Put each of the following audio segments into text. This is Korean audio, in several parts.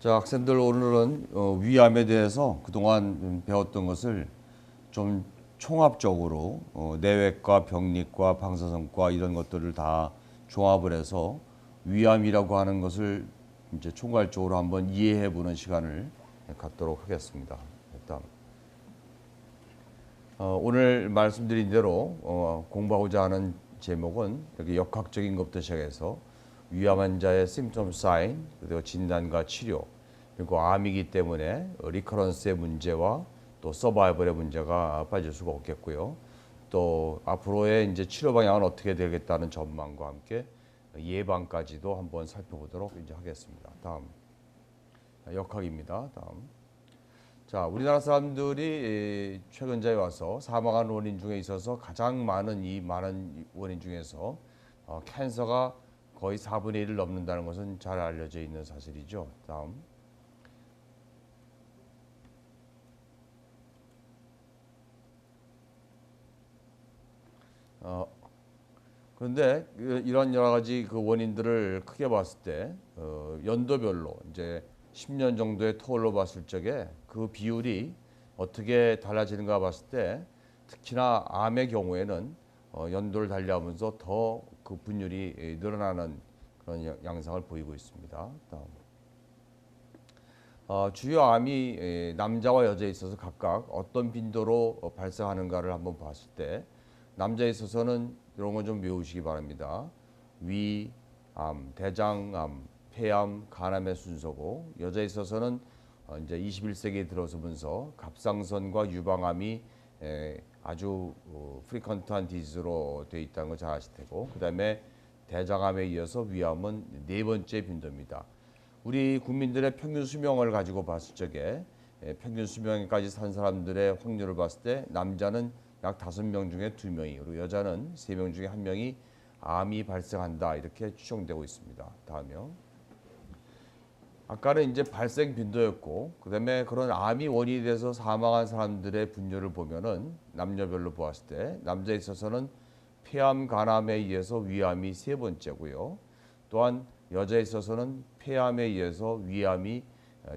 자, 학생들 오늘은 위암에 대해서 그동안 배웠던 것을 좀 총합적으로 내외과, 병리과, 방사선과 이런 것들을 다 종합을 해서 위암이라고 하는 것을 이제 총괄적으로 한번 이해해 보는 시간을 갖도록 하겠습니다. 일단 오늘 말씀드린 대로 공부하고자 하는 제목은 여기 역학적인 것부터 시작해서 위암 환자의 symptom sign, 그리고 진단과 치료, 그리고 암이기 때문에 리커런스의 문제와 또 서바이벌의 문제가 빠질 수가 없겠고요. 또 앞으로의 이제 치료 방향은 어떻게 되겠다는 전망과 함께 예방까지도 한번 살펴보도록 이제 하겠습니다. 다음 역학입니다. 다음. 자, 우리나라 사람들이 최근자에 와서 사망한 원인 중에 있어서 가장 많은 원인 중에서 캔서가 거의 4분의 1을 넘는다는 것은 잘 알려져 있는 사실이죠. 다음. 그런데 이런 여러 가지 그 원인들을 크게 봤을 때 연도별로 이제 10년 정도의 터울로 봤을 적에 그 비율이 어떻게 달라지는가 봤을 때 특히나 암의 경우에는 연도를 달리하면서 더 그 분율이 늘어나는 그런 양상을 보이고 있습니다. 다음. 주요 암이 남자와 여자에 있어서 각각 어떤 빈도로 발생하는가를 한번 봤을 때 남자에 있어서는 이런 건 좀 외우시기 바랍니다. 위암, 대장암, 폐암, 간암의 순서고 여자에 있어서는 이제 21세기에 들어서면서 갑상선과 유방암이 아주 프리컨트한 디지즈로 되어 있다는 걸 잘 아실 테고 그다음에 대장암에 이어서 위암은 네 번째 빈도입니다. 우리 국민들의 평균 수명을 가지고 봤을 적에 평균 수명까지 산 사람들의 확률을 봤을 때 남자는 약 5명 중에 2명이 그리고 여자는 3명 중에 1명이 암이 발생한다 이렇게 추정되고 있습니다. 다음이요. 아까는 이제 발생 빈도였고 그다음에 그런 암이 원인이 돼서 사망한 사람들의 분류를 보면은 남녀별로 보았을 때 남자에 있어서는 폐암, 간암에 의해서 위암이 세 번째고요. 또한 여자에 있어서는 폐암에 의해서 위암이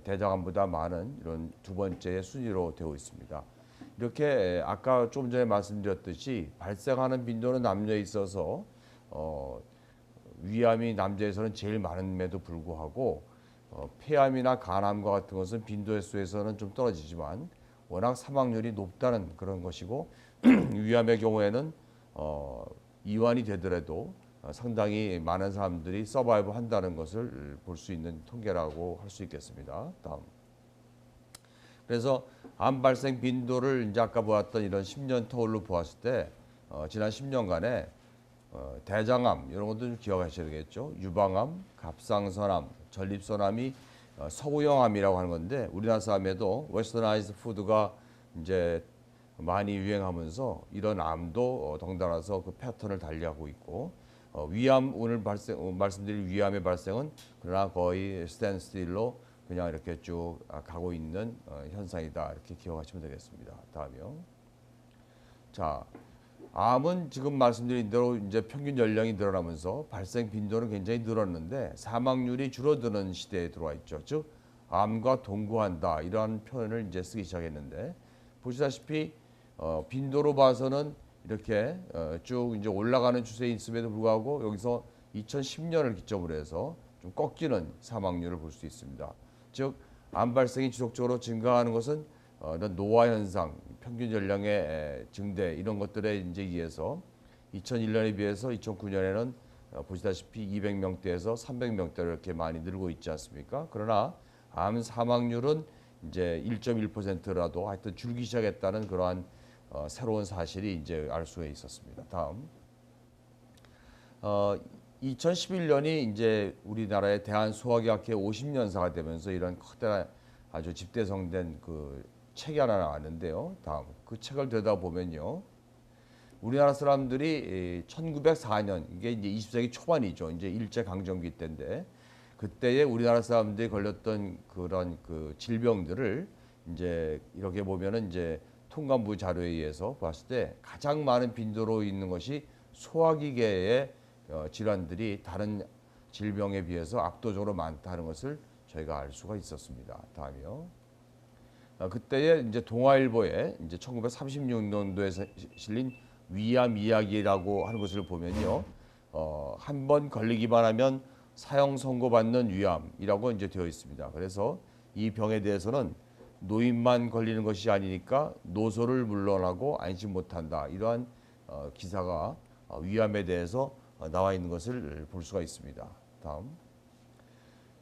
대장암보다 많은 이런 두 번째의 순위로 되어 있습니다. 이렇게 아까 좀 전에 말씀드렸듯이 발생하는 빈도는 남녀에 있어서 위암이 남자에서는 제일 많음에도 불구하고 폐암이나 간암과 같은 것은 빈도 횟수에서는 좀 떨어지지만 워낙 사망률이 높다는 그런 것이고 위암의 경우에는 이완이 되더라도 상당히 많은 사람들이 서바이브 한다는 것을 볼 수 있는 통계라고 할 수 있겠습니다. 다음. 그래서 암 발생 빈도를 이제 아까 보았던 이런 10년 터울로 보았을 때 지난 10년간에 대장암 이런 것도 좀 기억하셔야 되겠죠. 유방암, 갑상선암, 전립선암이 서구형암이라고 하는 건데 우리나라 사람에도 웨스터나이즈 푸드가 이제 많이 유행하면서 이런 암도 덩달아서 그 패턴을 달리하고 있고 위암 오늘 말씀드릴 위암의 발생은 그러나 거의 스탠스틸로 그냥 이렇게 쭉 가고 있는 현상이다 이렇게 기억하시면 되겠습니다. 다음이요. 자, 암은 지금 말씀드린 대로 이제 평균 연령이 늘어나면서 발생 빈도는 굉장히 늘었는데 사망률이 줄어드는 시대에 들어와 있죠. 즉 암과 동거한다 이러한 표현을 이제 쓰기 시작했는데 보시다시피 빈도로 봐서는 이렇게 쭉 이제 올라가는 추세에 있음에도 불구하고 여기서 2010년을 기점으로 해서 좀 꺾이는 사망률을 볼 수 있습니다. 즉 암 발생이 지속적으로 증가하는 것은 이런 노화 현상, 평균 연령의 증대 이런 것들에 이제 의해서 2001년에 비해서 2009년에는 보시다시피 200명대에서 300명대로 이렇게 많이 늘고 있지 않습니까? 그러나 암 사망률은 이제 1.1%라도 하여튼 줄기 시작했다는 그러한 새로운 사실이 이제 알 수가 있었습니다. 다음. 2011년이 이제 우리나라의 대한소아기학회 50년사가 되면서 이런 커다란 아주 집대성된 그 책이 하나 나왔는데요. 다음 그 책을 들여다보면요. 우리나라 사람들이 1904년 이게 이제 20세기 초반이죠. 이제 일제강점기 때인데 그때에 우리나라 사람들이 걸렸던 그런 그 질병들을 이제 이렇게 보면은 이제 통감부 자료에 의해서 봤을 때 가장 많은 빈도로 있는 것이 소화기계의 질환들이 다른 질병에 비해서 압도적으로 많다는 것을 저희가 알 수가 있었습니다. 다음이요. 그때에 이제 동아일보에 이제 1936년도에 실린 위암 이야기라고 하는 것을 보면요. 한 번 걸리기만 하면 사형 선고받는 위암이라고 이제 되어 있습니다. 그래서 이 병에 대해서는 노인만 걸리는 것이 아니니까 노소를 물러나고 안심 못한다. 이러한 기사가 위암에 대해서 나와 있는 것을 볼 수가 있습니다. 다음.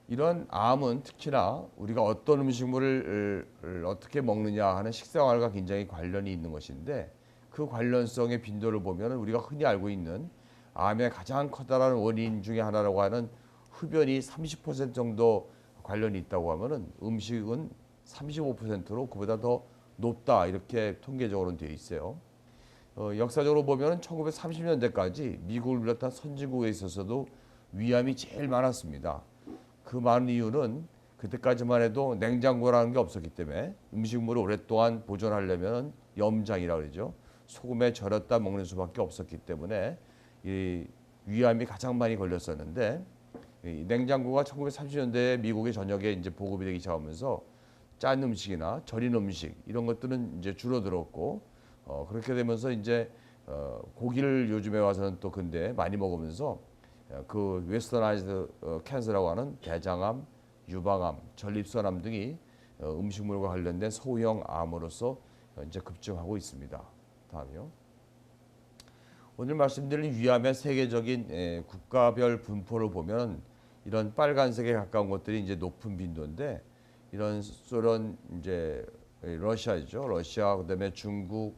이런 암은 특히나 우리가 어떤 음식물을 어떻게 먹느냐 하는 식생활과 굉장히 관련이 있는 것인데 그 관련성의 빈도를 보면 우리가 흔히 알고 있는 암의 가장 커다란 원인 중에 하나라고 하는 흡연이 30% 정도 관련이 있다고 하면은 음식은 35%로 그보다 더 높다 이렇게 통계적으로는 되어 있어요. 역사적으로 보면은 1930년대까지 미국을 비롯한 선진국에 있어서도 위암이 제일 많았습니다. 그 많은 이유는 그때까지만 해도 냉장고라는 게 없었기 때문에 음식물을 오랫동안 보존하려면 염장이라고 그러죠. 소금에 절였다 먹는 수밖에 없었기 때문에 이 위암이 가장 많이 걸렸었는데 이 냉장고가 1930년대에 미국의 전역에 이제 보급이 되기 시작하면서 짠 음식이나 절인 음식 이런 것들은 이제 줄어들었고 그렇게 되면서 이제 고기를 요즘에 와서는 또 근데 많이 먹으면서 그 웨스터나이즈 캔서라고 하는 대장암, 유방암, 전립선암 등이 음식물과 관련된 소형 암으로서 이제 급증하고 있습니다. 다음이요. 오늘 말씀드린 위암의 세계적인 국가별 분포를 보면 이런 빨간색에 가까운 것들이 이제 높은 빈도인데 이런 소련 이제 러시아죠. 러시아 그다음에 중국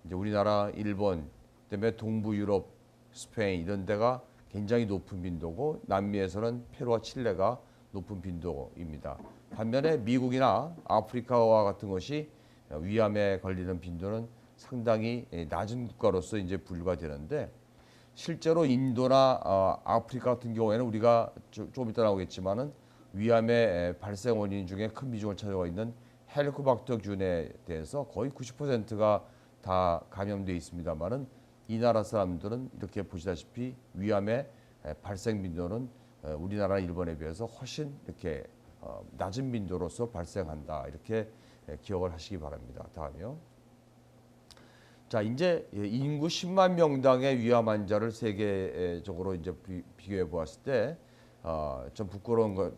이제 우리나라 일본 그다음에 동부 유럽 스페인 이런 데가 굉장히 높은 빈도고 남미에서는 페루와 칠레가 높은 빈도입니다. 반면에 미국이나 아프리카와 같은 것이 위암에 걸리는 빈도는 상당히 낮은 국가로서 이제 분류가 되는데 실제로 인도나 아프리카 같은 경우에는 우리가 좀 이따 나오겠지만은 위암의 발생 원인 중에 큰 비중을 차지하고 있는 헬리코박터균에 대해서 거의 90%가 다 감염되어 있습니다만은 이 나라 사람들은 이렇게 보시다시피 위암의 발생 빈도는 우리나라 일본에 비해서 훨씬 이렇게 낮은 빈도로서 발생한다 이렇게 기억을 하시기 바랍니다. 다음이요. 자 이제 인구 10만 명당의 위암 환자를 세계적으로 이제 비교해 보았을 때 좀 부끄러운 것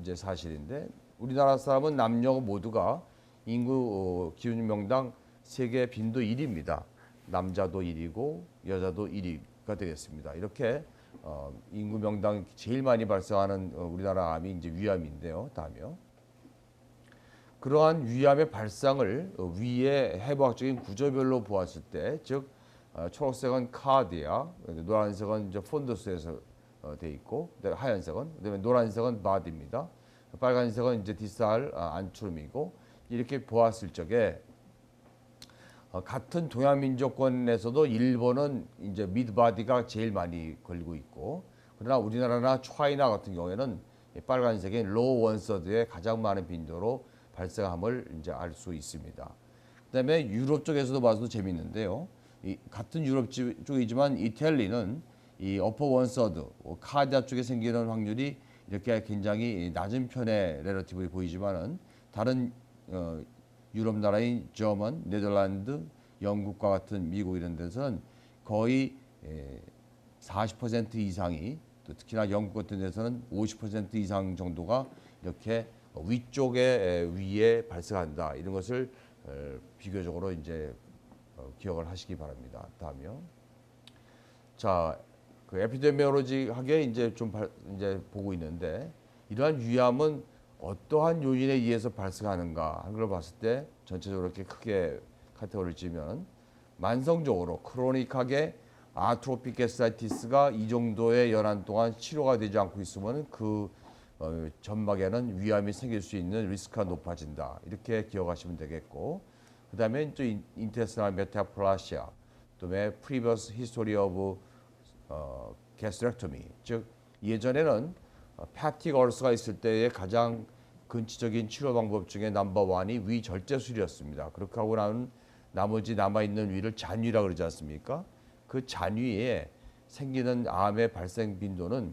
이제 사실인데 우리나라 사람은 남녀 모두가 인구 기준 명당 세계 빈도 1위입니다. 남자도 1위고 여자도 1위가 되겠습니다. 이렇게 인구 명당 제일 많이 발생하는 우리나라 암이 이제 위암인데요. 다음이요. 그러한 위암의 발상을 위의 해부학적인 구조별로 보았을 때, 즉 초록색은 카디아, 노란색은 이제 폰더스에서 돼 있고, 하얀색은 그다음에 노란색은 바디입니다. 빨간색은 이제 디스탈 안트룸이고 이렇게 보았을 적에 같은 동양민족권에서도 일본은 이제 미드바디가 제일 많이 걸리고 있고 그러나 우리나라나 차이나 같은 경우에는 빨간색인 로우 원서드의 가장 많은 빈도로 발생함을 이제 알 수 있습니다. 그다음에 유럽 쪽에서도 봐도 재밌는데요. 이 같은 유럽 쪽이지만 이탈리는 이 어퍼 원서드 카디아 쪽에 생기는 확률이 이렇게 굉장히 낮은 편의 레러티브에 보이지만은 다른 유럽 나라인 저먼, 네덜란드, 영국과 같은 미국 이런 데서는 거의 40% 이상이 또 특히나 영국 같은 데서는 50% 이상 정도가 이렇게 위쪽에 위에 발생한다 이런 것을 비교적으로 이제 기억을 하시기 바랍니다. 다음이요. 자, 그 에피데미올로지하게 이제 좀 이제 보고 있는데 이러한 위암은 어떠한 요인에 의해서 발생하는가 하는 걸 봤을 때 전체적으로 이렇게 크게 카테고리를 찌면 만성적으로 크로닉하게 아트로픽 게스타이티스가 이 정도의 연한 동안 치료가 되지 않고 있으면 그 점막에는 위암이 생길 수 있는 리스크가 높아진다. 이렇게 기억하시면 되겠고 그다음에 또 인테스티널 메타플라시아, 그다음에 previous history of gastrectomy, 즉 예전에는 햅틱 얼스가 있을 때의 가장 근치적인 치료 방법 중에 넘버 원이 위 절제술이었습니다. 그렇게 하고 나면 나머지 남아있는 위를 잔위라고 그러지 않습니까? 그 잔위에 생기는 암의 발생 빈도는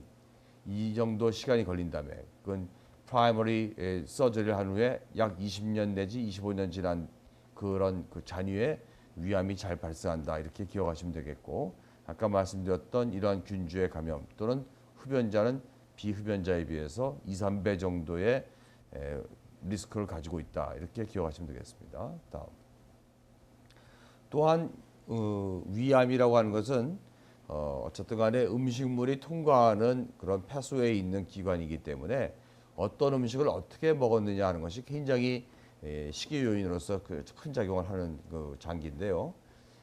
이 정도 시간이 걸린다면 그건 프라이머리 서저리를 한 후에 약 20년 내지 25년 지난 그런 그 잔유에 위암이 잘 발생한다 이렇게 기억하시면 되겠고 아까 말씀드렸던 이러한 균주의 감염 또는 흡연자는 비흡연자에 비해서 2, 3배 정도의 리스크를 가지고 있다 이렇게 기억하시면 되겠습니다. 다음. 또한 위암이라고 하는 것은 어쨌든 간에 음식물이 통과하는 그런 폐수에 있는 기관이기 때문에 어떤 음식을 어떻게 먹었느냐 하는 것이 굉장히 식이 요인으로서 큰 작용을 하는 그 장기인데요.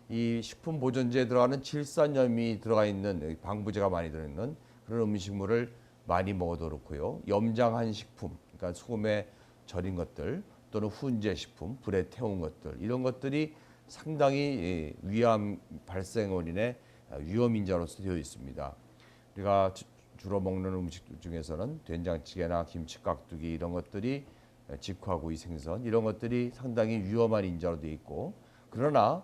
이 식품 보존제에 들어가는 질산염이 들어가 있는 방부제가 많이 들어있는 그런 음식물을 많이 먹어도 그렇고요. 염장한 식품, 그러니까 소금에 절인 것들 또는 훈제 식품, 불에 태운 것들 이런 것들이 상당히 위암 발생 원인의 위험 인자로서 되어 있습니다. 우리가 주로 먹는 음식 중에서는 된장찌개나 김치 깍두기 이런 것들이 직화구이 생선 이런 것들이 상당히 위험한 인자로 되어 있고 그러나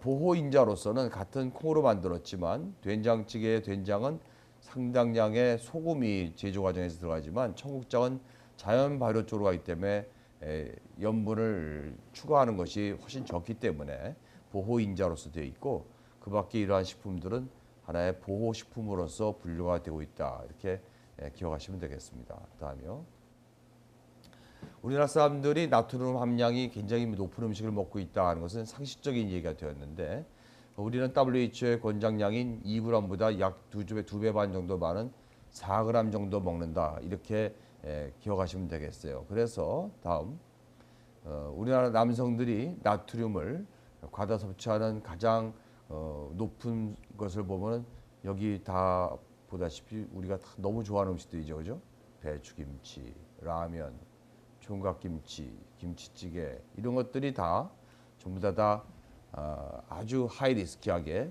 보호 인자로서는 같은 콩으로 만들었지만 된장찌개의 된장은 상당량의 소금이 제조 과정에서 들어가지만 청국장은 자연 발효 쪽으로 가기 때문에 염분을 추가하는 것이 훨씬 적기 때문에 보호 인자로서 되어 있고 그 밖에 이러한 식품들은 하나의 보호 식품으로서 분류가 되고 있다 이렇게 기억하시면 되겠습니다. 다음이요. 우리나라 사람들이 나트륨 함량이 굉장히 높은 음식을 먹고 있다 하는 것은 상식적인 얘기가 되었는데 우리는 WHO의 권장량인 2g보다 약 2배 반 정도 많은 4g 정도 먹는다 이렇게 기억하시면 되겠어요. 그래서 다음 우리나라 남성들이 나트륨을 과다 섭취하는 가장 높은 것을 보면은 여기 다 보다시피 우리가 다 너무 좋아하는 음식들이죠, 그죠? 배추김치, 라면, 총각김치, 김치찌개 이런 것들이 다 전부 다 아주 하이 리스키하게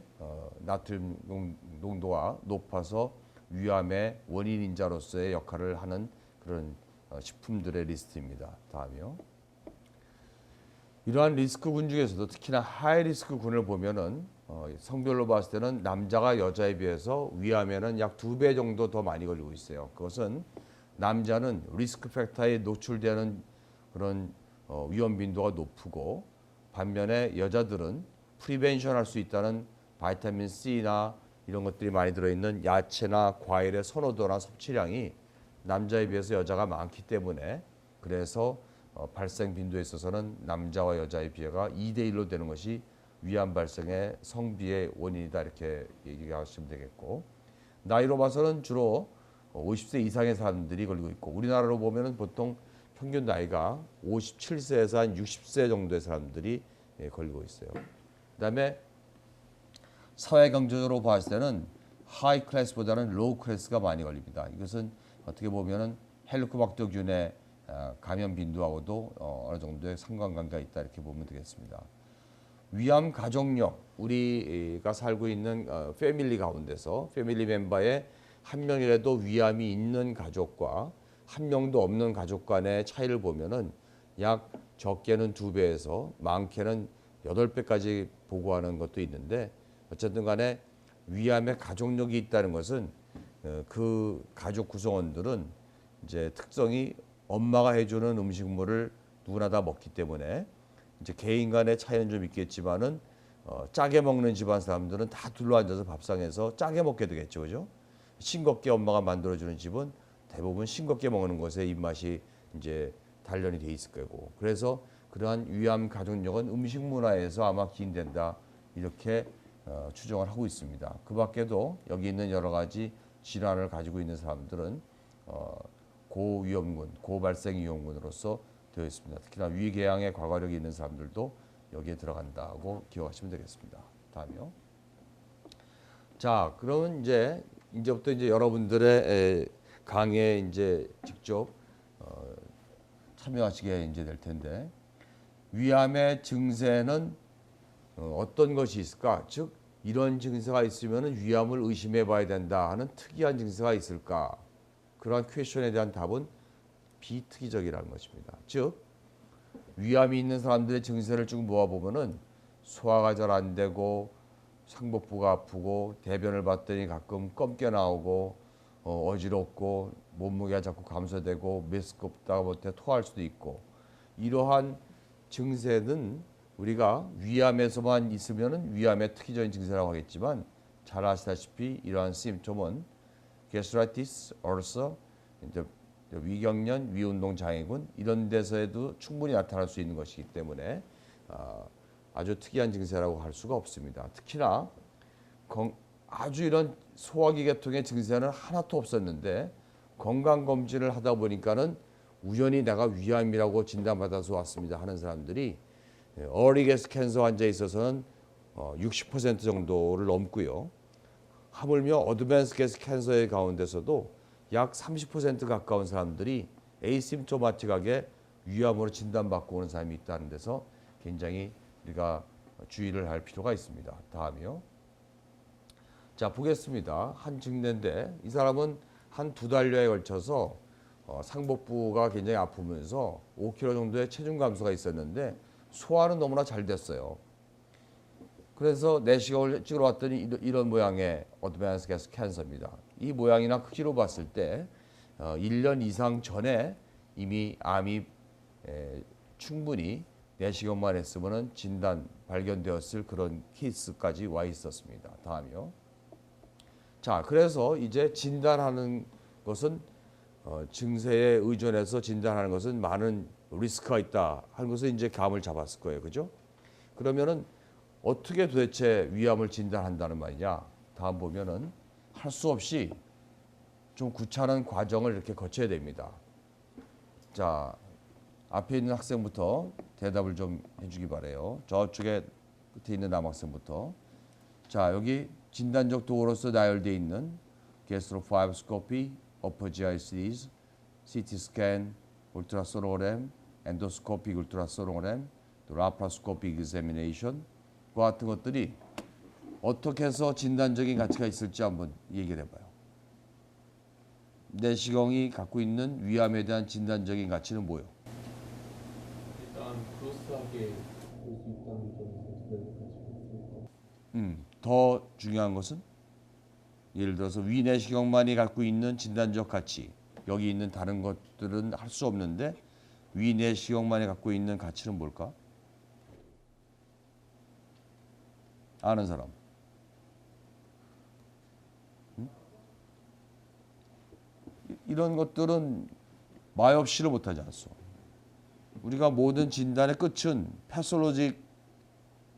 나트륨 농도가 높아서 위암의 원인 인자로서의 역할을 하는 그런 식품들의 리스트입니다. 다음이요. 이러한 리스크군 중에서도 특히나 하이 리스크군을 보면은 성별로 봤을 때는 남자가 여자에 비해서 위암에는 약 2배 정도 더 많이 걸리고 있어요. 그것은 남자는 리스크 팩터에 노출되는 그런 위험 빈도가 높고 반면에 여자들은 프리벤션 할 수 있다는 바이타민 C나 이런 것들이 많이 들어있는 야채나 과일의 선호도나 섭취량이 남자에 비해서 여자가 많기 때문에 그래서 발생 빈도에 있어서는 남자와 여자의 비례가 2대1로 되는 것이 위암 발생의 성비의 원인이다 이렇게 얘기하시면 되겠고 나이로 봐서는 주로 50세 이상의 사람들이 걸리고 있고 우리나라로 보면은 보통 평균 나이가 57세에서 한 60세 정도의 사람들이 걸리고 있어요. 그다음에 사회 경제적으로 봤을 때는 하이 클래스보다는 로우 클래스가 많이 걸립니다. 이것은 어떻게 보면은 헬리코박터균의 감염 빈도하고도 어느 정도의 상관관계가 있다 이렇게 보면 되겠습니다. 위암 가족력 우리가 살고 있는 패밀리 가운데서 패밀리 멤버의 한 명이라도 위암이 있는 가족과 한 명도 없는 가족 간의 차이를 보면은 약 적게는 2배에서 많게는 8배까지 보고하는 것도 있는데 어쨌든 간에 위암의 가족력이 있다는 것은 그 가족 구성원들은 이제 특성이 엄마가 해주는 음식물을 누구나 다 먹기 때문에 이제 개인 간의 차이는 좀 있겠지만은 짜게 먹는 집안 사람들은 다 둘러앉아서 밥상에서 짜게 먹게 되겠죠, 그죠? 싱겁게 엄마가 만들어주는 집은 대부분 싱겁게 먹는 것에 입맛이 이제 단련이 돼 있을 거고 그래서 그러한 위암 가족력은 음식 문화에서 아마 기인된다 이렇게 추정을 하고 있습니다. 그 밖에도 여기 있는 여러 가지 질환을 가지고 있는 사람들은 고위험군, 고발생 위험군으로서 되어 있습니다. 특히나 위궤양의 과거력이 있는 사람들도 여기에 들어간다고 기억하시면 되겠습니다. 다음이요. 자, 그러면 이제부터 여러분들의 강의에 이제 직접 참여하시게 이제 될 텐데 위암의 증세는 어떤 것이 있을까? 즉 이런 증세가 있으면 위암을 의심해 봐야 된다 하는 특이한 증세가 있을까? 그러한 퀘션에 대한 답은 비특이적이라는 것입니다. 즉 위암이 있는 사람들의 증세를 쭉 모아보면은 소화가 잘 안 되고 상복부가 아프고 대변을 봤더니 가끔 검게 나오고 어지럽고 몸무게가 자꾸 감소되고 메스껍다가 못해 토할 수도 있고 이러한 증세는 우리가 위암에서만 있으면은 위암의 특이적인 증세라고 하겠지만 잘 아시다시피 이러한 심토은 gastritis, ulcer, 이제 위경련, 위운동 장애군 이런 데서에도 충분히 나타날 수 있는 것이기 때문에 아주 특이한 증세라고 할 수가 없습니다. 특히나 아주 이런 소화기 계통의 증세는 하나도 없었는데 건강검진을 하다 보니까는 우연히 내가 위암이라고 진단받아서 왔습니다 하는 사람들이 early breast cancer 환자에 있어서는 60% 정도를 넘고요. 하물며 어드밴스 breast cancer의 가운데서도 약 30% 가까운 사람들이 에이심토마틱하게 위암으로 진단받고 오는 사람이 있다는 데서 굉장히 우리가 주의를 할 필요가 있습니다. 다음이요. 자, 보겠습니다. 한 증례인데 이 사람은 한 2달여에 걸쳐서 상복부가 굉장히 아프면서 5kg 정도의 체중 감소가 있었는데 소화는 너무나 잘 됐어요. 그래서 내시경을 찍으러 왔더니 이런 모양의 어드밴스 breast cancer입니다. 이 모양이나 크기로 봤을 때 1년 이상 전에 이미 암이 충분히 내시경만 했으면 진단 발견되었을 그런 케이스까지 와 있었습니다. 다음이요. 자, 그래서 이제 진단하는 것은 증세에 의존해서 진단하는 것은 많은 리스크가 있다 하는 것을 이제 감을 잡았을 거예요. 그죠? 그러면은 어떻게 도대체 위암을 진단한다는 말이냐? 다음 보면은 할 수 없이 좀 구차한 과정을 이렇게 거쳐야 됩니다. 자, 앞에 있는 학생부터 대답을 좀 해주기 바래요. 저쪽에 끝에 있는 남학생부터. 자, 여기 진단적 도구로서 나열되어 있는 게스트로파이브스코피, 어퍼 GI 시리즈, CT 스캔, 울트라소노그램, 엔도스코픽 울트라소노그램, 또 라파스코픽 examination과 같은 것들이 어떻게 해서 진단적인 가치가 있을지 한번 얘기를 해봐요. 내시경이 갖고 있는 위암에 대한 진단적인 가치는 뭐예요? 일단 크로스하게 볼 수 있다는 점에서 기대를 가지고 있습니다. 더 중요한 것은 예를 들어서 위 내시경만이 갖고 있는 진단적 가치, 여기 있는 다른 것들은 할 수 없는데 위 내시경만이 갖고 있는 가치는 뭘까? 아는 사람? 이런 것들은 마이옵시를 못하지 않소. 우리가 모든 진단의 끝은 패솔로직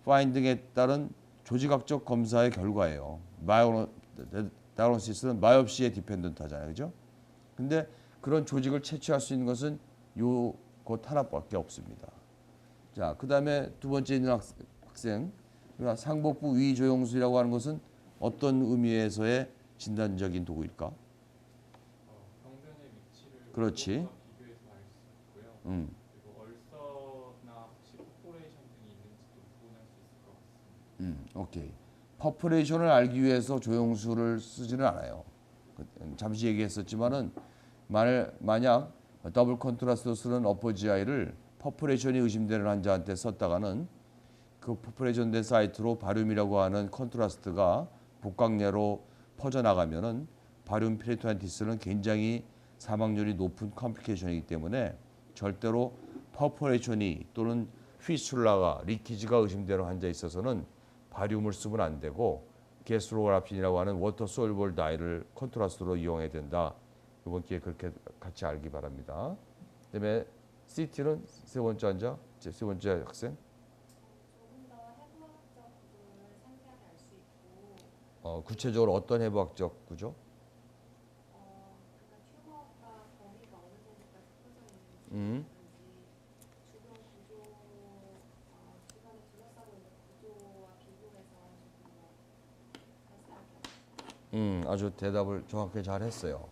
파인딩에 따른 조직학적 검사의 결과예요. 다이그노시스는 마이옵시에 디펜던트하잖아요, 그죠? 근데 그런 조직을 채취할 수 있는 것은 것 하나밖에 없습니다. 자, 그 다음에 두 번째 있는 학생, 상복부 위조영술이라고 하는 것은 어떤 의미에서의 진단적인 도구일까? 병변의 위치를 그렇지. 비교해서 알 수 있고요. 그리고 얼서나 혹시 퍼포레이션 등이 있는지도 구분할 수 있을 것 같습니다. 오케이. 퍼포레이션을 알기 위해서 조영술을 쓰지는 않아요. 잠시 얘기했었지만은 만약 더블 컨트라스트로 쓰는 어퍼 GI를 퍼포레이션이 의심되는 환자한테 썼다가는 그 퍼포레이션 된 사이트로 바륨이라고 하는 컨트라스트가 복강내로 퍼져나가면은 바륨 피리토안티스는 굉장히 사망률이 높은 컴플리케이션이기 때문에 절대로 퍼포레이션이 또는 피슐라가 리키지가 의심되는 환자에 있어서는 바륨을 쓰면 안 되고 게스트로그라핀이라고 하는 워터 솔벌 다이를 컨트라스트로 이용해야 된다. 이번 기회에 그렇게 같이 알기 바랍니다. 그다음에 CT는 세 번째 환자, 세 번째 학생. 조금 더 해부학적 구조를 상세하게 알 수 있고, 구체적으로 어떤 해부학적 구조? 그러니까 튜머가 범위가 어느 정도까지 퍼져 있는지, 주변 구조, 주변에 둘러싸고 있는 구조와 비교해서 조금 더 자세하게. 아주 대답을 정확하게 잘 했어요.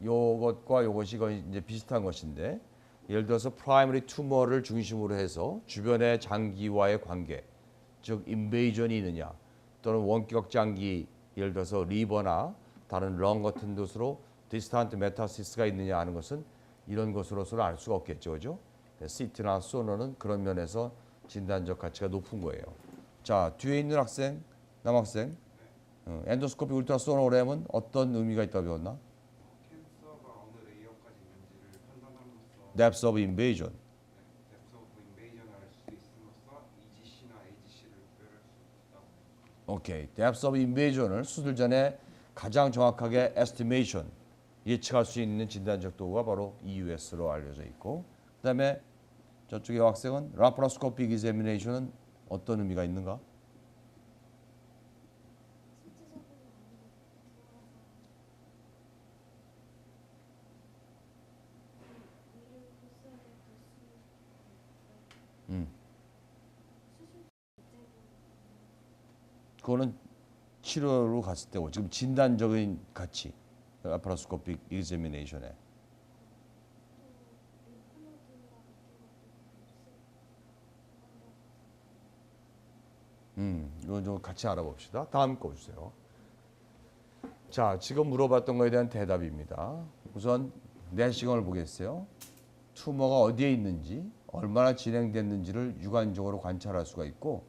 요것과 요것이 거의 이제 비슷한 것인데 예를 들어서 프라이머리 튜머를 중심으로 해서 주변의 장기와의 관계, 즉 인베이전이 있느냐 또는 원격 장기 예를 들어서 리버나 다른 렁 같은 곳으로 디스탄트 메타시스가 있느냐 하는 것은 이런 것으로서는 알 수가 없겠죠. 그죠? CT나 소노는 그런 면에서 진단적 가치가 높은 거예요. 자, 뒤에 있는 학생, 남학생. 엔도스코피 울트라소노그램은 어떤 의미가 있다고 배웠나? 캔서가 어느 레이어까지 있는지를 판단함으로써 Depth of invasion. 뎁스 오브 인베이전을 알 수 있음으로써 EGC나 AGC를 구별할 수 있다고. 오케이. Depth of invasion을 수술 전에 가장 정확하게 estimation 예측할 수 있는 진단적 도구가 바로 EUS로 알려져 있고, 그다음에 저쪽의 학생은 라파로스코픽 examination은 어떤 의미가 있는가? 실질적으로 안으로 들어가서 위를 코스에 음. 수술 제도 그거는 치료로 갔을 때고 지금 진단적인 가치 라파로스코픽 examination에 이건 좀 같이 알아봅시다. 다음 거 주세요. 자, 지금 물어봤던 거에 대한 대답입니다. 우선 내시경을 보겠어요. 투머가 어디에 있는지, 얼마나 진행됐는지를 유관적으로 관찰할 수가 있고,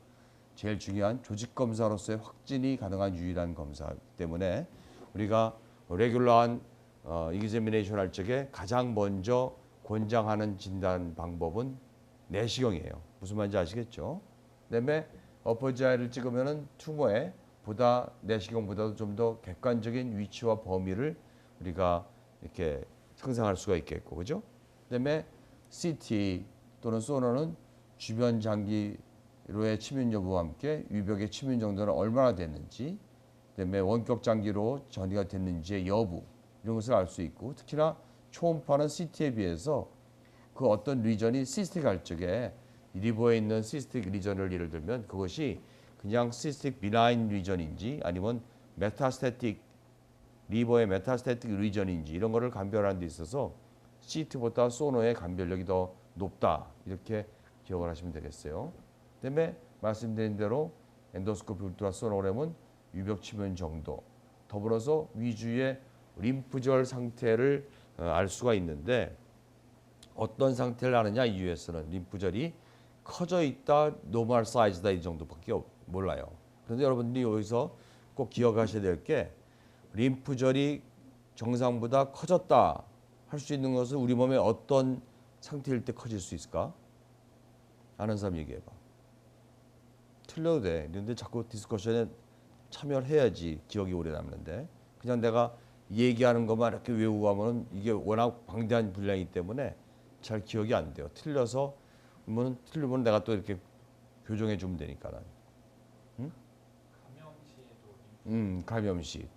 제일 중요한 조직 검사로서의 확진이 가능한 유일한 검사 때문에 우리가 레귤러한 이그제미네이션 할 적에 가장 먼저 권장하는 진단 방법은 내시경이에요. 무슨 말인지 아시겠죠? 그다음에 어퍼지아를 찍으면은 투머에 보다 내시경보다도 좀 더 객관적인 위치와 범위를 우리가 이렇게 상상할 수가 있겠고, 그죠? 그다음에 CT 또는 소너는 주변 장기로의 침윤 여부와 함께 위벽의 침윤 정도는 얼마나 됐는지, 그다음에 원격 장기로 전이가 됐는지의 여부 이런 것을 알 수 있고, 특히나 초음파는 CT에 비해서 그 어떤 리전이 시스틱할 적에 리버에 있는 시스틱 리전을 예를 들면 그것이 그냥 시스틱 비나인 리전인지 아니면 메타스태틱 리버의 메타스태틱 리전인지 이런 거를 감별하는 데 있어서 CT보다 소노의 감별력이 더 높다 이렇게 기억을 하시면 되겠어요. 그다음에 말씀드린 대로 엔도스코피 울트라소노그램은 위벽 침현 정도 더불어서 위주의 림프절 상태를 알 수가 있는데 어떤 상태를 아느냐 이유에서는 림프절이 커져 있다, 노멀 사이즈다 이 정도밖에 몰라요. 그런데 여러분들이 여기서 꼭 기억하셔야 될 게 림프절이 정상보다 커졌다 할 수 있는 것은 우리 몸의 어떤 상태일 때 커질 수 있을까? 아는 사람 얘기해봐. 틀려도 돼. 그런데 자꾸 디스커션에 참여를 해야지 기억이 오래 남는데 그냥 내가 얘기하는 것만 이렇게 외우고 하면 이게 워낙 방대한 분량이기 때문에 잘 기억이 안 돼요. 틀리면 내가 또 이렇게 교정해 주면 되니까는. 감염 시에도 감염 시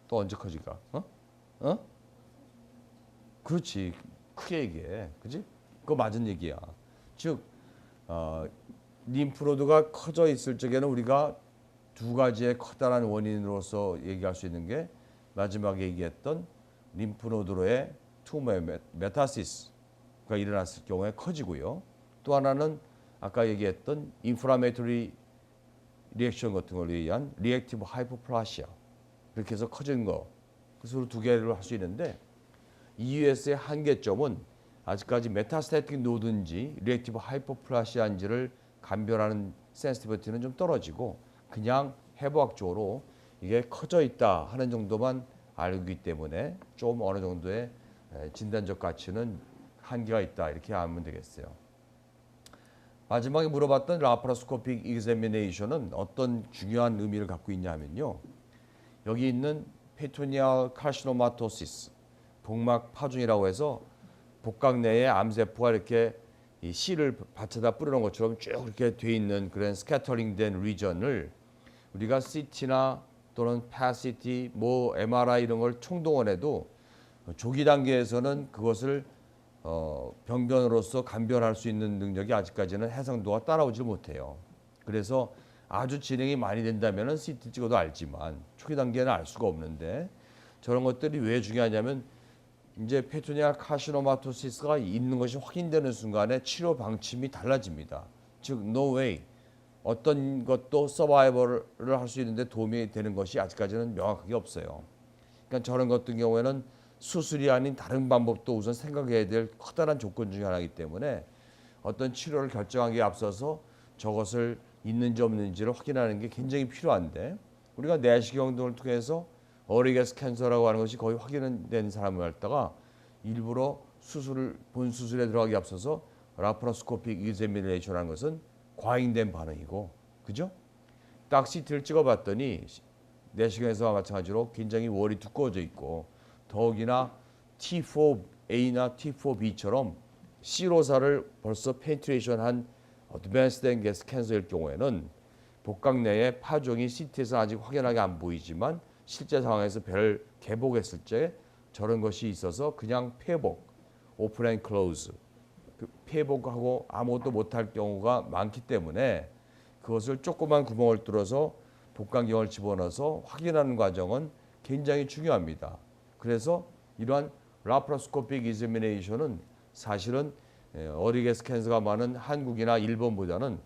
또 언제 커질까? 그렇지. 크게 얘기해. 그지? 그거 맞은 얘기야. 즉, 림프노드가 커져 있을 적에는 우리가 두 가지의 커다란 원인으로서 얘기할 수 있는 게 마지막에 얘기했던 림프노드로의 투머의 메타시스가 일어났을 경우에 커지고요. 또 하나는 아까 얘기했던 인플라메토리 리액션 같은 걸로 의한 리액티브 하이포플라시아 이렇게 해서 커진 거. 그래서 두 개를 할 수 있는데 EUS의 한계점은 아직까지 메타스태틱 노드인지 리액티브 하이포플라시아인지를 감별하는 센시티비티는 좀 떨어지고 그냥 해부학적으로 이게 커져 있다 하는 정도만 알고 있기 때문에 좀 어느 정도의 진단적 가치는 한계가 있다 이렇게 알면 되겠어요. 마지막에 물어봤던 라파로스코픽 익자미네이션은 어떤 중요한 의미를 갖고 있냐 하면요. 여기 있는 페토니얼 카시노마토시스 복막 파중이라고 해서 복각 내에 암세포가 이렇게 이 씨를 밭에다 뿌려놓은 것처럼 쭉 이렇게 돼 있는 그런 스캐터링된 리전을 우리가 CT나 또는 PET-CT, MRI 이런 걸 총동원해도 조기 단계에서는 그것을 병변으로서 감별할 수 있는 능력이 아직까지는 해상도가 따라오지 못해요. 그래서 아주 진행이 많이 된다면 CT 찍어도 알지만 초기 단계는 알 수가 없는데 저런 것들이 왜 중요하냐면 이제 페토니아 카시노마토시스가 있는 것이 확인되는 순간에 치료 방침이 달라집니다. 즉 no way 어떤 것도 서바이벌을 할 수 있는데 도움이 되는 것이 아직까지는 명확하게 없어요. 그러니까 저런 것 같은 경우에는 수술이 아닌 다른 방법도 우선 생각해야 될 커다란 조건 중에 하나이기 때문에 어떤 치료를 결정하기에 앞서서 저것을 있는지 없는지를 확인하는 게 굉장히 필요한데 우리가 내시경 등을 통해서 어리게스 캔서라고 하는 것이 거의 확인된 사람을 갖다가 일부러 본 수술에 들어가기 앞서서 라파로스코픽 이제미네이션하는 것은 과잉된 반응이고, 그죠? 딱 CT를 찍어봤더니 내시경에서와 마찬가지로 굉장히 월이 두꺼워져 있고, 더욱이나 T4A나 T4B처럼 C로사를 벌써 페니트레이션한 어드밴스된 게스 캔서일 경우에는 복강 내에 파종이 CT에서 아직 확연하게 안 보이지만 실제 상황에서 배를 개복했을 때 저런 것이 있어서 그냥 폐복, 오픈 앤 클로즈, 폐복하고 아무것도 못할 경우가 많기 때문에 그것을 조그만 구멍을 뚫어서 복강경을 집어넣어서 확인하는 과정은 굉장히 중요합니다. 그래서 이러한 라파로스코픽 이제미네이션은 사실은 어리게스 캔서가 많은 한국이나 일본보다는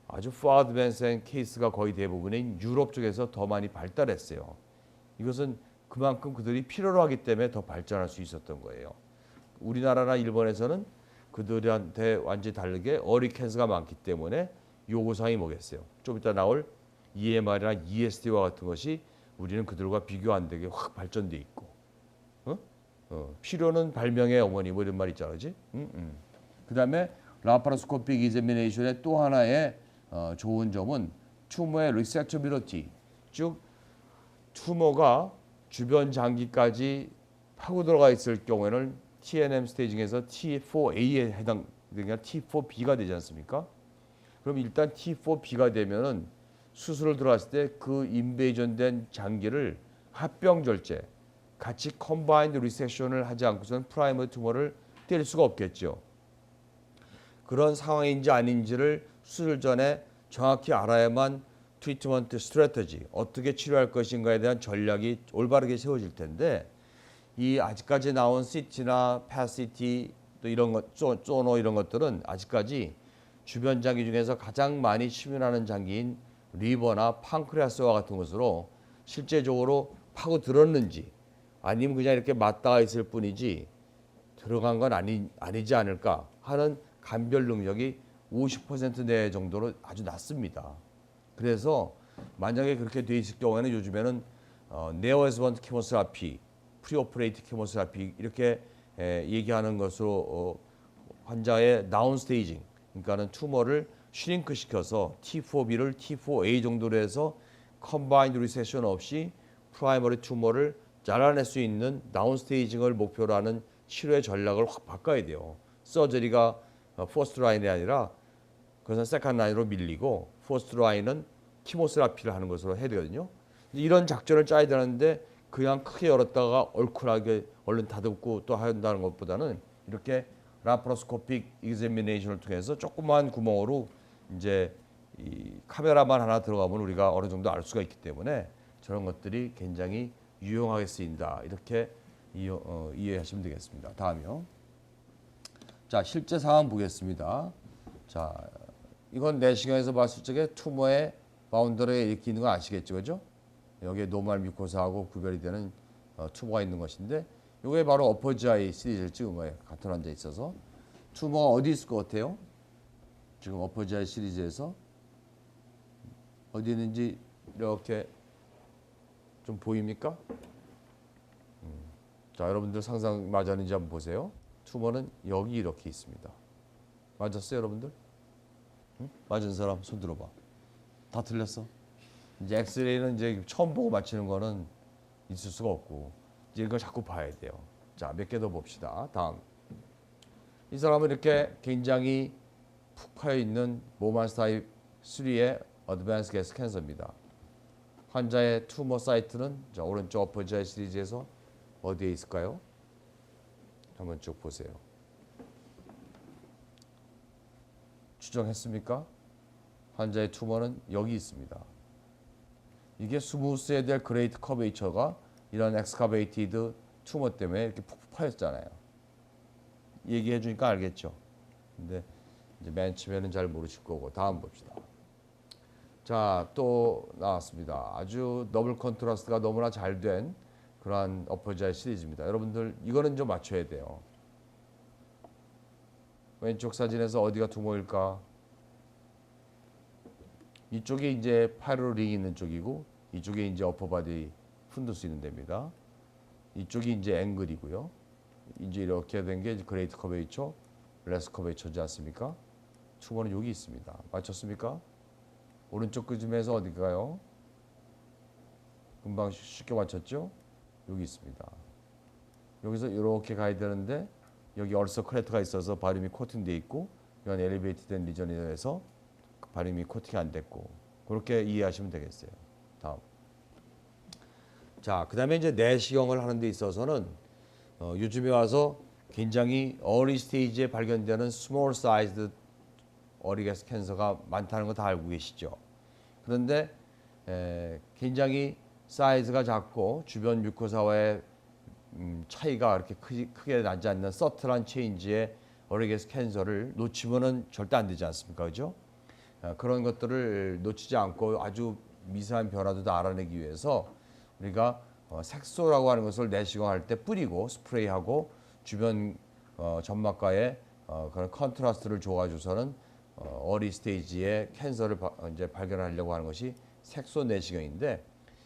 아주 파드밴스한 케이스가 거의 대부분인 유럽 쪽에서 더 많이 발달했어요. 이것은 그만큼 그들이 필요로 하기 때문에 더 발전할 수 있었던 거예요. 우리나라나 일본에서는 그들한테 완전히 다르게 어리 캔서가 많기 때문에 요구사항이 뭐겠어요? 좀 이따 나올 EMR이나 ESD와 같은 것이 우리는 그들과 비교 안 되게 확 발전돼 있고, 필요는 발명의 어머니 뭐 이런 말 있잖아, 그지? 그다음에 라파로스코픽 이제미네이션의 또 하나의 좋은 점은 투머의 리섹터빌리티, 즉 투머가 주변 장기까지 파고 들어가 있을 경우에는 TNM 스테이징에서 T4A에 해당, 그러니까 T4B가 되지 않습니까? 그럼 일단 T4B가 되면은 수술을 들어갔을 때 그 인베이전된 장기를 합병 절제, 같이 컴바인드 리섹션을 하지 않고서는 프라이머리 투머를 때릴 수가 없겠죠. 그런 상황인지 아닌지를 수술 전에 정확히 알아야만 트리트먼트 스트래터지, 어떻게 치료할 것인가에 대한 전략이 올바르게 세워질 텐데, 이 아직까지 나온 CT나 PET-CT 또 이런 것, 쪼노 이런 것들은 아직까지 주변 장기 중에서 가장 많이 침윤하는 장기인 리버나 판크레아스와 같은 것으로 실제적으로 파고 들었는지 아니면 그냥 이렇게 맞닿아 있을 뿐이지 들어간 건 아니지 않을까 하는 감별 능력이 50% 내 정도로 아주 낮습니다. 그래서 만약에 그렇게 돼 있을 경우에는 요즘에는 네오에스번트 케모세라피, 프리오퍼레이트 케모세라피 이렇게 얘기하는 것으로 환자의 다운 스테이징, 그러니까는 투머를 슈링크 시켜서 T4B를 T4A 정도로 해서 컴바인드 리섹션 없이 프라이머리 투머를 잘라낼 수 있는 다운 스테이징을 목표로 하는 치료의 전략을 확 바꿔야 돼요. 서저리가 퍼스트 라인이 아니라 그것은 세컨드 라인으로 밀리고 퍼스트 라인은 키모세라피를 하는 것으로 해야 되거든요. 이런 작전을 짜야 되는데 그냥 크게 열었다가 얼큰하게 얼른 닫고 또 한다는 것보다는 이렇게 라파로스코픽 이제미네이션을 통해서 조그만 구멍으로 이제 이 카메라만 하나 들어가면 우리가 어느 정도 알 수가 있기 때문에 저런 것들이 굉장히 유용하게 쓰인다. 이렇게 이해하시면 되겠습니다. 다음이요. 자, 실제 상황 보겠습니다. 자, 이건 내시경에서 봤을 적에 투머의 바운더리에 이렇게 있는 거 아시겠죠, 그죠? 여기에 노멀 뮤코사하고 구별이 되는 투머가 있는 것인데, 이게 바로 어퍼지아이 시리즈를 찍은 거예요. 같은 환자에 있어서. 투머가 어디 있을 것 같아요? 지금 어퍼지아이 시리즈에서 어디 있는지 이렇게 좀 보입니까? 자, 여러분들 상상 맞았는지 한번 보세요. 투머는 여기 이렇게 있습니다. 맞았어요, 여러분들? 응? 맞은 사람 손 들어봐. 다 틀렸어. 이제 엑스레이는 이제 처음 보고 맞히는 거는 있을 수가 없고 이제 이걸 자꾸 봐야 돼요. 자, 몇 개 더 봅시다. 다음. 이 사람은 이렇게 굉장히 푹 파여 있는 모만스 타입 3의 어드밴스 게스 캔서입니다. 환자의 투머 사이트는 자, 오른쪽 어퍼지아이 시리즈에서 어디에 있을까요? 한번 쭉 보세요. 추정했습니까? 환자의 투머는 여기 있습니다. 이게 스무스해야 될 그레이트 커베이처가 이런 엑스카베이티드 투머 때문에 이렇게 푹푹 파였잖아요. 얘기해 주니까 알겠죠. 근데 이제 맨 처음에는 잘 모르실 거고. 다음 봅시다. 자, 또 나왔습니다. 아주 더블 컨트라스트가 너무나 잘 된 그러한 어퍼지아이 시리즈입니다. 여러분들 이거는 좀 맞춰야 돼요. 왼쪽 사진에서 어디가 투머일까? 이쪽에 이제 파이로 링이 있는 쪽이고 이쪽에 이제 어퍼바디 흔들 수 있는 데입니다. 이쪽이 이제 앵글이고요. 이제 이렇게 된 게 그레이트 커베이처, 레스 커베이처지 않습니까? 투머는 여기 있습니다. 맞췄습니까? 오른쪽 끄집에서 어디가요? 금방 쉽게 맞췄죠? 여기 있습니다. 여기서 이렇게 가야 되는데 여기 얼서 크레트가 있어서 바륨이 코팅돼 있고 이건 엘리베이트된 리전에서 바륨이 코팅이 안 됐고 그렇게 이해하시면 되겠어요. 다음. 자, 그다음에 이제 내시경을 하는 데 있어서는 요즘에 와서 굉장히 어리 스테이지에 발견되는 스몰 사이즈드 어리게스 캔서가 많다는 거 다 알고 계시죠. 그런데 굉장히 사이즈가 작고 주변 뮤코사와의 차이가 그렇게 크게 나지 않는 서틀한 체인지의 어리게스 캔서를 놓치면은 절대 안 되지 않습니까, 그죠? 그런 것들을 놓치지 않고 아주 미세한 변화도 다 알아내기 위해서 우리가 색소라고 하는 것을 내시경할 때 뿌리고 스프레이하고 주변 점막과의 그런 컨트라스트를 줘가지고서는 어리 스테이지의 캔서를 이제 발견하려고 하는 것이 색소 내시경인데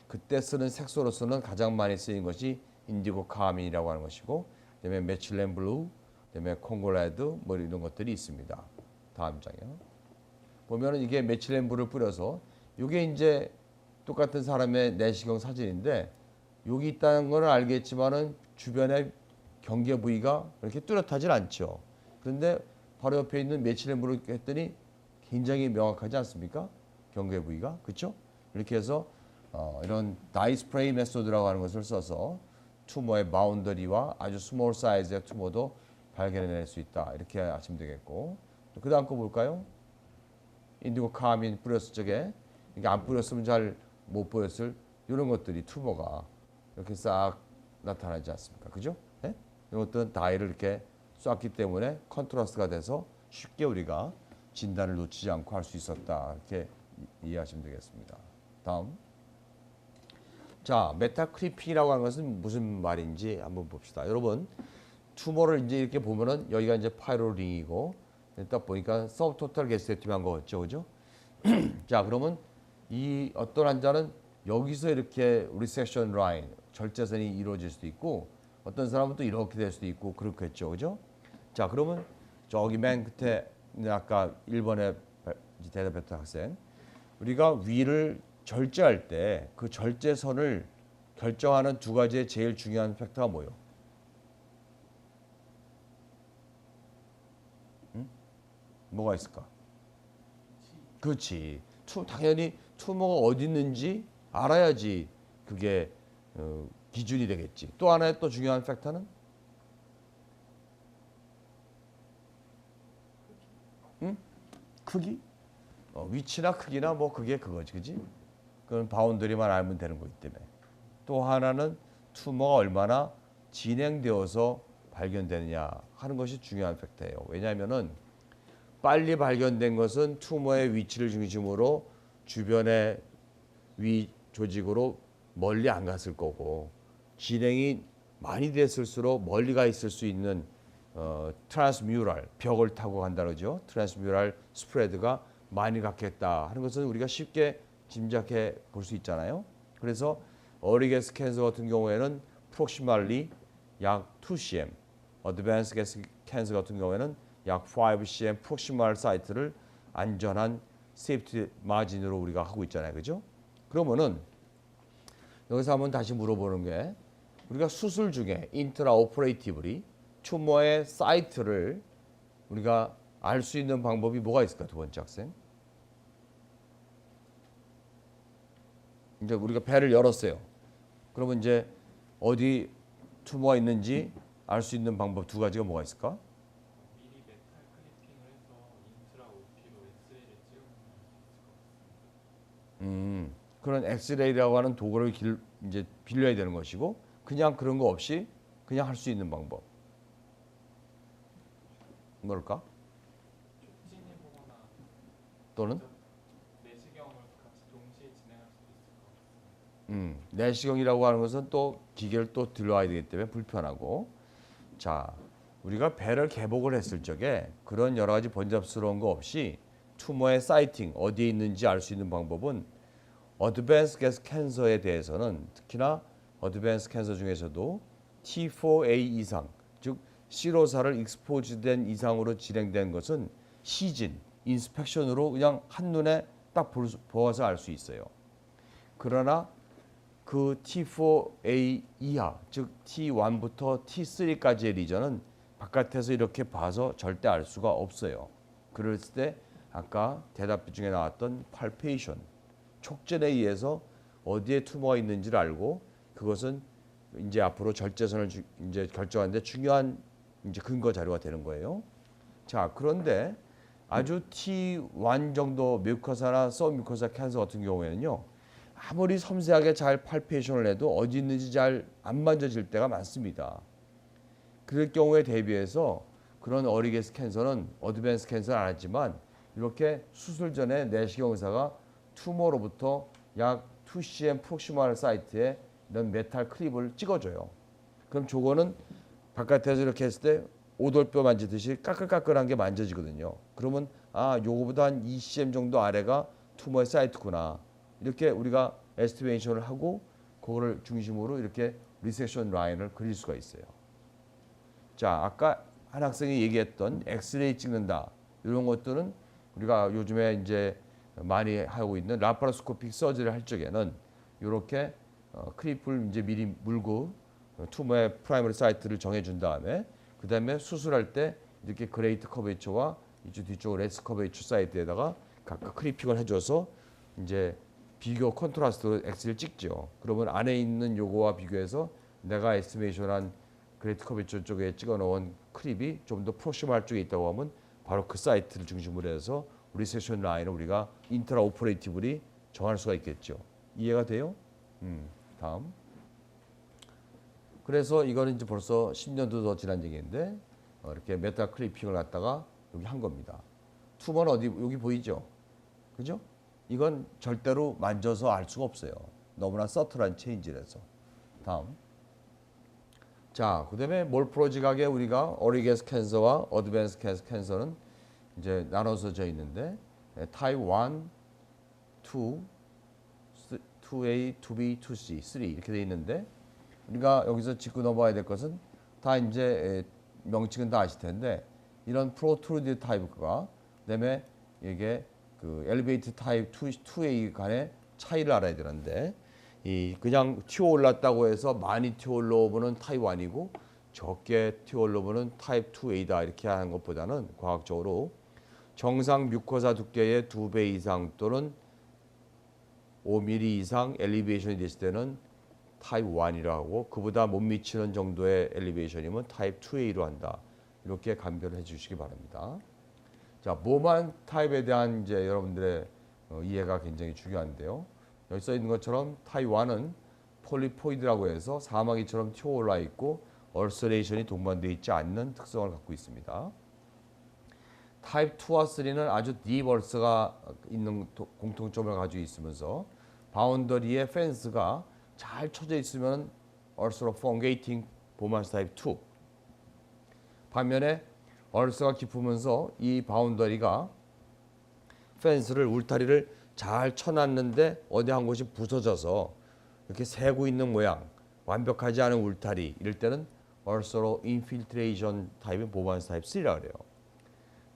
그때 쓰는 색소로서는 가장 많이 쓰인 것이 인디고 카민이라고 하는 것이고 그다음에 메칠렌 블루, 그다음에 콩고레드 뭐 이런 것들이 있습니다. 다음 장이요. 보면은 이게 메칠렌 블루를 뿌려서 이게 이제 똑같은 사람의 내시경 사진인데 여기 있다는 걸 알겠지만은 주변에 경계 부위가 그렇게 뚜렷하진 않죠. 그런데 바로 옆에 있는 메칠렌 블루를 했더니 굉장히 명확하지 않습니까? 경계 부위가 그렇죠? 이렇게 해서 이런 다이 스프레이 메소드라고 하는 것을 써서 투머의 바운더리와 아주 스몰 사이즈의 투머도 발견해낼 수 있다. 이렇게 하시면 되겠고 그 다음 거 볼까요? 인디고 카민 뿌렸을 적에 이게 안 뿌렸으면 잘 못 보였을 이런 것들이 투머가 이렇게 싹 나타나지 않습니까? 그죠? 네? 이것들은 다이를 이렇게 쐈기 때문에 컨트라스트가 돼서 쉽게 우리가 진단을 놓치지 않고 할 수 있었다. 이렇게 이해하시면 되겠습니다. 다음. 자, 메타크리핑이라고 하는 것은 무슨 말인지 한번 봅시다. 여러분, 투머를 이제 이렇게 보면은 여기가 이제 파이로링이고 딱 보니까 서브토탈 게스트티브한 거 같죠, 그죠? 자, 그러면 이 어떤 환자는 여기서 이렇게 리섹션 라인, 절제선이 이루어질 수도 있고 어떤 사람은 또 이렇게 될 수도 있고 그렇겠죠, 그죠? 자, 그러면 저기 맨 끝에 아까 1번에 대답했던 학생, 우리가 위를 절제할 때 그 절제선을 결정하는 두 가지의 제일 중요한 팩터가 뭐예요? 응? 뭐가 있을까? 그렇지. 당연히 투머가 어디 있는지 알아야지 그게 기준이 되겠지. 또 하나의 또 중요한 팩터는 응? 크기? 위치나 크기나 뭐 그게 그거지, 그지? 그건 바운더리만 알면 되는 거기 때문에. 또 하나는 투머가 얼마나 진행되어서 발견되느냐 하는 것이 중요한 팩터예요. 왜냐하면은 빨리 발견된 것은 투머의 위치를 중심으로 주변의 위 조직으로 멀리 안 갔을 거고 진행이 많이 됐을수록 멀리 가 있을 수 있는 트랜스뮤럴 벽을 타고 간다 그러죠. 트랜스뮤럴 스프레드가 많이 갔겠다 하는 것은 우리가 쉽게 짐작해 볼 수 있잖아요. 그래서 어리게스 캔서 같은 경우에는 프록시말리 약 2cm, 어드밴스 게스 캔서 같은 경우에는 약 5cm 프록시말 사이트를 안전한 세이프티 마진으로 우리가 하고 있잖아요. 그죠? 그러면은 여기서 한번 다시 물어보는 게 우리가 수술 중에 인트라 오퍼레이티브리 튜머의 사이트를 우리가 알 수 있는 방법이 뭐가 있을까? 두 번째 학생. 이제 우리가 배를 열었어요. 그러면 이제 어디 튜머가 있는지 알 수 있는 방법 두 가지가 뭐가 있을까? 미리 메탈 클리핑을 해서 인트라 OP로 엑스레이를 찍어보면 알수 있을 것 같습니다. 그런 엑스레이라고 하는 도구를 이제 빌려야 되는 것이고 그냥 그런 거 없이 그냥 할 수 있는 방법. 뭘까? 촉진해보거나 또는 내시경을 같이 동시에 진행할 수도 있을 것 같습니다. 내시경이라고 하는 것은 또 기계를 또 들러와야 되기 때문에 불편하고 자 우리가 배를 개복을 했을 적에 그런 여러 가지 번잡스러운 거 없이 투머의 사이팅 어디에 있는지 알 수 있는 방법은 어드밴스 캔서에 대해서는 특히나 어드밴스 캔서 중에서도 T4A 이상 즉 시로사를 익스포즈된 이상으로 진행된 것은 시진, 인스펙션으로 그냥 한눈에 딱 보아서 알 수 있어요. 그러나 그 T4A 이하 즉 T1부터 T3까지의 리전은 바깥에서 이렇게 봐서 절대 알 수가 없어요. 그랬을 때 아까 대답 중에 나왔던 팔페이션 촉진에 의해서 어디에 투머가 있는지를 알고 그것은 이제 앞으로 절제선을 이제 결정하는데 중요한 이제 근거 자료가 되는 거예요. 자, 그런데 아주 T1 정도 뮤커사나 서뮤커사 캔서 같은 경우에는요. 아무리 섬세하게 잘 팔페이션을 해도 어디 있는지 잘 안 만져질 때가 많습니다. 그럴 경우에 대비해서 그런 어리게스 캔서는 어드밴스 캔서는 안 하지만 이렇게 수술 전에 내시경 의사가 투머로부터 약 2cm 프록시멀 사이트에 이런 메탈 클립을 찍어줘요. 그럼 저거는 바깥에서 이렇게 했을 때 오돌뼈 만지듯이 까끌까끌한 게 만져지거든요. 그러면 아 요거보다 한 2cm 정도 아래가 투머의 사이트구나. 이렇게 우리가 에스티메이션을 하고 그거를 중심으로 이렇게 리섹션 라인을 그릴 수가 있어요. 자, 아까 한 학생이 얘기했던 엑스레이 찍는다. 이런 것들은 우리가 요즘에 이제 많이 하고 있는 라파로스코픽 서저리를 할 적에는 이렇게 클립을 이제 미리 물고 투머의 프라이머리 사이트를 정해준 다음에 그 다음에 수술할 때 이렇게 그레이트 커베이처와 이쪽 뒤쪽 레스 커베이처 사이트에다가 각각 클리핑을 해줘서 이제 비교 컨트라스트로 엑스를 찍죠. 그러면 안에 있는 요거와 비교해서 내가 에스티메이션한 그레이트 커베이처 쪽에 찍어놓은 클립이 좀 더 프로시멀 쪽에 있다고 하면 바로 그 사이트를 중심으로 해서 리섹션 라인을 우리가 인트라 오퍼레이티브리 정할 수가 있겠죠. 이해가 돼요? 다음. 그래서 이거는 이제 벌써 10년도 더 지난 얘기인데 이렇게 메탈 클리핑을 갖다가 여기 한 겁니다. 투머는 어디 여기 보이죠? 그죠? 이건 절대로 만져서 알 수가 없어요. 너무나 서틀한 체인지라서. 다음. 자, 그다음에 몰프로직하게 우리가 어리게스 캔서와 어드밴스 캔서는 이제 나눠서 있는데 타입 1, 2, 2A, 2B, 2C, 3 이렇게 돼 있는데 우리가 여기서 짚고 넘어가야 될 것은 다 이제 명칭은 다 아실 텐데 이런 프로트루디드 타입과 그다음에 이게 그 엘리베이트 타입 2A 간의 차이를 알아야 되는데 이 그냥 튀어 올랐다고 해서 많이 튀어 올라오면 타입 1이고 적게 튀어 올라오면 타입 2A다 이렇게 하는 것보다는 과학적으로 정상 뮤코사 두께의 2배 이상 또는 5mm 이상 엘리베이션이 됐을 때는 타입 1이라고 하고 그보다 못 미치는 정도의 엘리베이션이면 타입 2A로 한다. 이렇게 감별을 해 주시기 바랍니다. 자, 모만 타입에 대한 이제 여러분들의 이해가 굉장히 중요한데요. 여기 써 있는 것처럼 타입 1은 폴리포이드라고 해서 사마귀처럼 튀어 올라 있고 얼서레이션이 동반되어 있지 않는 특성을 갖고 있습니다. 타입 2와 3는 아주 딥 얼서가 있는 공통점을 가지고 있으면서 바운더리에 펜스가 잘 쳐져 있으면 얼서로 펑게이팅 보만스 타입 2. 반면에 얼서가 깊으면서 이 바운더리가 펜스를 울타리를 잘 쳐놨는데 어디 한 곳이 부서져서 이렇게 새고 있는 모양, 완벽하지 않은 울타리 이럴 때는 얼서로 인필트레이션 타입의 보만스 타입 3라고 그래요.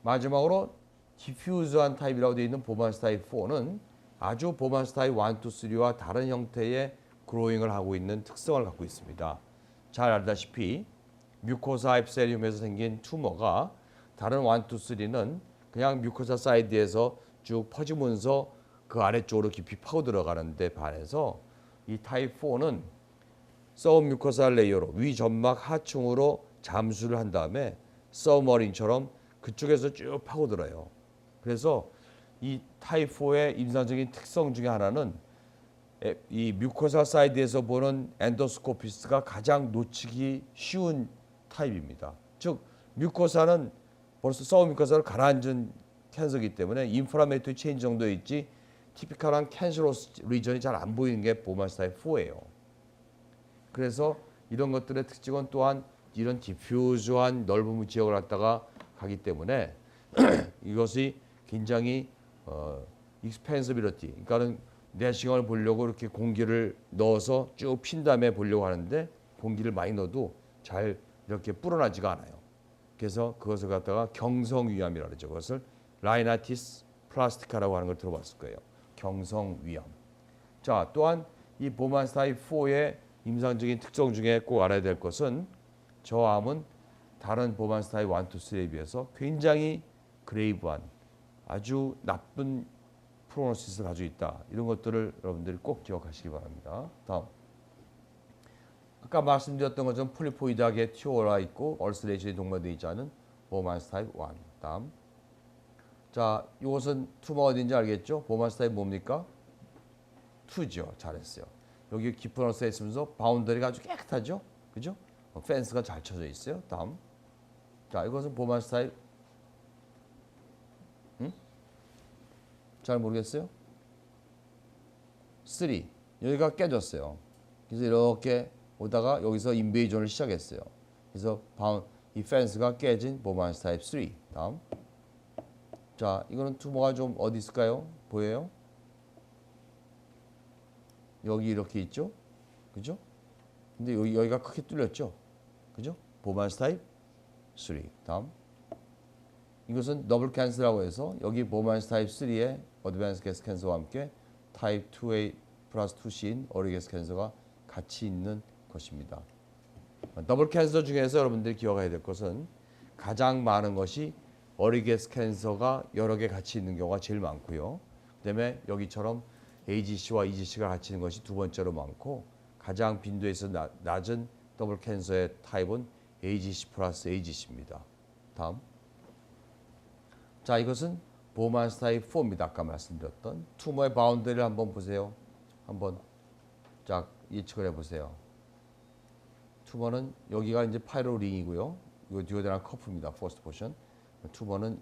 마지막으로 디퓨즈한 타입이라고 되어 있는 보만스 타입 4는 아주 보만스 타입 1, 2, 3와 다른 형태의 그로잉을 하고 있는 특성을 갖고 있습니다. 잘 알다시피 뮤코사 앱셀리움에서 생긴 투머가 다른 1, 2, 3는 그냥 뮤코사 사이드에서 쭉 퍼지면서 그 아래쪽으로 깊이 파고 들어가는데 반해서 이 타입 4는 서브 뮤코사 레이어로 위 점막 하층으로 잠수를 한 다음에 서브머린처럼 그쪽에서 쭉 파고들어요. 그래서 이 타입 4의 임상적인 특성 중에 하나는 이 뮤코사 사이드에서 보는 엔도스코피스가 가장 놓치기 쉬운 타입입니다. 즉 뮤코사는 벌써 서브 뮤코사를 가라앉은 캔서이기 때문에 인프라메이터리 체인지 정도에 있지 티피컬한 캔서러스 리전이 잘 안 보이는 게 보만스 타입 4예요. 그래서 이런 것들의 특징은 또한 이런 디퓨즈한 넓은 지역을 갖다가 가기 때문에 이것이 굉장히 expansibility, 그러니까는 내시경을 보려고 이렇게 공기를 넣어서 쭉 핀 다음에 보려고 하는데 공기를 많이 넣어도 잘 이렇게 불어나지가 않아요. 그래서 그것을 갖다가 경성위암이라고 그러죠. 그것을 라이나티스 플라스티카라고 하는 걸 들어봤을 거예요. 경성위암. 자, 또한 이 보만스 타입 4의 임상적인 특성 중에 꼭 알아야 될 것은 저 암은 다른 보만스 타입 1, 2, 3에 비해서 굉장히 그레이브한 아주 나쁜 프로노시스를 가지고 있다. 이런 것들을 여러분들이 꼭 기억하시기 바랍니다. 다음. 아까 말씀드렸던 것처럼 폴리포이드하게 튀어올라 있고 얼스레이션이 동반되어 있지 않은 보만스 타입 1. 다음. 자, 이것은 투머가 어딘지 알겠죠? 보만스 타입 뭡니까? 2죠. 잘했어요. 여기 깊은 얼스가 있으면서 바운더리가 아주 깨끗하죠? 그죠? 펜스가 잘 쳐져 있어요. 다음. 자, 이것은 보만스 타입 잘 모르겠어요? 3. 여기가 깨졌어요. 그래서 이렇게 오다가 여기서 인베이전을 시작했어요. 그래서 이 펜스가 깨진 보만스 타입 3. 다음. 자, 이거는 투모가 좀 어디 있을까요? 보여요? 여기 이렇게 있죠? 그죠? 근데 여기가 크게 뚫렸죠? 그죠? 보만스 타입 3. 다음. 이것은 더블 캔슬이라고 해서 여기 보만스 타입 3의 어드밴스 게스 캔서와 함께 타입 2A 플러스 2C인 어리게스 캔서가 같이 있는 것입니다. 더블 캔서 중에서 여러분들이 기억해야 될 것은 가장 많은 것이 어리게스 캔서가 여러 개 같이 있는 경우가 제일 많고요. 그다음에 여기처럼 AGC와 EGC가 같이 있는 것이 두 번째로 많고 가장 빈도에서 낮은 더블 캔서의 타입은 AGC 플러스 AGC입니다. 다음. 자, 이것은 보만스 타입 4입니다. 아까 말씀드렸던 투머의 바운더리를 한번 보세요. 한번 자 예측을 해보세요. 투머는 여기가 이제 파이로링이고요. 이거 디오데나 커프입니다. 퍼스트 포션. 투머는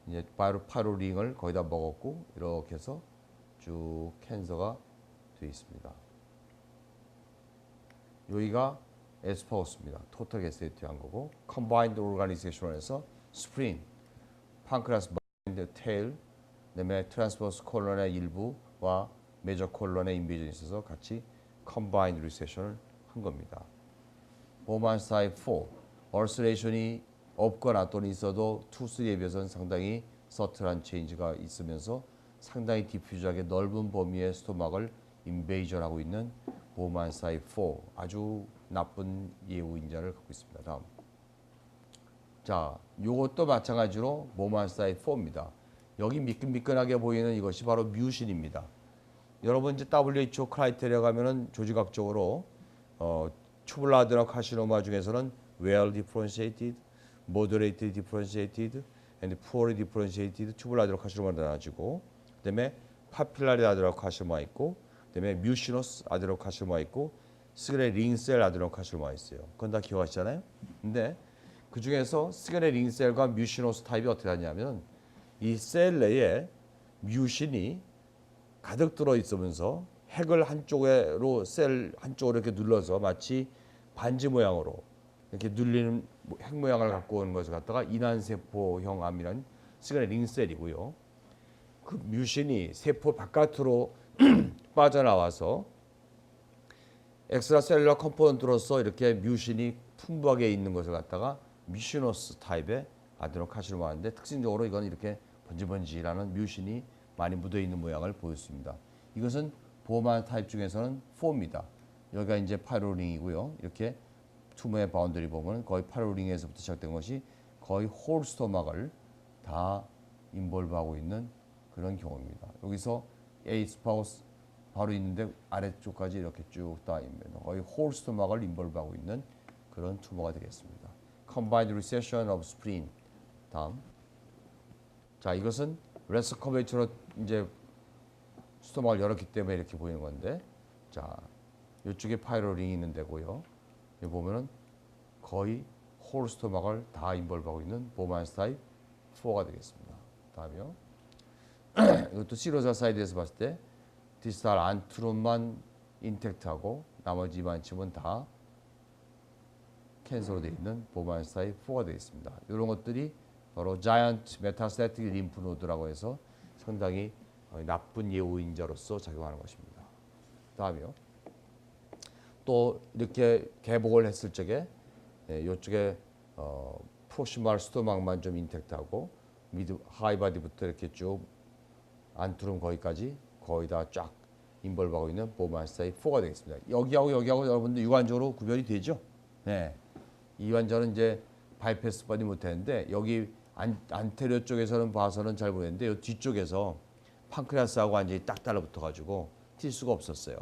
이제 파이로링을 거의 다 먹었고 이렇게 해서 쭉 캔서가 되어 있습니다. 여기가 에스파우스입니다. 토탈 게스트한 거고 컴바인드 오르가니제이션에서 스프린, 판크라스 바인드 테일, 그다음에 트랜스버스 콜론의 일부와 메저 콜론의 인베이전이 있어서 같이 컴바인드 리세션을 한 겁니다. 보만스 타입 4, 얼스레이션이 없거나 또는 있어도 2, 3에 비해서는 상당히 서틀한 체인지가 있으면서 상당히 디퓨즈하게 넓은 범위의 스토막을 인베이전하고 있는 보만스 타입 4, 아주 나쁜 예후 인자를 갖고 있습니다. 다음. 자, 이것도 마찬가지로 보만스 타입 4입니다. 여기 미끈미끈하게 보이는 이것이 바로 뮤신입니다. 여러분 이제 WHO 크라이테리아 가면은 조직학적으로 투블라 아데노카시노마 중에서는 well differentiated, moderately differentiated, and poorly differentiated 투블라 아데노카시노마가 나눠지고 그다음에 파필라리 아데노카시노마 있고 그다음에 뮤시노스 아데노카시노마 있고 스그레 링셀 아데노카시노마 있어요. 그건 다 기억하시잖아요. 근데 그 중에서 스그레 링셀과 뮤시노스 타입이 어떻게 하냐면 이 셀 내에 뮤신이 가득 들어 있으면서 핵을 한쪽으로 셀 한쪽으로 이렇게 눌러서 마치 반지 모양으로 이렇게 눌리는 핵 모양을 갖고 오는 것을 갖다가 인한세포형 암이라는 스그레 링셀이고요. 그 뮤신이 세포 바깥으로 빠져나와서 엑스트라셀룰러 컴포넌트로서 이렇게 뮤신이 풍부하게 있는 것을 갖다가 뮤시노스 타입의 아데노카시노마인데 특징적으로 이건 이렇게 번지번지라는 뮤신이 많이 묻어 있는 모양을 보였습니다. 이것은 보만 타입 중에서는 4입니다. 여기가 이제 파이로링이고요. 이렇게 투머의 바운더리 보면 거의 파이로링에서부터 시작된 것이 거의 홀 스토막을 다 인볼브하고 있는 그런 경우입니다. 여기서 A 스파우스 바로 있는데 아래쪽까지 이렇게 쭉 다 거의 홀 스토막을 인볼브하고 있는 그런 투머가 되겠습니다. Combined recession of spleen. 다음. 자, 이것은 레스 커베이처로 이제 스토막을 열었기 때문에 이렇게 보이는 건데, 자, 이쪽에 파이로링이 있는 데고요. 여기 보면은 거의 홀 스토막을 다 인볼브하고 있는 보만스 타입 4가 되겠습니다. 다음이요. 이것도 시로자 사이드에서 봤을 때 디스탈 안트론만 인텍트하고 나머지 이만큼은 다 캔서로 되어 있는 보만스 타입 4가 되겠습니다. 이런 것들이 바로 자이언트 메타스태틱 림프 노드라고 해서 상당히 나쁜 예후인자로서 작용하는 것입니다. 다음이요. 또 이렇게 개복을 했을 적에 이쪽에 프로시말 스토막만 좀 인텍트하고 미드 하이바디부터 이렇게 쭉 안투름 거기까지 거의 다 쫙 인벌브하고 있는 보만스타입 4가 되겠습니다. 여기하고 여기하고 여러분들 육안적으로 구별이 되죠? 네. 이 환자는 이제 바이패스 받이 못했는데 여기 안테리어 쪽에서는 봐서는 잘 보이는데 이 뒤쪽에서 판크레아스하고 완전히 딱 달라붙어가지고 튈 수가 없었어요.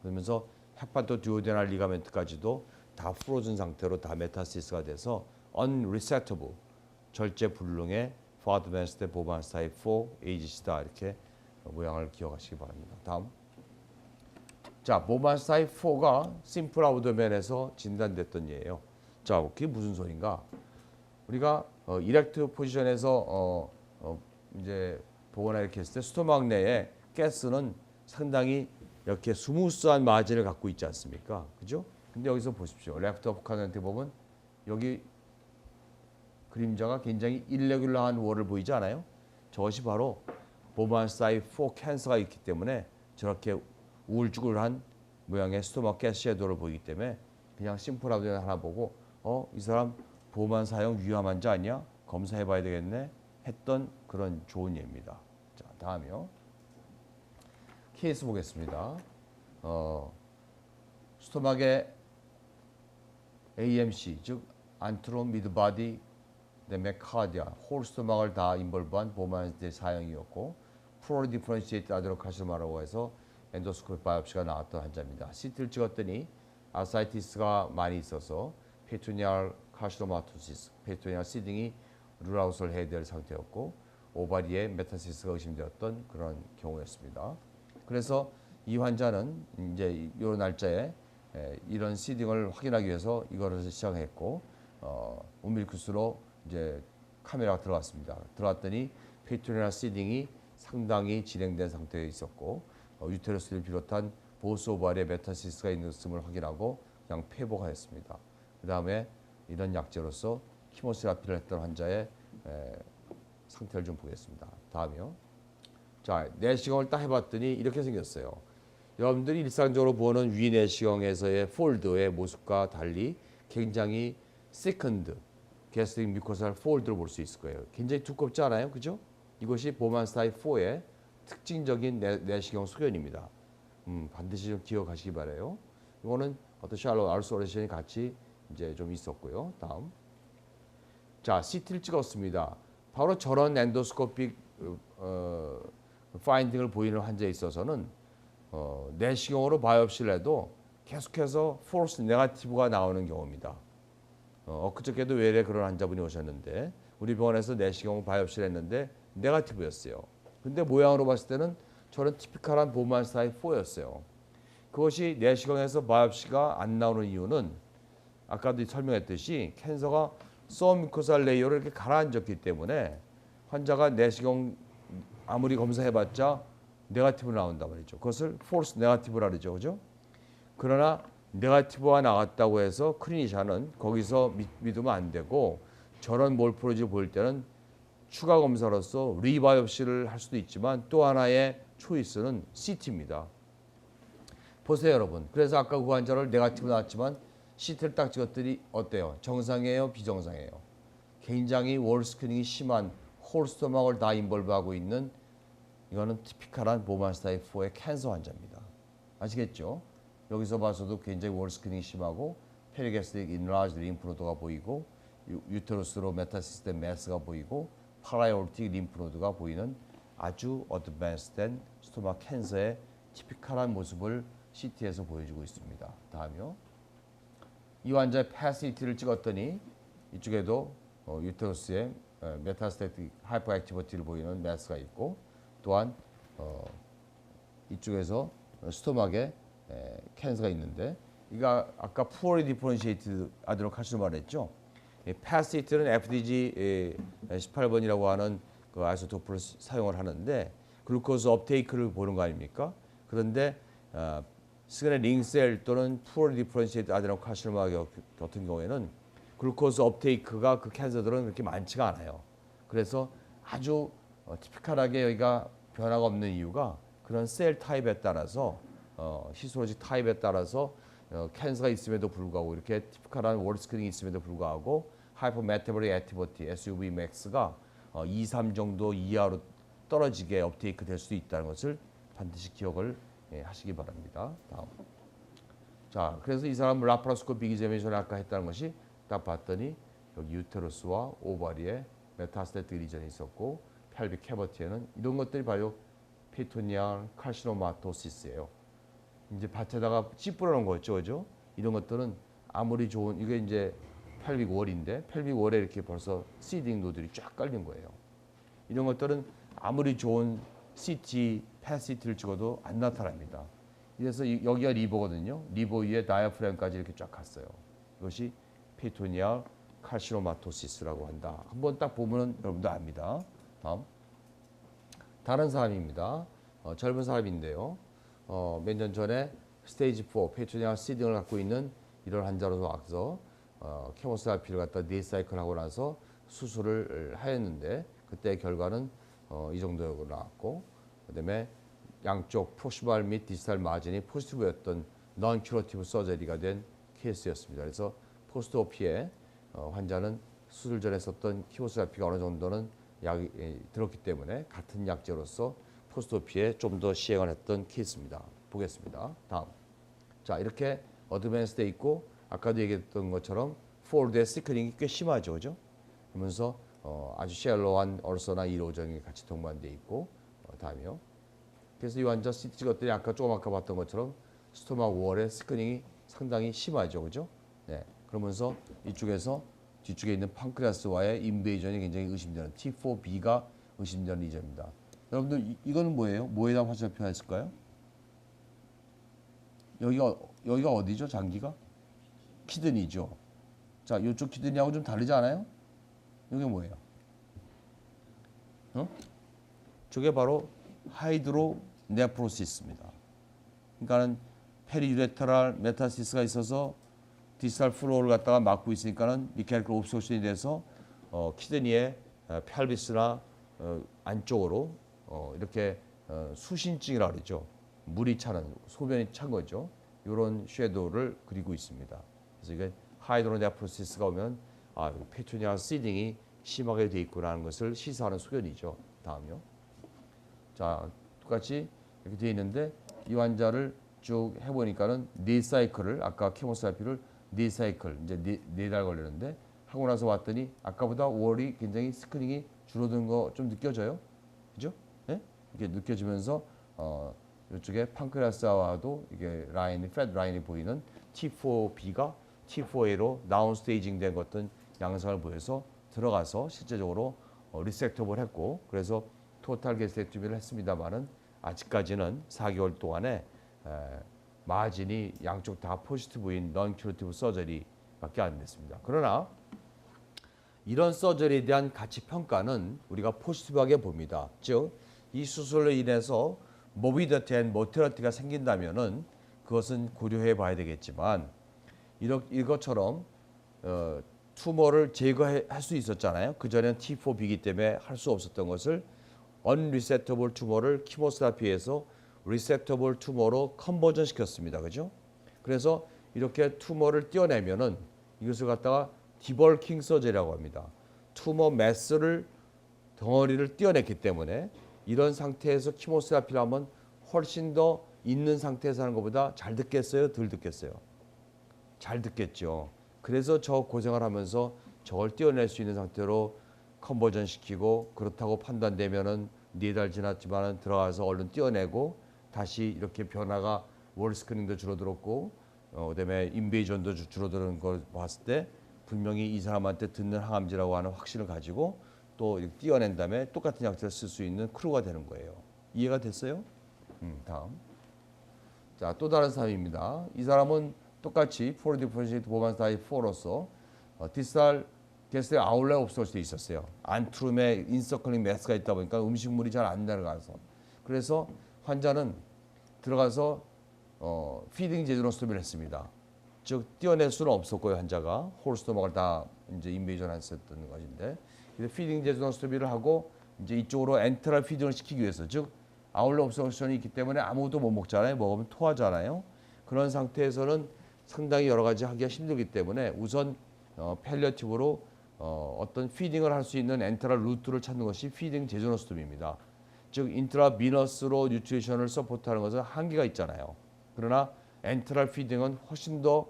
그러면서 헤파토 듀오데날 리가멘트까지도 다 프로즌 상태로 다 메타시스가 돼서 unresectable 절제 불능의 포아드밴스드 보반스타입 4 AGC다 이렇게 모양을 기억하시기 바랍니다. 다음. 자, 보반스타입 4가 심플 아우더맨에서 진단됐던 예예요. 자, 그게 무슨 소린가? 우리가 이렉트 포지션에서 이제 보거나 이렇게 했을 때 스토막 내에 가스는 상당히 이렇게 스무스한 마진을 갖고 있지 않습니까? 그죠? 근데 여기서 보십시오. 레프트 오프 쿼드런트 보면 여기 그림자가 굉장히 일레귤러한 월을 보이지 않아요? 저것이 바로 보반스타입 4 캔서가 있기 때문에 저렇게 우울쭈글한 모양의 스토막 가스 섀도우를 보이기 때문에 그냥 심플하게 하나 보고 이 사람 보만 사용 위험 환자 아니야? 검사해봐야 되겠네 했던 그런 좋은 예입니다. 자, 다음이요. 케이스 보겠습니다. 스토막의 AMC 즉 안트롬 미드바디 그다음에 카디아 홀 스토막을 다 인벌브한 보만의 사용이었고 프로리 디퍼런시에이트 아드enocarcinoma라고 해서 엔도스코피 바이옵시가 나왔던 환자입니다. CT를 찍었더니 아사이티스가 많이 있어서 페토니알 카시노마토시스, 페토니알 시딩이 룰아웃을 해야 될 상태였고 오바리에 메타시스가 의심되었던 그런 경우였습니다. 그래서 이 환자는 이제 이 날짜에 이런 시딩을 확인하기 위해서 이거를 시작했고 움밀크스로 이제 카메라가 들어갔습니다. 들어갔더니 페토니알 시딩이 상당히 진행된 상태에 있었고 유테러스를 비롯한 보스 오바리에 메타시스가 있는 것을 확인하고 그냥 폐복하였습니다. 그 다음에 이런 약제로서 키모세라피를 했던 환자의 상태를 좀 보겠습니다. 다음이요. 자, 내시경을 딱 해봤더니 이렇게 생겼어요. 여러분들이 일상적으로 보는 위 내시경에서의 폴드의 모습과 달리 굉장히 시컨드 게스트릭 뮤코살 폴드를 볼 수 있을 거예요. 굉장히 두껍지 않아요? 그죠? 이것이 보만스타입 4의 특징적인 내시경 소견입니다. 반드시 좀 기억하시기 바라요. 이거는 어떤 샬롯 알소레이션이 같이 이제 좀 있었고요. 다음. 자, CT를 찍었습니다. 바로 저런 엔도스코픽 파인딩을 보이는 환자에 있어서는 내시경으로 바이옵시를 해도 계속해서 폴스 네거티브가 나오는 경우입니다. 엊그저께도 외래 그런 환자분이 오셨는데 우리 병원에서 내시경 바이옵시를 했는데 네거티브였어요. 근데 모양으로 봤을 때는 저런 티피컬한 보만스타입 4였어요. 그것이 내시경에서 바이옵시가 안 나오는 이유는 아까도 설명했듯이 캔서가 서뮤코살 레이어를 이렇게 가라앉았기 때문에 환자가 내시경 아무리 검사해봤자 네거티브 나온단 말이죠. 그것을 폴스 네거티브라 그러죠. 그죠? 그러나 네거티브가 나왔다고 해서 클리니션은 거기서 믿으면 안 되고 저런 몰포로지 보일 때는 추가 검사로서 리바이옵시를 할 수도 있지만 또 하나의 초이스는 CT입니다. 보세요, 여러분. 그래서 아까 그 환자를 네거티브 나왔지만 CT를 딱 찍었더니 어때요? 정상이에요? 비정상이에요? 굉장히 월 스크린이 심한 홀스토막을 다 인벌브하고 있는 이거는 티피컬한 보만스타입 4의 캔서 환자입니다. 아시겠죠? 여기서 봐서도 굉장히 월 스크린이 심하고 페리게스틱 인라지 림프노드가 보이고 유테러스로 메타시스템 매스가 보이고 파라이올틱 림프노드가 보이는 아주 어드밴스된 스토막 캔서의 티피컬한 모습을 CT에서 보여주고 있습니다. 다음이요. 이 환자의 패시티를 찍었더니 이쪽에도 유테러스에 메타스태틱 하이퍼액티비티를 보이는 매스가 있고 또한 이쪽에서 스토막에 캔서가 있는데 이거 아까 푸어리 디퍼런시에이티드 아드enocarcinoma를 했죠. 패시티는 FDG 18번이라고 하는 그 아이소토프를 사용을 하는데 글루코즈 업테이크를 보는 거 아닙니까? 그런데 스그네 링셀 또는 푸어리 디퍼런시에이티드 아드enocarcinoma 같은 경우에는 글루코즈 업테이크가 그 캔서들은 그렇게 많지가 않아요. 그래서 아주 티피컬하게 여기가 변화가 없는 이유가 그런 셀 타입에 따라서 히스토로직 타입에 따라서 캔서가 있음에도 불구하고 이렇게 티피컬한 월 스크린이 있음에도 불구하고 하이퍼메타볼릭 액티비티 SUV 맥스가 2, 3 정도 이하로 떨어지게 업테이크 될 수 있다는 것을 반드시 기억을 하시기 바랍니다. 다음. 자, 그래서 이 사람 라파로스코픽 이제미션을 아까 했다는 것이 딱 봤더니 여기 유테러스와 오바리에 메타스테틱 리전이 있었고 펠빅 캐버티에는 이런 것들이 바로 페토니알 칼시노마토시스예요. 이제 밭에다가 씨 뿌려놓은 거였죠, 그죠? 이런 것들은 아무리 좋은 이게 이제 펠빅 월인데 펠빅 월에 이렇게 벌써 시딩 노들이 쫙 깔린 거예요. 이런 것들은 아무리 좋은 CT, 펫CT를 찍어도 안 나타납니다. 그래서 여기가 리버거든요. 리버 위에 다이아프램까지 이렇게 쫙 갔어요. 이것이 페토니알 칼시노마토시스라고 한다. 한번 딱 보면은 여러분도 압니다. 다음. 다른 사람입니다. 젊은 사람인데요. 몇 년 전에 스테이지 4 페토니알 시딩을 갖고 있는 이런 환자로서 와서 케모세라피를 갖다 4사이클 하고 나서 수술을 하였는데 그때 결과는 이 정도로 나왔고 그다음에 양쪽 프로시발 및 디스탈 마진이 포지티브였던 non curative 서저리가 된 케이스였습니다. 그래서 포스트 오피에 환자는 수술 전에 썼던 키모세라피가 어느 정도는 약이 들었기 때문에 같은 약제로서 포스트 오피에 좀 더 시행을 했던 케이스입니다. 보겠습니다. 다음. 자, 이렇게 어드밴스 돼 있고 아까도 얘기했던 것처럼 폴드의 시크닝이 꽤 심하죠, 그죠? 그러면서 아주 샬로한 얼서나 이로정이 같이 동반돼 있고 다음이요. 그래서 이 환자 CT 찍었더니 아까 조금 아까 봤던 것처럼 스토막 월의 스크닝이 상당히 심하죠, 그죠? 네, 그러면서 이쪽에서 뒤쪽에 있는 판크레아스와의 인베이전이 굉장히 의심되는 T4B가 의심되는 리전입니다. 여러분들 이거는 뭐예요? 뭐에다 화살표 표현했을까요? 여기가 어디죠? 장기가? 키드니죠. 자, 이쪽 키드니하고 좀 다르지 않아요? 이게 뭐예요? 저게 바로 하이드로 네프로시스입니다. 그러니까는 페리유레테랄 메타시스가 있어서 디스탈 플로우를 갖다가 막고 있으니까는 미케니컬 옵스트럭션이 돼서 키드니의 펠비스나 안쪽으로 이렇게 수신증이라 그러죠. 물이 차는 소변이 찬 거죠. 이런 섀도우를 그리고 있습니다. 그래서 이게 하이드로 네프로시스가 오면 페토니알 시딩이 심하게 돼 있구나는 것을 시사하는 소견이죠. 다음요. 자, 똑같이 이렇게 돼 있는데 이 환자를 쭉 해보니까는 4사이클을 아까 케모세라피를 4사이클 이제 4달 걸리는데 하고 나서 왔더니 아까보다 월이 굉장히 스크린이 줄어든 거 좀 느껴져요, 그죠? 네? 이렇게 느껴지면서 이쪽에 판크레아스와도 이게 라인이 팻 라인이 보이는 T4B가 T4A로 다운 스테이징 된 어떤 양상을 보여서 들어가서 실제적으로 리섹터블 했고 그래서 토탈 게스트렉토미를 했습니다만은 아직까지는 4개월 동안에 마진이 양쪽 다 포지티브인 non curative 서저리밖에 안 됐습니다. 그러나 이런 서저리에 대한 가치 평가는 우리가 포지티브하게 봅니다. 즉 이 수술로 인해서 모비디티 앤 모틸리티가 생긴다면은 그것은 고려해 봐야 되겠지만 이것처럼 투머를 제거할 수 있었잖아요. 그전에는 T4B이기 때문에 할 수 없었던 것을 unresectable 투머를 키모세라피에서 resectable 투머로 컨버전 시켰습니다. 그죠? 그래서 이렇게 투머를 떼어내면은 이것을 갖다가 디벌킹 서저리라고 합니다. 투머 매스를 덩어리를 떼어냈기 때문에 이런 상태에서 키모세라피를 하면 훨씬 더 있는 상태에서 하는 것보다 잘 듣겠어요? 덜 듣겠어요? 잘 듣겠죠. 그래서 저 고생을 하면서 저걸 떼어낼 수 있는 상태로 컨버전 시키고 그렇다고 판단되면은 4달 지났지만은 들어가서 얼른 떼어내고 다시 이렇게 변화가 월 스크린도 줄어들었고 그다음에 인베이전도 줄어드는 걸 봤을 때 분명히 이 사람한테 듣는 항암제라고 하는 확신을 가지고 또 떼어낸 다음에 똑같은 약제를 쓸 수 있는 크루가 되는 거예요. 이해가 됐어요? 다음. 자, 또 다른 사람입니다. 이 사람은 똑같이 포르 디퍼런시에이트 보반스 타입 4로서 디스탈 게스트에 아울렛 옵스터럴 때 있었어요. 안트룸에 인서클링 매스가 있다 보니까 음식물이 잘 안 내려가서 그래서 환자는 들어가서 피딩 제주노스토미를 했습니다. 즉 떼어낼 수는 없었고요. 환자가 홀스토막을 다 이제 인베이전 했었던 것인데 그래서 피딩 제조노스토미를 하고 이제 이쪽으로 엔테랄 피딩을 시키기 위해서, 즉 아울러 옵서션이 있기 때문에 아무것도 못 먹잖아요. 먹으면 토하잖아요. 그런 상태에서는 상당히 여러 가지 하기가 힘들기 때문에 우선 펠리어티브로 어떤 피딩을 할 수 있는 엔테랄 루트를 찾는 것이 피딩 제조노스톰입니다. 즉 인트라비너스로 뉴트리션을 서포트하는 것은 한계가 있잖아요. 그러나 엔테랄 피딩은 훨씬 더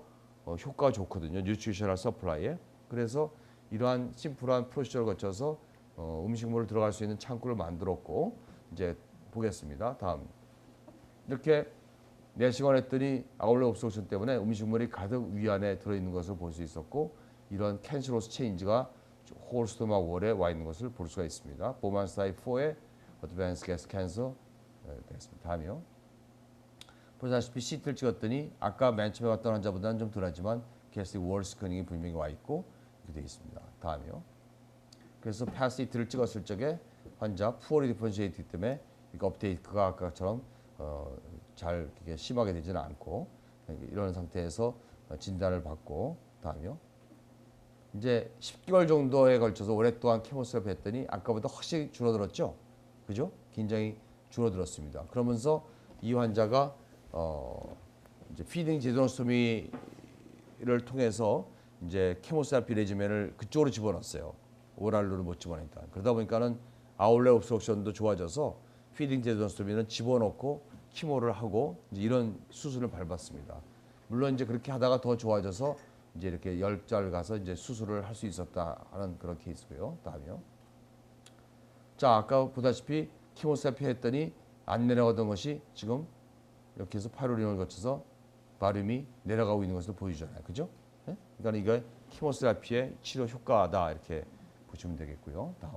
효과가 좋거든요. 뉴트리셔널 서플라이에. 그래서 이러한 심플한 프로시저를 거쳐서 음식물을 들어갈 수 있는 창구를 만들었고, 이제 보겠습니다. 다음. 이렇게 내시경 했더니 아울렛 옵서션 때문에 음식물이 가득 위 안에 들어있는 것을 볼 수 있었고, 이런 캔시로스 체인지가 홀 스토막 월에 와 있는 것을 볼 수가 있습니다. 보만 사이 4의 어드밴스 게스 캔서 되겠습니다. 다음이요. 보시다시피 CT를 찍었더니 아까 맨 처음에 봤던 환자보다는 좀 덜하지만 게스틱 월 스크닝이 분명히 와 있고 이렇게 되어 있습니다. 다음이요. 그래서 패시티를 찍었을 적에 환자 푸어리 디퍼런시에이트 때문에 이거 업데이트가 아까처럼 잘 이렇게 심하게 되지는 않고 이런 상태에서 진단을 받고, 다음이요. 이제 10개월 정도에 걸쳐서 오랫동안 케모세라피 했더니 아까보다 확실히 줄어들었죠. 그죠? 굉장히 줄어들었습니다. 그러면서 이 환자가 이제 피딩 제조노스토미를 통해서 이제 케모세라피 레지멘을 그쪽으로 집어넣었어요. 오랄로를 못 집어넣으니까. 그러다 보니까는 아울렛 옵스트럭션도 좋아져서 피딩 제조노스토미는 집어넣고 키모를 하고 이제 이런 수술을 밟았습니다. 물론 이제 그렇게 하다가 더 좋아져서 이제 이렇게 10달 가서 이제 수술을 할 수 있었다 하는 그런 케이스고요. 다음이요. 자, 아까 보다시피 키모세라피 했더니 안 내려가던 것이 지금 이렇게 해서 파이로린을 거쳐서 바륨이 내려가고 있는 것을 보여주잖아요. 그죠? 네? 그러니까 이게 키모세라피의 치료 효과다 이렇게 보시면 되겠고요. 다음.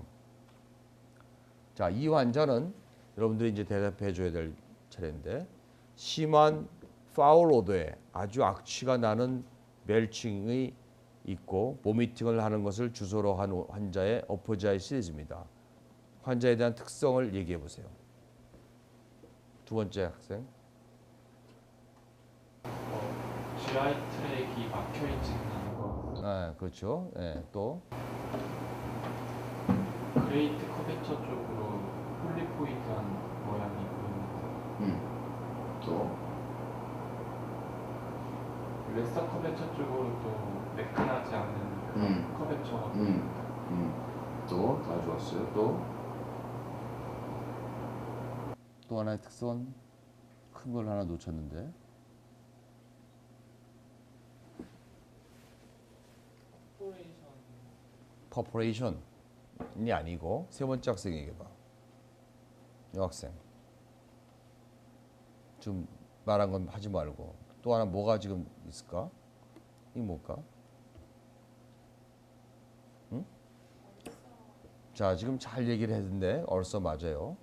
자, 이 환자는 여러분들이 이제 대답해 줘야 될 차례인데, 심한 파울 오도에 아주 악취가 나는 멜칭이 있고 보미팅을 하는 것을 주소로 한 환자의 어퍼자이 시리즈입니다. 환자에 대한 특성을 얘기해 보세요. 두 번째 학생. GI 트랙이 막혀있지는 거. 아, 그렇죠. 네, 또 그레이트 커베처 쪽으로 폴리포이드한 모양이 보입니다. 또 레스터 커베처 쪽으로 또 매끈하지 않은 그런 커베처가 보입니다. 또 다 좋았어요. 또 하나의 특성은 큰 걸 하나 놓쳤는데, 퍼포레이션이 아니고 세 번째 학생 얘기해봐. 여학생 좀 말한 건 하지 말고 또 하나 뭐가 지금 있을까? 이 뭘까? 응? 자, 지금 잘 얘기를 했는데 얼싸 맞아요.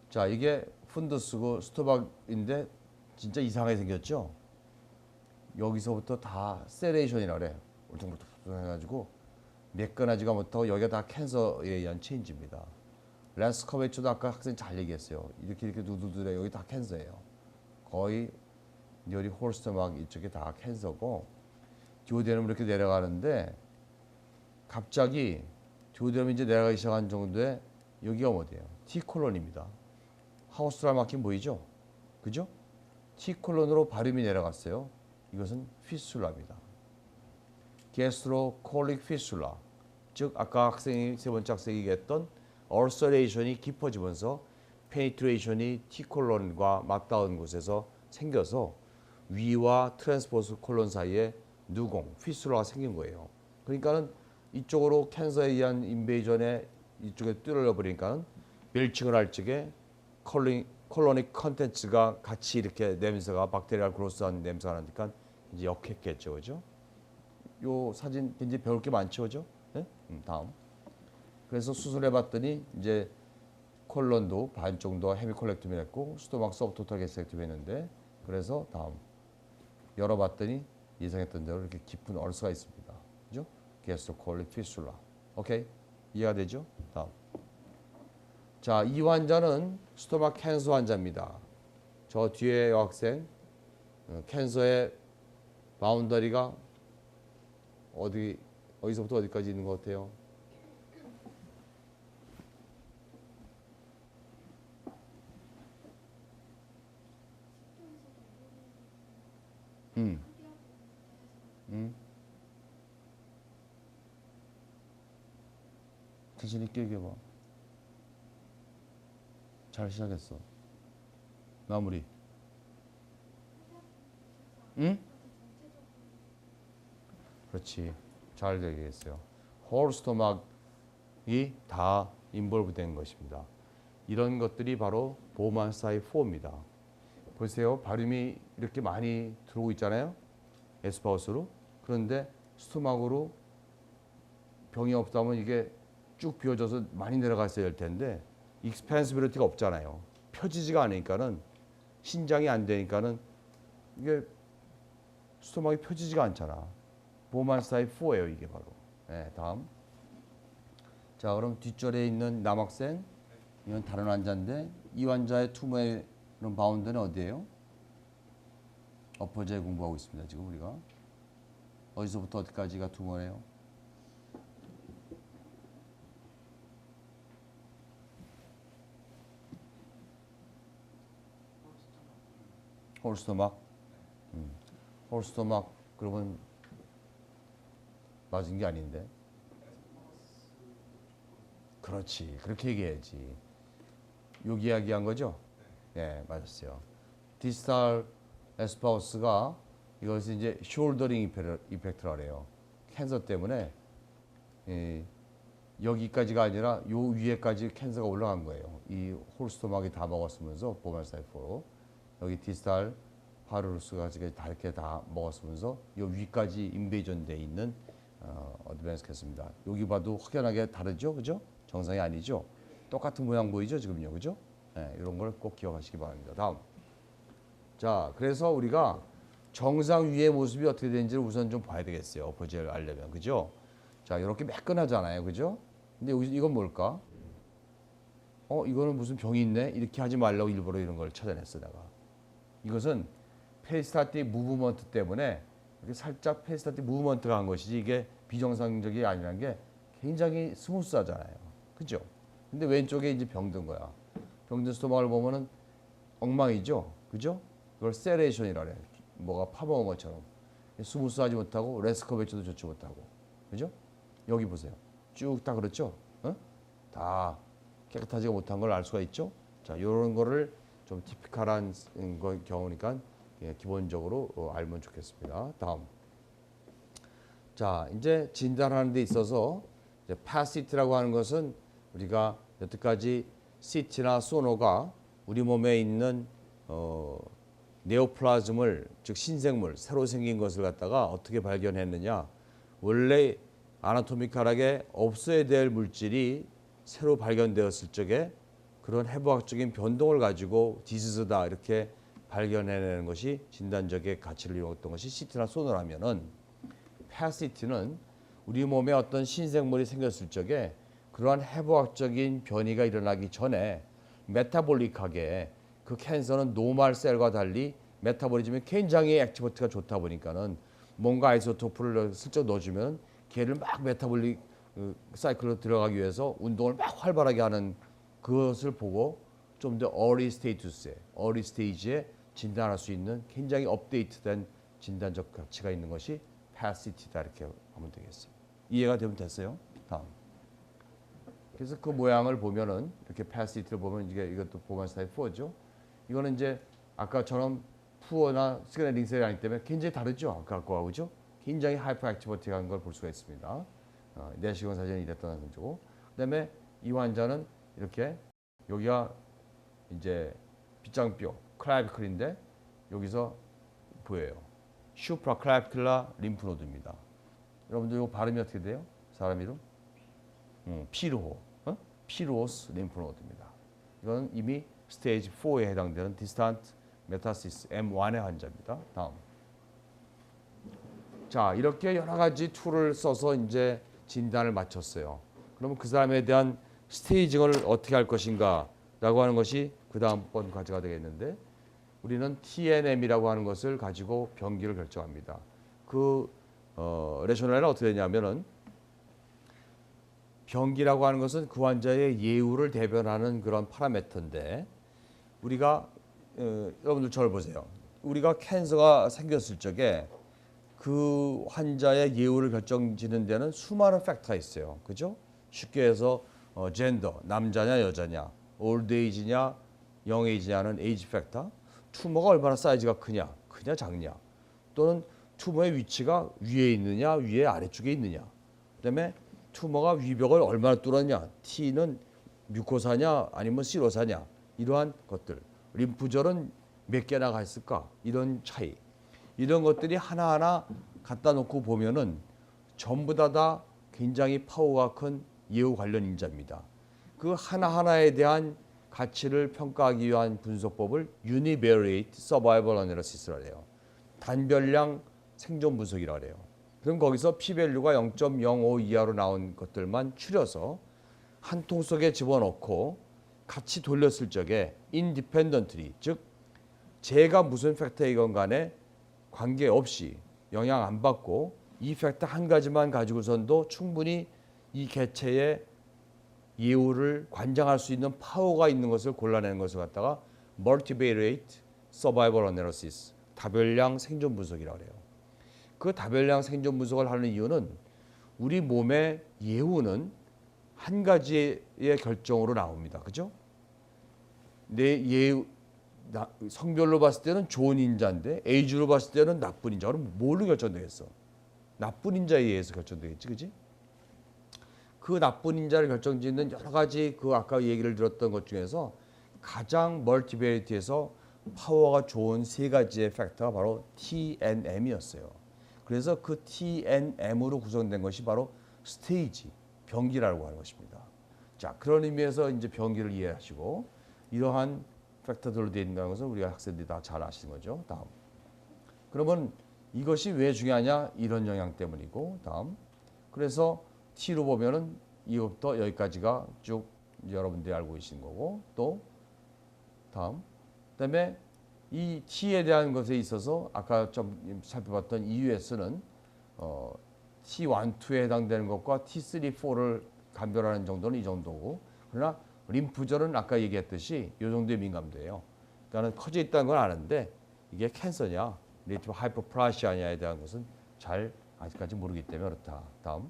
자, 이게 푼더스고 스토박인데 진짜 이상하게 생겼죠? 여기서부터 다 세레이션이라 그래. 울퉁불퉁 해가지고 매끈하지가 못하고 여기가 다 캔서에 의한 체인지입니다. 랜스 커베처도 아까 학생 잘 얘기했어요. 이렇게 누들들해 여기 다 캔서예요. 거의 여기 홀스터막 이쪽이 다 캔서고, 듀오데넘 이렇게 내려가는데 갑자기 듀오데넘이 이제 내려가기 시작한 정도에 여기가 어디예요? T콜론입니다. 하우스랄 마킹 보이죠? 그죠? T콜론으로 발음이 내려갔어요. 이것은 피슐라입니다. 게스트로콜릭 피슐라, 즉 아까 학생이 세 번째 학생이 얘기했던 얼서레이션이 깊어지면서 페니트레이션이 T콜론과 맞닿은 곳에서 생겨서 위와 트랜스포스 콜론 사이에 누공, 피슐라가 생긴 거예요. 그러니까는 이쪽으로 캔서에 의한 인베이전에 이쪽에 뚫려 버리니까는 멜칭을 할 적에 콜로닉 컨텐츠가 같이 이렇게 냄새가 박테리아 그로스한 냄새가 나니까 이제 역했겠죠, 그죠? 요 사진 굉장히 배울 게 많죠, 그죠? 네? 다음. 그래서 수술해봤더니 이제 콜론도 반 정도 헤미콜렉토미를 했고 스토막 서브토탈 게스트렉토미 했는데, 그래서 다음 열어봤더니 예상했던 대로 이렇게 깊은 얼스가 있습니다. 그죠? 게스트로콜릭 피슐라. 오케이? 이해가 되죠? 다음. 자, 이 환자는 스토막 캔서 환자입니다. 저 뒤에 여학생 캔서의 바운더리가 어디서부터 어디까지 있는 것 같아요? 자신 있게 얘기해봐. 잘 시작했어. 마무리. 응? 그렇지. 잘 얘기했어요. 홀 스토막이 다 인볼브 된 것입니다. 이런 것들이 바로 보만사이 4입니다. 보세요. 발음이 이렇게 많이 들어오고 있잖아요. 에스파우스로. 그런데 스토막으로 병이 없다면 이게 쭉 비워져서 많이 내려갔어야 할 텐데 익스펜시빌리티가 없잖아요. 펴지지가 않으니까는 신장이 안 되니까는 이게 스토막이 펴지지가 않잖아. 보만사이 4예요, 이게 바로. 네, 다음. 자, 그럼 뒷절에 있는 남학생, 이건 다른 환자인데 이 환자의 투모의 바운드는 어디예요? 어퍼제 공부하고 있습니다. 지금 우리가 어디서부터 어디까지가 투모예요? 홀스토막. 홀스토막 그러면 맞은 게 아닌데. 그렇지. 그렇게 얘기해야지. 여기 이야기한 거죠? 네, 맞았어요. 디스탈 에스파우스가 이것을 이제 숄더링 이펙트라 그래요. 캔서 때문에 여기까지가 아니라 요 위에까지 캔서가 올라간 거예요. 이 홀스토막이 다 먹었으면서 보말사이포로 여기 디스탈 파르루스가 다 이렇게 다 먹었으면서 요 위까지 인베이전 돼 있는 어드밴스 캐스입니다. 여기 봐도 확연하게 다르죠, 그죠? 정상이 아니죠. 똑같은 모양 보이죠, 지금요, 그죠? 네, 이런 걸 꼭 기억하시기 바랍니다. 다음. 자, 그래서 우리가 정상 위의 모습이 어떻게 되는지를 우선 좀 봐야 되겠어요. 어퍼제를 알려면, 그죠? 자, 이렇게 매끈하잖아요, 그죠? 근데 여기서 이건 뭘까? 이거는 무슨 병이 있네? 이렇게 하지 말라고 일부러 이런 걸 찾아냈어, 내가. 이것은 페리스탈틱 무브먼트 때문에 이렇게 살짝 페리스탈틱 무브먼트가 한 것이지 이게 비정상적이 아니라는 게 굉장히 스무스하잖아요. 그죠? 근데 왼쪽에 이제 병든 거야. 병든 스토막을 보면은 엉망이죠? 그죠? 그걸 세레이션이라 그래. 뭐가 파먹은 것처럼. 스무스하지 못하고 레스커베이처도 좋지 못하고. 그죠? 여기 보세요. 쭉 다 그렇죠? 다 깨끗하지 못한 걸 알 수가 있죠? 자, 이런 거를 좀 티피컬한 경우니까 기본적으로 알면 좋겠습니다. 다음. 자, 이제 진단하는 데 있어서 파시티라고 하는 것은 우리가 여태까지 CT나 소노가 우리 몸에 있는 네오플라즘을 즉 신생물 새로 생긴 것을 갖다가 어떻게 발견했느냐. 원래 아나토미컬하게 없어야 될 물질이 새로 발견되었을 적에 그런 해부학적인 변동을 가지고 디지즈다 이렇게 발견해내는 것이 진단적인 가치를 이루었던 것이 CT나 소노라면은 파시티는 우리 몸에 어떤 신생물이 생겼을 적에 그러한 해부학적인 변이가 일어나기 전에 메타볼릭하게 그 캔서는 노멀 셀과 달리 메타볼리즘이 굉장히 액티비티가 좋다 보니까는 뭔가 아이소토프를 슬쩍 넣어주면 걔를 막 메타볼릭 사이클로 들어가기 위해서 운동을 막 활발하게 하는 그것을 보고 좀 더 어리 스테이지에 진단할 수 있는 굉장히 업데이트된 진단적 가치가 있는 것이 파시티다 이렇게 하면 되겠어요. 이해가 되면 됐어요? 다음. 그래서 그 모양을 보면은 이렇게 파시티를 보면 이것도 보만사이 4죠. 이거는 이제 아까처럼 푸어나 시그널링 셀이 아니기 때문에 굉장히 다르죠. 아까 거하고 그죠? 굉장히 하이퍼 액티비티한 걸 볼 수가 있습니다. 내시경 사진이 이랬던 거고. 그다음에 이 환자는 이렇게 여기가 이제 빗장뼈 클라비클인데 여기서 보여요. 슈프라 클라비클라 림프노드입니다. 여러분들 이거 발음이 어떻게 돼요? 사람 이름? 피르호, 피르호스 림프노드입니다. 이건 이미 스테이지 4에 해당되는 디스탄트 메타시스 M1의 환자입니다. 다음. 자, 이렇게 여러 가지 툴을 써서 이제 진단을 마쳤어요. 그러면 그 사람에 대한 스테이징을 어떻게 할 것인가라고 하는 것이 그 다음번 과제가 되겠는데 우리는 TNM이라고 하는 것을 가지고 병기를 결정합니다. 그 레셔널은 어떻게 되냐면은 병기라고 하는 것은 그 환자의 예후를 대변하는 그런 파라미터인데 우리가 여러분들 저를 보세요. 우리가 캔서가 생겼을 적에 그 환자의 예후를 결정지는 데는 수많은 팩터가 있어요. 그죠? 쉽게 해서 젠더, 남자냐 여자냐, 올드 에이지냐 영 에이지냐는 에이지 팩터, 투머가 얼마나 사이즈가 크냐 작냐, 또는 투머의 위치가 위에 있느냐 위에 아래쪽에 있느냐, 그다음에 투머가 위벽을 얼마나 뚫었냐, T는 뮤코사냐 아니면 시로사냐, 이러한 것들, 림프절은 몇 개나 가 있을까, 이런 차이, 이런 것들이 하나하나 갖다 놓고 보면은 전부 다 굉장히 파워가 큰 예후 관련 인자입니다. 그 하나하나에 대한 가치를 평가하기 위한 분석법을 Univariate Survival Analysis라고 해요. 단별량 생존 분석이라고 해요. 그럼 거기서 p-value가 0.05 이하로 나온 것들만 추려서 한 통 속에 집어넣고 같이 돌렸을 적에 independently, 즉 제가 무슨 팩터이건 간에 관계없이 영향 안 받고 이 팩터 한 가지만 가지고선도 충분히 이 개체의 예후를 관장할 수 있는 파워가 있는 것을 골라내는 것을 갖다가 Multivariate Survival Analysis, 다별량 생존 분석이라고 해요. 그 다별량 생존 분석을 하는 이유는 우리 몸의 예후는 한 가지의 결정으로 나옵니다. 그죠? 내 예후, 성별로 봤을 때는 좋은 인자인데 에이지로 봤을 때는 나쁜 인자. 그럼 뭘로 결정되겠어? 나쁜 인자에 의해서 결정되겠지, 그지? 그 나쁜 인자를 결정짓는 여러 가지 그 아까 얘기를 들었던 것 중에서 가장 멀티베리티에서 파워가 좋은 세 가지의 팩터가 바로 TNM이었어요. 그래서 그 TNM으로 구성된 것이 바로 스테이지, 병기라고 하는 것입니다. 자, 그런 의미에서 이제 병기를 이해하시고 이러한 팩터들로 되어 있는 것은 우리가 학생들이 다 잘 아시는 거죠. 다음. 그러면 이것이 왜 중요하냐? 이런 영향 때문이고, 다음. 그래서 T로 보면은 이것부터 여기까지가 쭉 여러분들이 알고 계신 거고, 또 다음. 그다음에 이 T에 대한 것에 있어서 아까 좀 살펴봤던 EUS는 T1, 2에 해당되는 것과 T3, 4를 감별하는 정도는 이 정도고, 그러나 림프절은 아까 얘기했듯이 이 정도의 민감도예요. 그러니까 커져 있다는 건 아는데 이게 캔서냐, 리티브 하이퍼플라시아냐에 대한 것은 잘 아직까지 모르기 때문에 그렇다. 다음.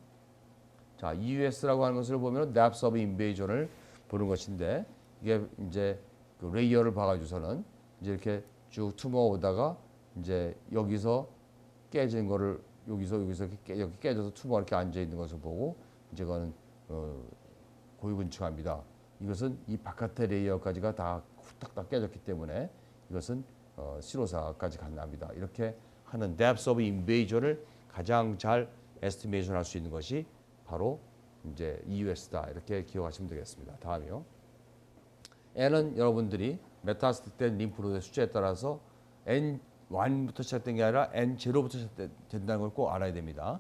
자, EUS라고 하는 것을 보면 depth of invasion을 보는 것인데 이게 이제 그 레이어를 봐가지고서는 이제 이렇게 쭉 투머 오다가 이제 여기서 깨진 거를 여기서 여기 깨져서 투머가 이렇게 앉아 있는 것을 보고 이제 그거는 고유근 층합니다. 이것은 이 바깥의 레이어까지가 다 후딱딱 깨졌기 때문에 이것은 시로사까지 간답니다. 이렇게 하는 depth of invasion을 가장 잘 에스티메이션 할 수 있는 것이 바로 이제 EUS다. 이렇게 기억하시면 되겠습니다. 다음이요. N은 여러분들이 메타스틱된 림프노드의 숫자에 따라서 N1부터 시작된 게 아니라 N0부터 시작된다는 걸 꼭 알아야 됩니다.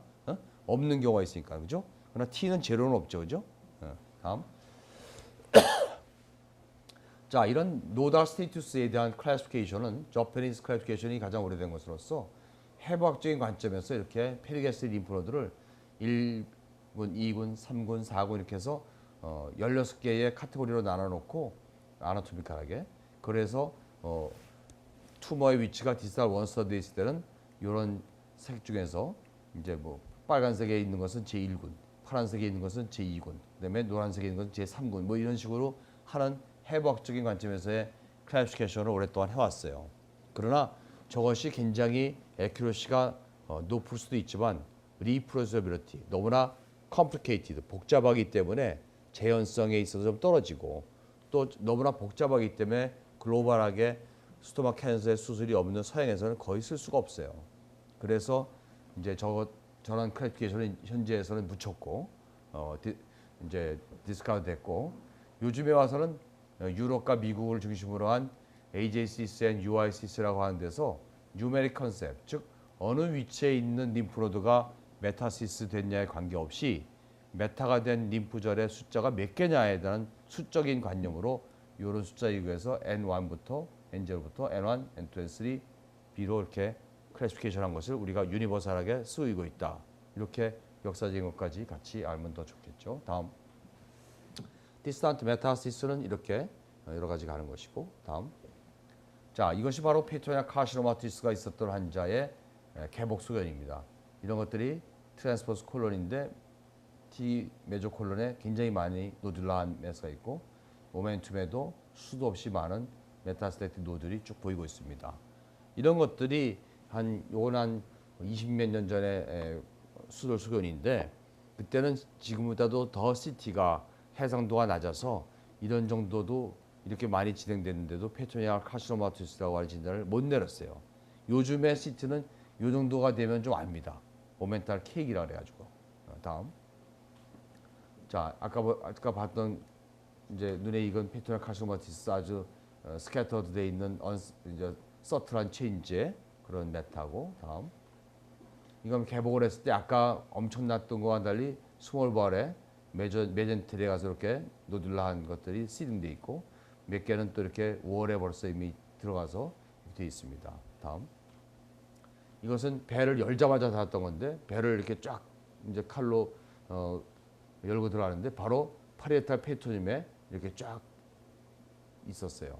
없는 경우가 있으니까. 그죠? 그러나 T는 제로는 없죠. 그죠? 다음. 자, 이런 노달 스테이투스에 대한 클래시피케이션은 저페니스 클래시피케이션이 가장 오래된 것으로서 해부학적인 관점에서 이렇게 페리게스 림프노드를 1군, 2군, 3군, 4군 이렇게 해서 16개의 카테고리로 나눠놓고 아나토미컬하게, 그래서 투머의 위치가 디스탈 원스터드에 있을 때는 이런 색 중에서 이제 뭐 빨간색에 있는 것은 제1군, 파란색에 있는 것은 제2군, 그다음에 노란색에 있는 것은 제3군, 뭐 이런 식으로 하는 해부학적인 관점에서의 클래시피케이션을 오랫동안 해왔어요. 그러나 저것이 굉장히 애큐러시가 높을 수도 있지만 리프로듀서빌리티, 너무나 컴플리케이티드, 복잡하기 때문에 재현성에 있어서 좀 떨어지고, 또 너무나 복잡하기 때문에 글로벌하게 스토마 캔서의 수술이 없는 서양에서는 거의 쓸 수가 없어요. 그래서 이제 저런 클래시피케이션은 현재에서는 묻혔고 이제 디스카운트 됐고, 요즘에 와서는 유럽과 미국을 중심으로 한 AJCC, UICC라고 하는 데서 뉴메릭 컨셉, 즉 어느 위치에 있는 림프노드가 메타시스 됐냐에 관계없이 메타가 된 림프절의 숫자가 몇 개냐에 대한 수적인 관념으로 이런 숫자 이거에서 N1부터 N0부터 N1, N2, N3, B로 이렇게 클래시피케이션한 것을 우리가 유니버설하게 쓰이고 있다. 이렇게 역사적인 것까지 같이 알면 더 좋겠죠. 다음. 디스탄트 메타시스는 이렇게 여러 가지 가는 것이고, 다음. 자, 이것이 바로 페토니아 카시노마티스가 있었던 환자의 개복 소견입니다. 이런 것들이 트랜스포스 콜론인데 CT 메조콜론에 굉장히 많이 노듈라한 메스가 있고 모멘툼에도 수도 없이 많은 메타스테틱 노들이 쭉 보이고 있습니다. 이런 것들이 요건 한 20몇 년 전에 수술 소견인데 그때는 지금보다도 더 CT가 해상도가 낮아서 이런 정도도 이렇게 많이 진행됐는데도 페토니아 카시노마토시스라고 하는 진단을 못 내렸어요. 요즘에 CT는 이 정도가 되면 좀 압니다. 모멘탈 케이크라 그래가지고. 다음. 자, 아까 봤던 이제 눈에 익은 페토니아 카시노마토시스 아주 스캐터드 돼 있는 이제 서틀한 체인지의 그런 메타고. 다음. 이건 개복을 했을 때 아까 엄청났던 거와 달리 스몰 발에 메젠틀에 가서 이렇게 노듈라한 것들이 시딩돼 있고 몇 개는 또 이렇게 월에 벌써 이미 들어가서 되어 있습니다. 다음. 이것은 배를 열자마자 닿았던 건데 배를 이렇게 쫙 이제 칼로 열고 들어가는데 바로 파리에탈 페토늄에 이렇게 쫙 있었어요.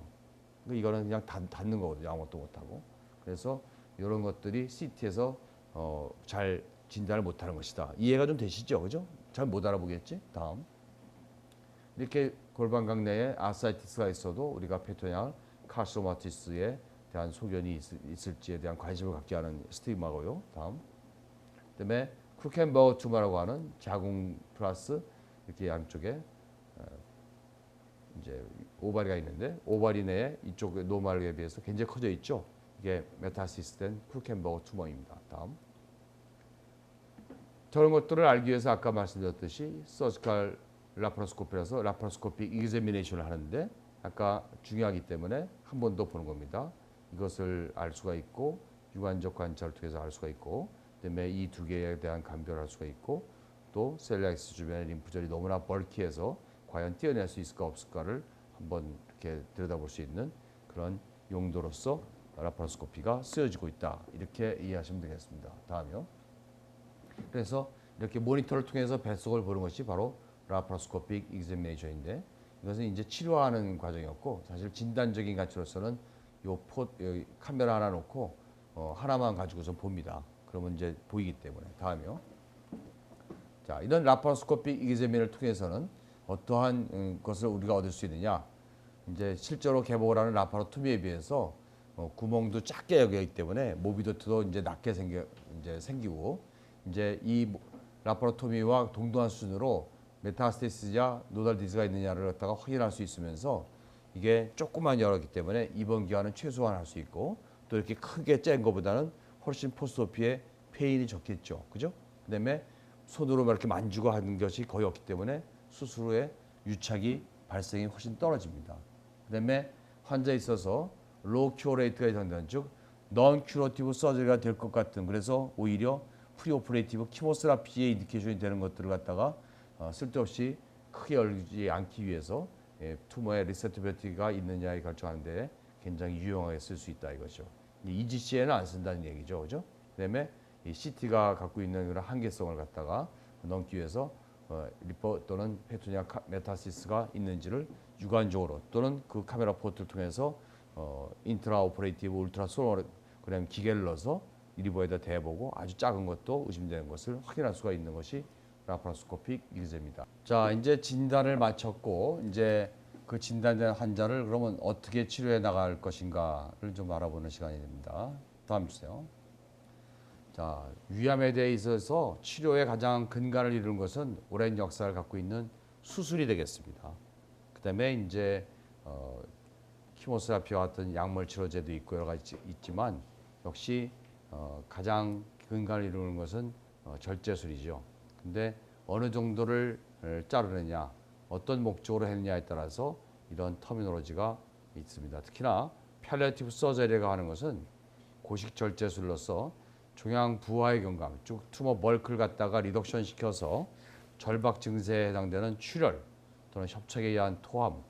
이거는 그냥 닿는 거거든요. 아무것도 못하고. 그래서 이런 것들이 CT에서 잘 진단을 못하는 것이다. 이해가 좀 되시죠? 그죠? 잘 못 알아보겠지? 다음. 이렇게 골반각 내에 아사이티스가 있어도 우리가 페토니아 카시노마티스에 대한 소견이 있을지에 대한 관심을 갖게 하는 스티그마고요. 다음. 그다음에 크루켄버그 투마라고 하는 자궁 플러스 이렇게 양쪽에 이제 오바리가 있는데 오바리 내에 이쪽 노멀에 비해서 굉장히 커져 있죠. 이게 메타시스된 크루켄버그 투머입니다. 다음. 저런 것들을 알기 위해서 아까 말씀드렸듯이 서지컬 라파로스코피라서 라파로스코픽 이그제미네이션을 하는데 아까 중요하기 때문에 한 번 더 보는 겁니다. 이것을 알 수가 있고 유관적 관찰을 통해서 알 수가 있고 그다음에 이 두 개에 대한 감별을 할 수가 있고 또 셀렉스 주변의 림프절이 너무나 벌키해서 과연 떼어낼 수 있을까 없을까를 한번 이렇게 들여다볼 수 있는 그런 용도로서 라파로스코피가 쓰여지고 있다. 이렇게 이해하시면 되겠습니다. 다음이요. 그래서 이렇게 모니터를 통해서 뱃속을 보는 것이 바로 라파로스코픽 익자미네이션인데 이것은 이제 치료하는 과정이었고 사실 진단적인 가치로서는 요 카메라 하나 놓고 하나만 가지고서 봅니다. 그러면 이제 보이기 때문에. 다음이요. 자, 이런 라파로스코픽 익자미네이션을 통해서는 어떠한 것을 우리가 얻을 수 있느냐? 이제 실제로 개복을 하는 라파로토미에 비해서 구멍도 작게 여기기 때문에 모비도트도 이제 낮게 생기고 이제 이 라파로토미와 동등한 수준으로 메타스테시스야 노달 디스가 있느냐를 갖다가 확인할 수 있으면서 이게 조그만 열었기 때문에 입원 기간은 최소화할 수 있고 또 이렇게 크게 짠 것보다는 훨씬 포스트오피에 페인이 적겠죠. 그죠? 그다음에 손으로 이렇게 만지고 하는 것이 거의 없기 때문에 수술 후에 유착이 발생이 훨씬 떨어집니다. 그다음에 환자에 있어서 로우 큐어 레이트가 예상되는 즉 넌 큐러티브 서저리가 될 것 같은 그래서 오히려 프리오퍼레이티브 키모세라피의 인디케이션이 되는 것들을 갖다가 쓸데없이 크게 열지 않기 위해서 투머의 리세티비티가 있느냐에 결정하는데 굉장히 유용하게 쓸 수 있다 이거죠. EGC에는 안 쓴다는 얘기죠, 그죠? 그다음에 이 CT가 갖고 있는 그런 한계성을 갖다가 넘기 위해서 리퍼 또는 페토니아 메타시스가 있는지를 유관적으로 또는 그 카메라 포트를 통해서 인트라 오퍼레이티브 울트라소노그램 기계를 넣어서 리버에다 대보고 아주 작은 것도 의심되는 것을 확인할 수가 있는 것이 라파로스코픽 익자입니다. 자, 이제 진단을 마쳤고 이제 그 진단된 환자를 그러면 어떻게 치료해 나갈 것인가를 좀 알아보는 시간이 됩니다. 다음 주세요. 자, 위암에 대해 있어서 치료의 가장 근간을 이루는 것은 오랜 역사를 갖고 있는 수술이 되겠습니다. 그다음에 이제 키모세라피와 같은 약물 치료제도 있고 여러 가지 있지만 역시 가장 근간을 이루는 것은 절제술이죠. 근데 어느 정도를 자르느냐, 어떤 목적으로 했느냐에 따라서 이런 터미놀로지가 있습니다. 특히나 팔리아티브 서저리가 하는 것은 고식 절제술로서 종양 부하의 경감, 쭉 투머 벌크를 갖다가 리덕션 시켜서 절박 증세에 해당되는 출혈 또는 협착에 의한 토함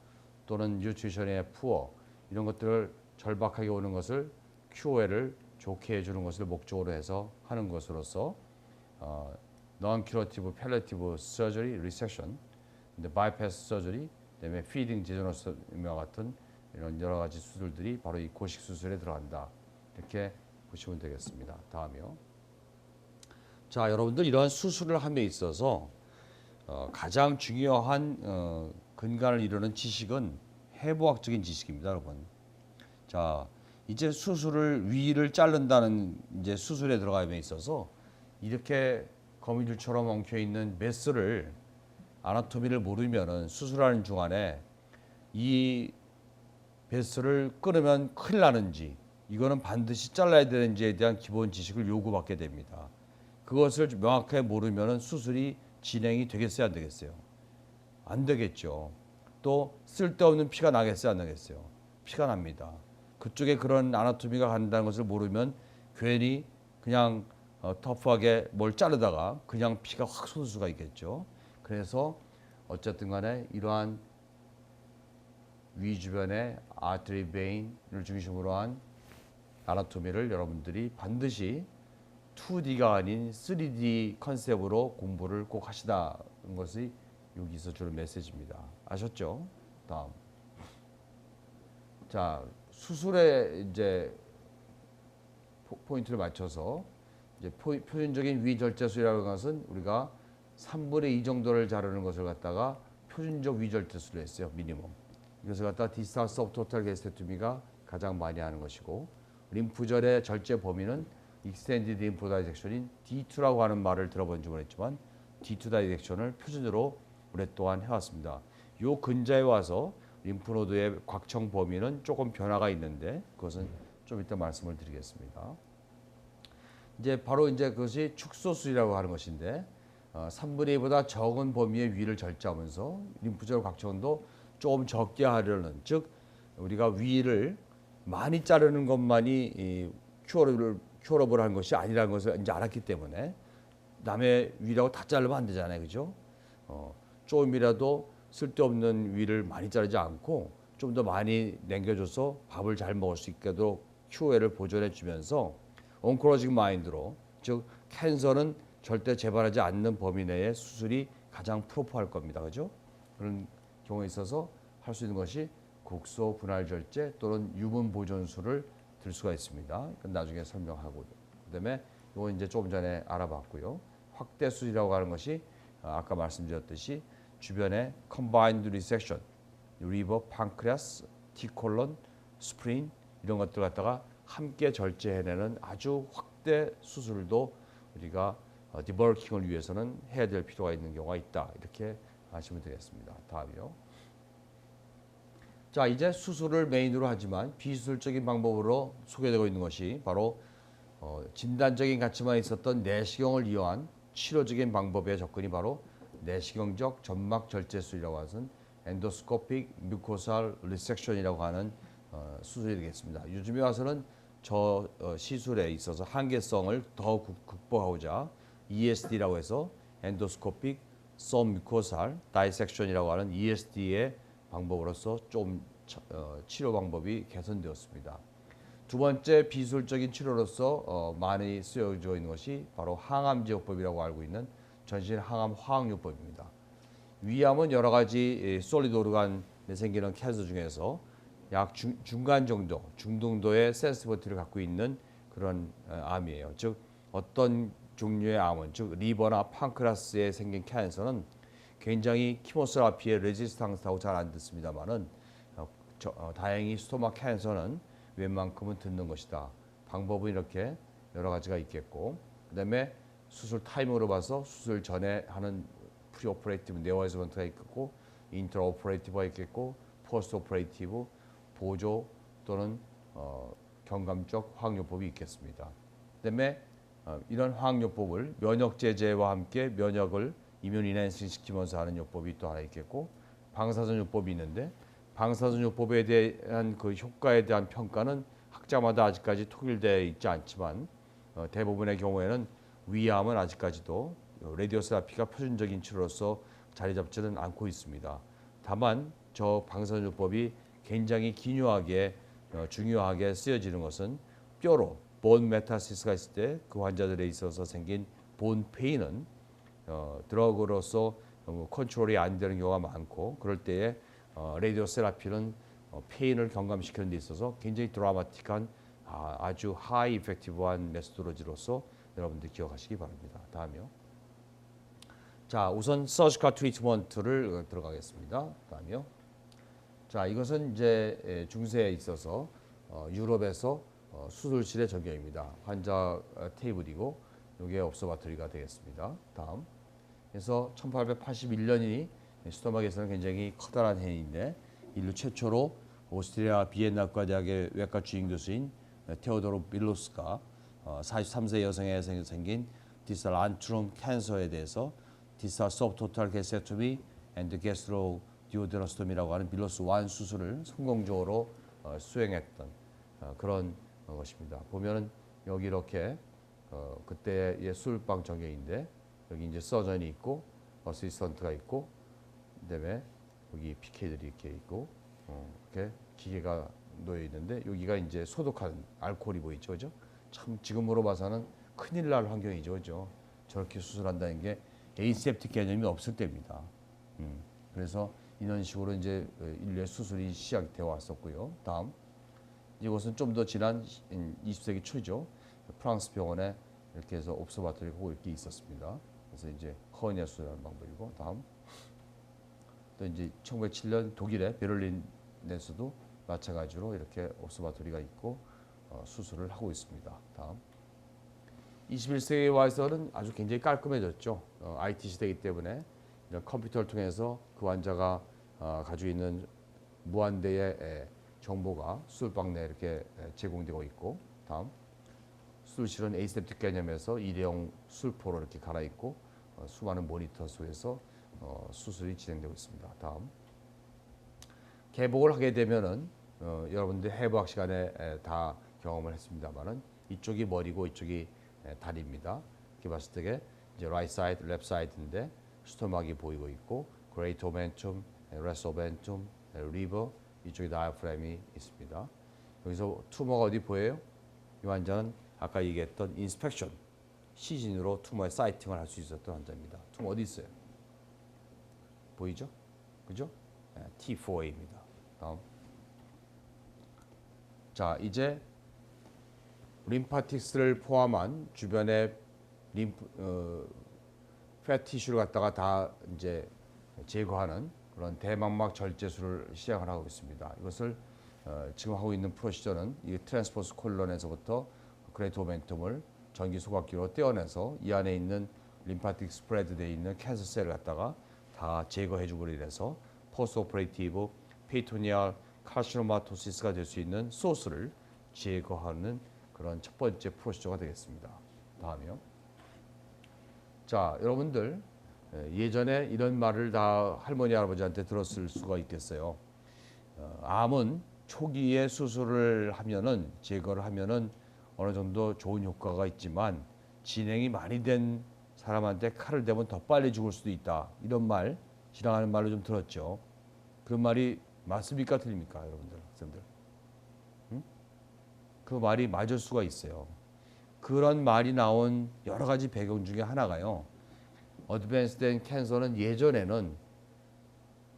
또는 뉴트리션의 푸어 이런 것들을 절박하게 오는 것을 QOL을 좋게 해주는 것을 목적으로 해서 하는 것으로서 non-curative palliative surgery, resection, bypass surgery, 그다음에 feeding 제조노스와 같은 이런 여러 가지 수술들이 바로 이 고식 수술에 들어간다. 이렇게 보시면 되겠습니다. 다음이요. 자, 여러분들 이러한 수술을 함에 있어서 가장 중요한 근간을 이루는 지식은 해부학적인 지식입니다, 여러분. 자, 이제 수술을 위를 자른다는 이제 수술에 들어감에 있어서 이렇게 거미줄처럼 엉켜 있는 메스를 아나토미를 모르면은 수술하는 중간에 이 베스를 끊으면 큰일 나는지 이거는 반드시 잘라야 되는지에 대한 기본 지식을 요구받게 됩니다. 그것을 명확하게 모르면은 수술이 진행이 되겠어요, 안 되겠어요? 안 되겠죠. 또 쓸데없는 피가 나겠어요, 안 나겠어요? 피가 납니다. 그쪽에 그런 아나토미가 간다는 것을 모르면 괜히 그냥 터프하게 뭘 자르다가 그냥 피가 확 솟을 수가 있겠죠. 그래서 어쨌든 간에 이러한 위 주변의 아트리 베인을 중심으로 한 아나토미를 여러분들이 반드시 2D가 아닌 3D 컨셉으로 공부를 꼭 하시다는 것이 여기서 주는 메시지입니다. 아셨죠? 다음. 자, 수술에 이제 포인트를 맞춰서 이제 표준적인 위절제술이라는 것은 우리가 3분의 2 정도를 자르는 것을 갖다가 표준적 위절제술로 했어요. 미니멈. 이것을 갖다가 디스탈 서브토탈 게스테토미가 가장 많이 하는 것이고, 림프절의 절제 범위는 익스텐디드 림프 다이섹션인 D2라고 하는 말을 들어본지 모르겠지만 D2 다이섹션을 표준으로 오랫동안 해왔습니다. 요 근자에 와서 림프노드의 곽청 범위는 조금 변화가 있는데 그것은 좀 이따 말씀을 드리겠습니다. 이제 바로 이제 그것이 축소술이라고 하는 것인데 3분의 2보다 적은 범위의 위를 절제하면서 림프절 곽청도 조금 적게 하려는, 즉 우리가 위를 많이 자르는 것만이 이 큐어러블한 것이 아니라는 것을 이제 알았기 때문에 남의 위라고 다 자르면 안 되잖아요, 그죠? 조금이라도 쓸데없는 위를 많이 자르지 않고 좀 더 많이 남겨줘서 밥을 잘 먹을 수 있도록 큐어를 보존해 주면서 온콜로직 마인드로, 즉 캔서는 절대 재발하지 않는 범위 내에 수술이 가장 프로퍼할 겁니다, 그죠? 그런 경우에 있어서 할 수 있는 것이 국소 분할 절제 또는 유분 보존술을 들 수가 있습니다. 나중에 설명하고, 그다음에 이거 이제 조금 전에 알아봤고요. 확대술이라고 하는 것이 아까 말씀드렸듯이 주변에 combined resection, 리버, 판크레아스, T콜론, 스프린 이런 것들 갖다가 함께 절제해내는 아주 확대 수술도 우리가 디버킹을 위해서는 해야 될 필요가 있는 경우가 있다. 이렇게 아시면 되겠습니다. 다음이요. 자, 이제 수술을 메인으로 하지만 비수술적인 방법으로 소개되고 있는 것이 바로 진단적인 가치만 있었던 내시경을 이용한 치료적인 방법의 접근이 바로 내시경적 점막 절제술이라고 하는 엔도스코픽 뮤코살 리섹션이라고 하는 수술이 되겠습니다. 요즘에 와서는 저 시술에 있어서 한계성을 더 극복하고자 ESD라고 해서 엔도스코픽 서뮤코살 다이섹션이라고 하는 ESD의 방법으로서 좀 치료 방법이 개선되었습니다. 두 번째 비술적인 치료로서 많이 쓰여져 있는 것이 바로 항암제요법이라고 알고 있는 전신 항암 화학요법입니다. 위암은 여러 가지 솔리드 오르간에 생기는 캔서 중에서 약 중간 정도, 중등도의 센시티비티를 갖고 있는 그런 암이에요. 즉 어떤 종류의 암은, 즉 리버나 판크라스에 생긴 캔서는 굉장히 키모세라피의 레지스탕스하고 잘 안 듣습니다만은 다행히 스토마 캔서는 웬만큼은 듣는 것이다. 방법은 이렇게 여러 가지가 있겠고, 그다음에 수술 타이밍으로 봐서 수술 전에 하는 프리오퍼레이티브 네오에즈먼트가 있겠고, 인터오퍼레이티브가 있겠고, 포스트 오퍼레이티브 보조 또는 경감적 화학요법이 있겠습니다. 그다음에 이런 화학요법을 면역 제제와 함께 면역을 이뮨 인핸싱 시키면서 하는 요법이 또 하나 있겠고, 방사선 요법이 있는데 방사선 요법에 대한 그 효과에 대한 평가는 학자마다 아직까지 통일되어 있지 않지만 대부분의 경우에는 위암은 아직까지도 라디오세라피가 표준적인 치료로서 자리 잡지는 않고 있습니다. 다만 저 방사선 요법이 굉장히 기묘하게 중요하게 쓰여지는 것은 뼈로 본 메타시스가 있을 때 그 환자들에 있어서 생긴 본 페인은 드러그로서 컨트롤이 안 되는 경우가 많고, 그럴 때에 라디오 세라피는 페인을 경감시키는 데 있어서 굉장히 드라마틱한 아주 하이 이펙티브한 메소돌로지로서 여러분들 기억하시기 바랍니다. 다음이요. 자, 우선 서지컬 트리트먼트를 들어가겠습니다. 다음이요. 자, 이것은 이제 중세에 있어서 유럽에서 수술실의 적용입니다. 환자 테이블이고 이게 옵서바토리가 되겠습니다. 다음. 그래서 1881년이 스토막에서는 굉장히 커다란 해인데 인류 최초로 오스트리아 비엔나과 대학의 외과 주임 교수인 테오도르 빌로스가 43세 여성에 생긴 디스탈 안트룸 캔서에 대해서 디스탈 서브토탈 게스트로미 앤드 게스트로 디오드너스톰이라고 하는 빌로스 완 수술을 성공적으로 수행했던 그런 것입니다. 보면은 여기 이렇게 그때의 수술방 전경인데 여기 이제 서전이 있고 어시스턴트가 있고 그다음에 여기 PK들이 이렇게 있고 이렇게 기계가 놓여 있는데 여기가 이제 소독한 알코올이 보이죠, 그죠? 참 지금으로 봐서는 큰일 날 환경이죠, 그죠? 저렇게 수술한다는 게 에이셉틱 개념이 없을 때입니다. 그래서 이런 식으로 이제 인류의 수술이 시작되어 왔었고요. 다음 이것은 좀 더 지난 20세기 초죠. 프랑스 병원에 이렇게 해서 옵서바토리가 이렇게 있었습니다. 그래서 이제 허니아 수술하는 방법이고 다음 또 이제 1907년 독일의 베를린에서도 마찬가지로 이렇게 옵서바토리가 있고 수술을 하고 있습니다. 다음 21세기에 와서는 아주 굉장히 깔끔해졌죠. IT 시대이기 때문에 이런 컴퓨터를 통해서 그 환자가 가지고 있는 무한대의 정보가 수술방 내에 이렇게 제공되고 있고 다음 수술실은 에이셉틱 개념에서 일회용 수술포로 이렇게 갈아입고 수많은 모니터 속에서 수술이 진행되고 있습니다. 다음 개복을 하게 되면은 여러분들 해부학 시간에 다 경험을 했습니다만은 이쪽이 머리고 이쪽이 다리입니다. 이렇게 봤을 때 이제 right side, left side인데 스토막이 보이고 있고 great omentum, res omentum, liver 이쪽에 다이아프램이 있습니다. 여기서 투머가 어디 보여요? 이 환자는 아까 얘기했던 인스펙션 시진으로 투머의 사이팅을 할 수 있었던 환자입니다. 투머 어디 있어요? 보이죠? 그죠? T4A입니다. 다음. 자, 이제 림파틱스를 포함한 주변의 패티슈를 갖다가 다 이제 제거하는 그런 대망막 절제술을 시작을 하고 있습니다. 이것을 지금 하고 있는 프로시저는 이 트랜스포스 콜론에서부터 그레이트 오멘텀을 전기 소각기로 떼어내서 이 안에 있는 림파틱 스프레드 되어 있는 캔서 셀을 갖다가 다 제거해주고 이래서 포스트 오퍼레이티브 페이토니얼 카시노마토시스가 될 수 있는 소스를 제거하는 그런 첫 번째 프로시저가 되겠습니다. 다음이요. 자, 여러분들 예전에 이런 말을 다 할머니 할아버지한테 들었을 수가 있겠어요. 암은 초기에 수술을 하면은 제거를 하면은 어느 정도 좋은 효과가 있지만 진행이 많이 된 사람한테 칼을 대면 더 빨리 죽을 수도 있다. 이런 말 지나가는 말로 좀 들었죠. 그 말이 맞습니까 틀립니까 여러분들 학생들? 그 말이 맞을 수가 있어요. 그런 말이 나온 여러 가지 배경 중에 하나가요. 어드밴스된 캔서는 예전에는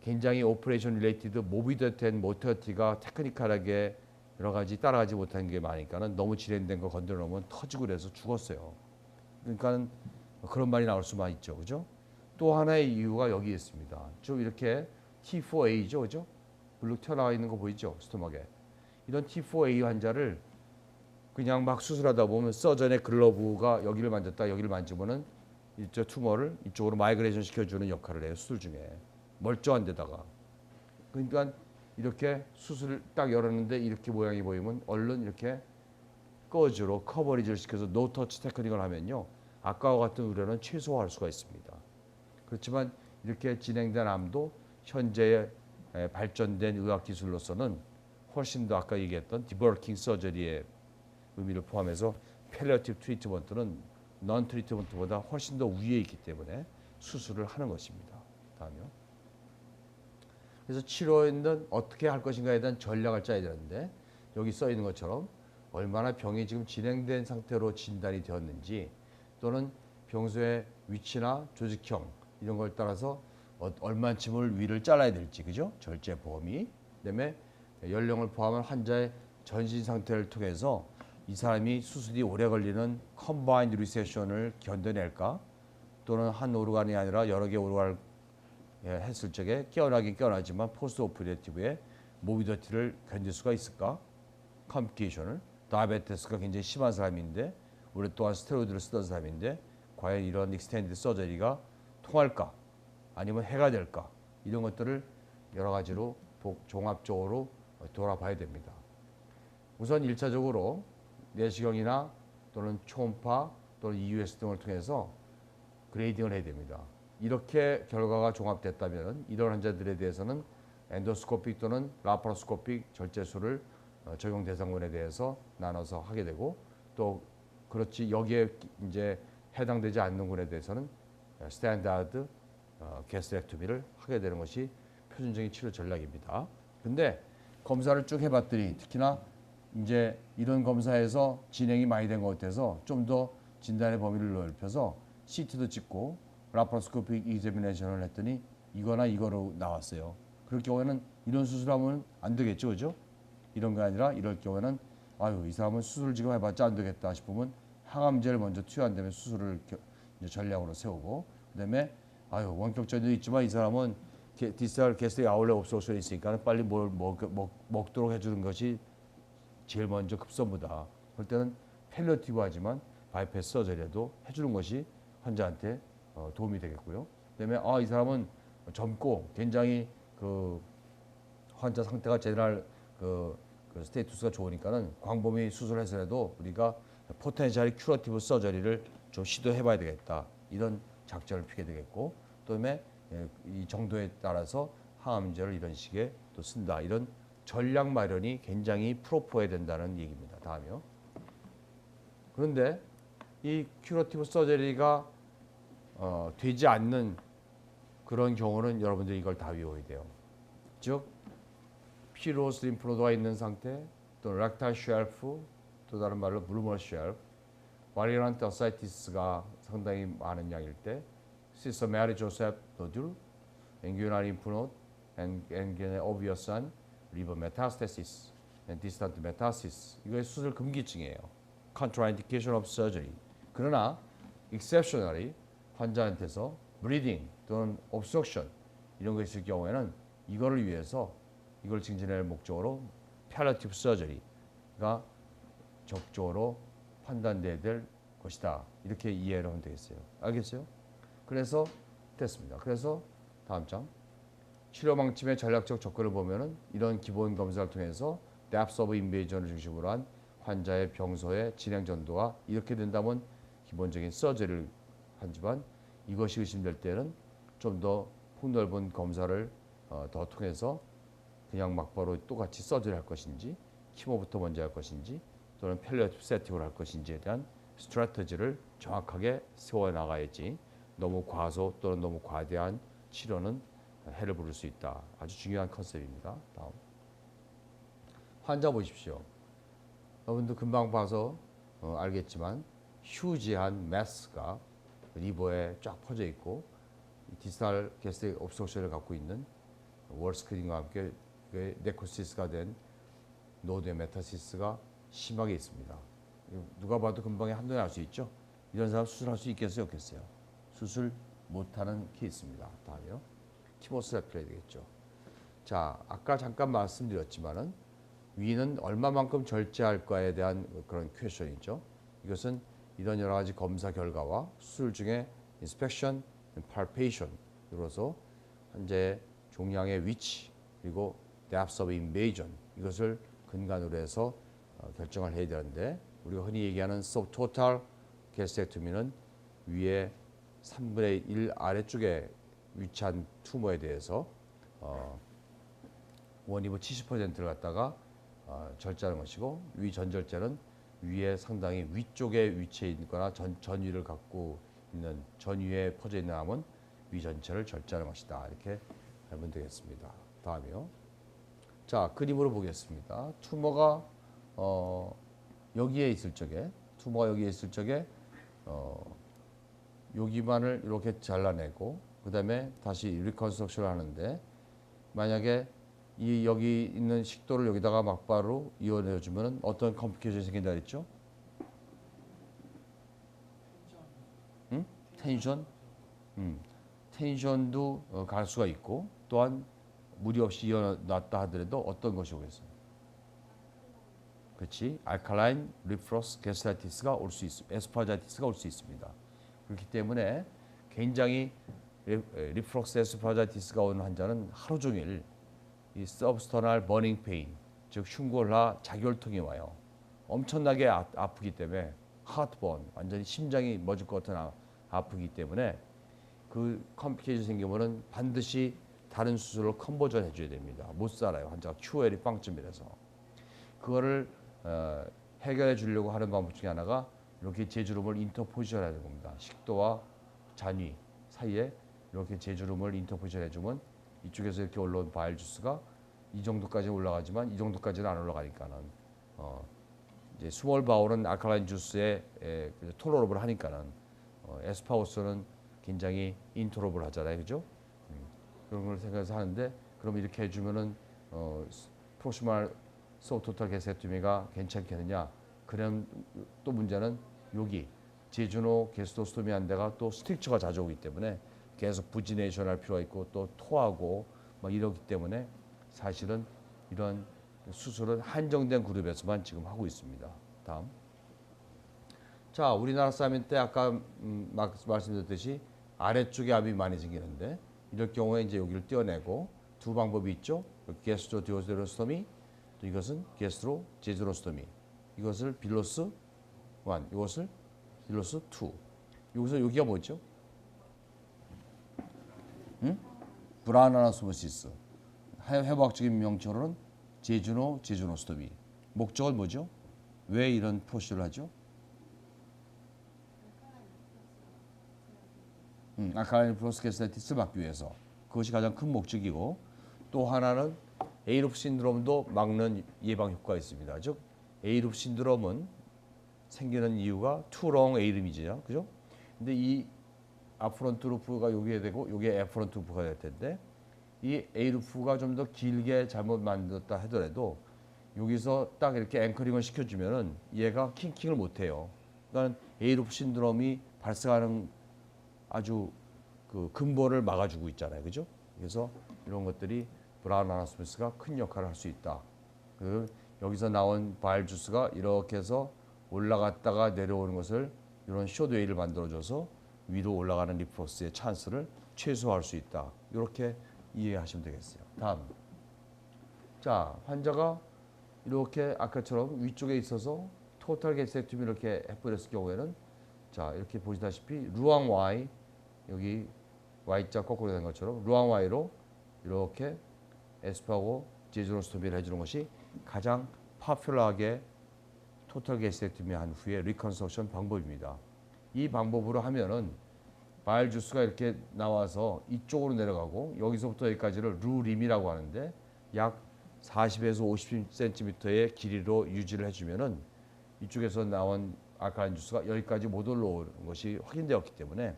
굉장히 오퍼레이션 릴레이티드 모비드된 모터티가 테크니컬하게 여러 가지 따라가지 못한 게 많으니까는 너무 진행된 거 건드려 놓으면 터지고 그래서 죽었어요. 그러니까 그런 말이 나올 수만 있죠. 그죠? 또 하나의 이유가 여기 있습니다. 좀 이렇게 T4A죠. 그죠? 블룩 튀어나와 있는 거 보이죠? 스토막에. 이런 T4A 환자를 그냥 막 수술하다 보면 서전의 글러브가 여기를 만졌다 여기를 만지면은 이쪽 투머를 이쪽으로 마이그레이션 시켜주는 역할을 해요. 수술 중에. 멀쩡한 데다가. 그러니까 이렇게 수술을 딱 열었는데 이렇게 모양이 보이면 얼른 이렇게 꺼즈로 커버리지를 시켜서 노터치 테크닉을 하면요. 아까와 같은 우려는 최소화할 수가 있습니다. 그렇지만 이렇게 진행된 암도 현재의 발전된 의학 기술로서는 훨씬 더 아까 얘기했던 디버킹 서저리의 의미를 포함해서 팰리어티브 트리트먼트는 넌 트리트먼트보다 훨씬 더 위에 있기 때문에 수술을 하는 것입니다. 다음요. 그래서 치료는 어떻게 할 것인가에 대한 전략을 짜야 되는데 여기 써 있는 것처럼 얼마나 병이 지금 진행된 상태로 진단이 되었는지 또는 평소에 위치나 조직형 이런 걸 따라서 얼만큼을 위를 잘라야 될지 그죠? 절제 범위 그다음에 연령을 포함한 환자의 전신 상태를 통해서 이 사람이 수술이 오래 걸리는 컴바인드 리세션을 견뎌낼까 또는 한 오르간이 아니라 여러 개 오르간을 했을 적에 깨어나긴 깨어나지만 포스트 오퍼레이티브에 모비디티를 견딜 수가 있을까? 컴플리케이션을. 다이아베티스가 굉장히 심한 사람인데 오랫동안 스테로이드를 쓰던 사람인데 과연 이런 익스텐디드 서저리가 통할까? 아니면 해가 될까? 이런 것들을 여러 가지로 종합적으로 돌아봐야 됩니다. 우선 1차적으로 내시경이나 또는 초음파 또는 EUS 등을 통해서 그레이딩을 해야 됩니다. 이렇게 결과가 종합됐다면 이런 환자들에 대해서는 엔도스코픽 또는 라파로스코픽 절제술을 적용 대상군에 대해서 나눠서 하게 되고 또 그렇지 여기에 이제 해당되지 않는 군에 대해서는 스탠다드 게스트렉토미를 하게 되는 것이 표준적인 치료 전략입니다. 근데 검사를 쭉 해봤더니 특히나 이제 이런 검사에서 진행이 많이 된 것 같아서 좀 더 진단의 범위를 넓혀서 CT도 찍고 라파로스코픽 이제미네이션을 했더니 이거나 이거로 나왔어요. 그럴 경우에는 이런 수술하면 안 되겠죠, 그죠? 이런 게 아니라 이럴 경우에는 아유 이 사람은 수술 지금 해봤자 안 되겠다 싶으면 항암제를 먼저 투여한 다음에 수술을 이제 전략으로 세우고 그다음에 아유 원격전도 있지만 이 사람은 디스탈 게스트릭 아울렛 옵스트럭션이 있으니까 빨리 뭘 먹도록 해주는 것이 제일 먼저 급선무다. 그럴 때는 팰리어티브 하지만 바이패스 서저리라도 해주는 것이 환자한테 도움이 되겠고요. 그다음에 이 사람은 젊고 굉장히 그 환자 상태가 제너럴 그 스테이투스가 좋으니까는 광범위 수술해서라도 우리가 포텐셜 큐러티브 서저리를 좀 시도해봐야 되겠다. 이런 작전을 피게 되겠고, 그다음에 이 정도에 따라서 항암제를 이런 식의 또 쓴다. 이런 전략 마련이 굉장히 프로포해야 된다는 얘기입니다. 다음이요. 그런데 이 큐러티브 서저리가 되지 않는 그런 경우는 여러분들이 이걸 다 외워야 돼요. 즉 피로스 림프노드가 있는 상태, 또 렉탈 쉘프, 또 다른 말로 블루머 쉘프, 바리런트 어사이티스가 상당히 많은 양일 때, 시스터메리 조셉 노듈, 앵규나 림프노드, 앵규나 오비어산, 리버 메타스테시스, 디스턴트 메타시스, 이거의 수술 금기증이에요. Contraindication of surgery. 그러나 exceptionally 환자한테서 bleeding 또는 obstruction 이런 거 있을 경우에는 이거를 위해서 이걸 증진할 목적으로 palliative surgery가 적극적으로 판단돼야 될 것이다. 이렇게 이해를 하면 되겠어요. 알겠어요? 그래서 됐습니다. 그래서 다음 장 치료 방침의 전략적 접근을 보면은 이런 기본 검사를 통해서 depth of invasion을 중심으로 한 환자의 병소의 진행 전도가 이렇게 된다면 기본적인 서저리를 하지만 이것이 의심될 때는 좀 더 폭넓은 검사를 더 통해서 그냥 막바로 똑같이 서저리 할 것인지 키모부터 먼저 할 것인지 또는 팰리어티브 세팅을 할 것인지에 대한 스트래터지를 정확하게 세워나가야지 너무 과소 또는 너무 과대한 치료는 해를 부를 수 있다. 아주 중요한 컨셉입니다. 다음 환자 보십시오. 여러분도 금방 봐서 알겠지만 휴지한 매스가 리버에 쫙 퍼져 있고 디스탈 게스트릭 옵스트럭션을 갖고 있는 월 스크린과 함께 네코시스가 된 노드의 메타시스가 심하게 있습니다. 누가 봐도 금방에 한눈에 알 수 있죠. 이런 사람 수술할 수 있겠어요, 없겠어요? 수술 못하는 케이스입니다. 다음이요. 키모스레피를 해야 되겠죠. 자, 아까 잠깐 말씀드렸지만은 위는 얼마만큼 절제할까에 대한 그런 퀘션이죠. 이것은 이런 여러 가지 검사 결과와 수술 중에 인스펙션, palpation으로서 환자의 종양의 위치 그리고 depth of invasion 이것을 근간으로 해서 결정을 해야 되는데 우리가 흔히 얘기하는 subtotal gastrectomy는 위에 3분의 1 아래쪽에 위치한 투머에 대해서 원이브 70%를 갖다가 절제하는 것이고 위 전절제는 위에 상당히 위쪽에 위치해 있거나 전위를 갖고 있는 전위에 퍼져 있는 암은 위 전체를 절제하는 것이다. 이렇게 알면 되겠습니다. 다음이요. 자, 그림으로 보겠습니다. 투머가 여기에 있을 적에 여기만을 이렇게 잘라내고 그 다음에 다시 리컨스트럭션을 하는데 만약에 여기 있는 식도를 여기다가 막바로 이어내주면 어떤 컴플리케이션이 생긴다 그랬죠? 응? 텐션? 텐션도 갈 수가 있고 또한 무리 없이 이어놨다 하더라도 어떤 것이 오겠어요? 그렇지. 알칼라인 리플러스 게스트라이티스가 올 수 있습니다. 에스파자이티스가 올 수 있습니다. 그렇기 때문에 굉장히 리플럭스 에스파자이티스가 오는 환자는 하루 종일 이 서브스터널 버닝 페인, 즉 흉골화 자결통이 와요. 엄청나게 아프기 때문에 하트번, 완전히 심장이 멎을 것 같은 아프기 때문에 그 컴플리케이션 생기면은 반드시 다른 수술을 컨버전 해줘야 됩니다. 못 살아요. 환자가 QL이 빵점이라서. 그거를 해결해 주려고 하는 방법 중에 하나가 이렇게 제주름을 인터포지션 하는 겁니다. 식도와 잔위 사이에 이렇게 제주름을 인터포지션 해주면 이쪽에서 이렇게 올라온 바일 주스가 이 정도까지 올라가지만 이 정도까지는 안 올라가니까는 이제 스몰 바울은 알칼라인 주스에 톨러러블 하니까는 에스파우스는 굉장히 인토러블 하잖아요, 그죠? 그런 걸 생각해서 하는데 그럼 이렇게 해주면은 프로시말 소토탈 게스트미가 괜찮겠느냐? 그럼 또 문제는 여기 제주노 게스토스토미 한 데가 또 스틱처가 자주 오기 때문에 계속 부지네이션 할 필요가 있고 또 토하고 막 이러기 때문에 사실은 이런 수술은 한정된 그룹에서만 지금 하고 있습니다. 다음. 자, 우리나라 사람인 때 아까 말씀드렸듯이 아래쪽에 압이 많이 생기는데 이럴 경우에 이제 여기를 떼어내고 두 방법이 있죠. 게스트로 디오스테로스토미, 또 이것은 게스트로 제주노스토미. 이것을 빌로스 1, 이것을 빌로스 2. 여기서 여기가 뭐죠? 브라나나소모시스. 해부학적인 명칭으로는 제주노스토미. 목적은 뭐죠? 왜 이런 프로시를 하죠? 알칼라인 플러스 게스트라이티스를 막기 위해서. 그것이 가장 큰 목적이고 또 하나는 에이룹 신드롬도 막는 예방 효과가 있습니다. 즉 에이룹 신드롬은 생기는 이유가 투롱 에이름이죠, 그죠? 근데 이 아프런트 루프가 여기에 되고 여기에 에프런트 루프가 될 텐데 이 에이루프가 좀 더 길게 잘못 만들었다 하더라도 여기서 딱 이렇게 앵커링을 시켜주면은 얘가 킹킹을 못해요. 그러니까 에이루프 신드롬이 발생하는 아주 그 근본을 막아주고 있잖아요, 그죠? 그래서 이런 것들이 브라운 아나스미스가 큰 역할을 할 수 있다. 그 여기서 나온 바일 주스가 이렇게 해서 올라갔다가 내려오는 것을 이런 숏웨이를 만들어줘서 위로 올라가는 리플러스의 찬스를 최소화할 수 있다. 이렇게 이해하시면 되겠어요. 다음. 자, 환자가 이렇게 아까처럼 위쪽에 있어서 토탈 게스트렉토미 이렇게 해버렸을 경우에는 자, 이렇게 보시다시피 루앙 Y 여기 Y자 거꾸로 된 것처럼 루앙 Y로 이렇게 에스파고 제주노스토미를 해주는 것이 가장 파퓰러하게 토탈 게스트렉토미 한 후에 리컨스트럭션 방법입니다. 이 방법으로 하면은 바일 주스가 이렇게 나와서 이쪽으로 내려가고 여기서부터 여기까지를 루림이라고 하는데 약 40에서 50cm의 길이로 유지를 해주면은 이쪽에서 나온 알칼라인 주스가 여기까지 못 올라오는 것이 확인되었기 때문에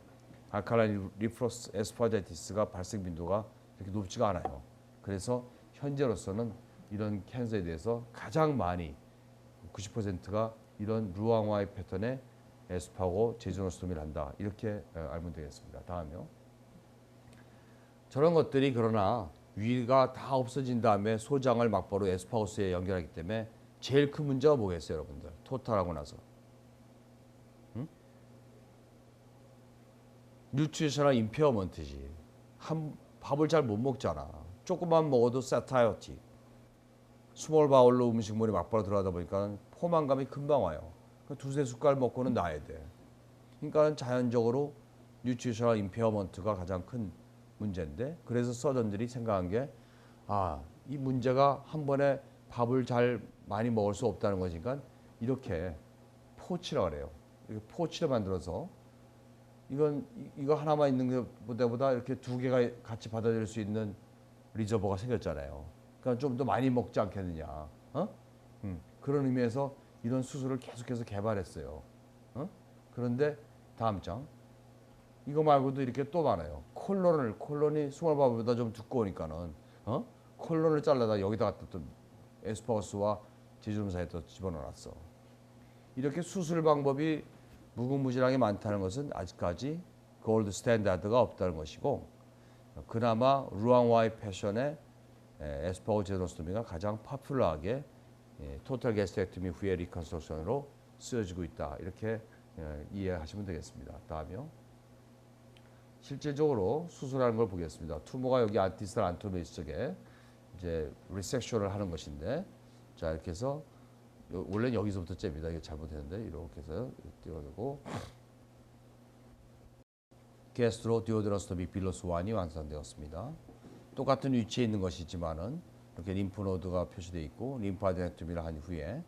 알칼라인 리플러스 에스파자이티스가 발생 빈도가 그렇게 높지가 않아요. 그래서 현재로서는 이런 캔서에 대해서 가장 많이 90%가 이런 루앙와이 패턴의 에스파고 제주노스토미를 한다. 이렇게 알면 되겠습니다. 다음요. 저런 것들이 그러나 위가 다 없어진 다음에 소장을 막바로 에스파고스에 연결하기 때문에 제일 큰 문제가 뭐겠어요, 여러분들? 토탈하고 나서. 뉴트리셔널 임페어먼트지. 밥을 잘 못 먹잖아. 조금만 먹어도 사타이어티. 스몰 바울로 음식물이 막바로 들어가다 보니까 포만감이 금방 와요. 두세 숟갈 먹고는 놔야 돼. 그러니까 자연적으로 뉴트리셔널 임페어먼트가 가장 큰 문제인데 그래서 서전들이 생각한 게 이 문제가 한 번에 밥을 잘 많이 먹을 수 없다는 거니까 이렇게 포치라 그래요. 이렇게 포치를 만들어서 이거 하나만 있는 것보다 이렇게 두 개가 같이 받아들일 수 있는 리저버가 생겼잖아요. 그러니까 좀 더 많이 먹지 않겠느냐. 그런 의미에서 이런 수술을 계속해서 개발했어요. 그런데 다음 장. 이거 말고도 이렇게 또 많아요. 콜론이 스몰바보다 좀 두꺼우니까는 콜론을 잘라다 여기다 갖다 또 에스파거스와 제주름 사이에 또 집어넣었어. 이렇게 수술 방법이 무궁무진하게 많다는 것은 아직까지 골드 스탠다드가 없다는 것이고 그나마 루앙와이 패션의 에스파오제노스토미가 가장 파퓰러하게 토탈 게스트렉토미 후에 리컨스트럭션으로 쓰여지고 있다. 이렇게 이해하시면 되겠습니다. 다음이요. 실질적으로 수술하는 걸 보겠습니다. 투모가 여기 디스탈 안토메이스 쪽에 이제 리섹션을 하는 것인데 자 이렇게 해서 원래는 여기서부터 잽니다. 이게 잘못했는데 이렇게 해서 띄워내고 게스트로 디오드너스토미 빌러스 1이 완성되었습니다. 똑같은 위치에 있는 것이지만은 이렇게 림프노드가 표시되어 있고 림파드넥토미를 한 후에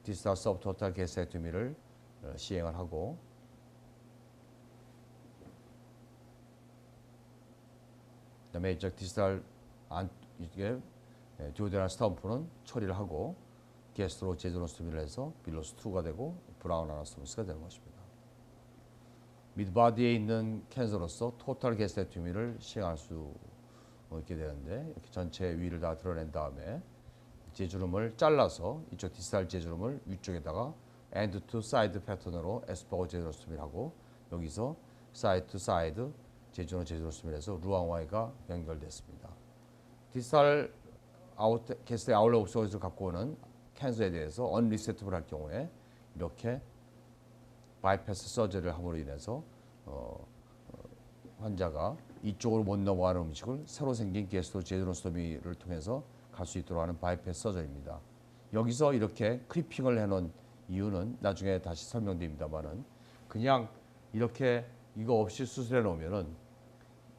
디스탈 서브토탈 게스트렉토미를 시행을 하고 그다음에 이제 디스탈 이게 디오데날 스톰프는 처리를 하고 게스트로 제조노스토미를 해서 빌로스 2가 되고 브라운 아나스토미스가 되는 것입니다. 미드바디에 있는 캔서로서 토탈 게스트렉토미를 시행할 수 있게 되는데 이렇게 전체 위를 다 드러낸 다음에 제주름을 잘라서 이쪽 디스탈 제주름을 위쪽에다가 엔드 투 사이드 패턴으로 에스파고 제주노스토미를 하고 여기서 사이드 투 사이드 제주노스토미를 해서 루앙와이가 연결됐습니다. 디스탈 게스트 아울렛 옵소에서 갖고 오는 캔서에 대해서 언리세트블 할 경우에 이렇게 바이패스 서저리를 함으로 인해서 환자가 이쪽으로 못 넘어가는 음식을 새로 생긴 게스트 제주노스토미를 통해서 갈 수 있도록 하는 바이패스 서저리입니다. 여기서 이렇게 크리핑을 해놓은 이유는 나중에 다시 설명드립니다만은 그냥 이렇게 이거 없이 수술해 놓으면은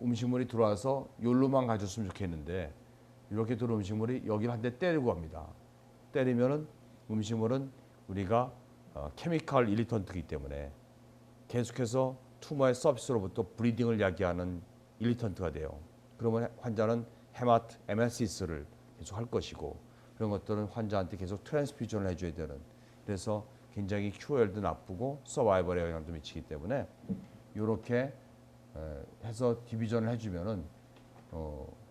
음식물이 들어와서 요로만 가졌으면 좋겠는데 이렇게 들어온 음식물이 여기를 한 대 때리고 갑니다. 때리면은 음식물은 우리가 케미컬 일리턴트이기 때문에 계속해서 투머의 서비스로부터 브리딩을 야기하는 일리턴트가 돼요. 그러면 환자는 MSS를 계속 할 것이고 그런 것들은 환자한테 계속 트랜스퓨전을 해줘야 되는 그래서 굉장히 QOL도 나쁘고 서바이벌에 영향도 미치기 때문에 이렇게 해서 디비전을 해주면은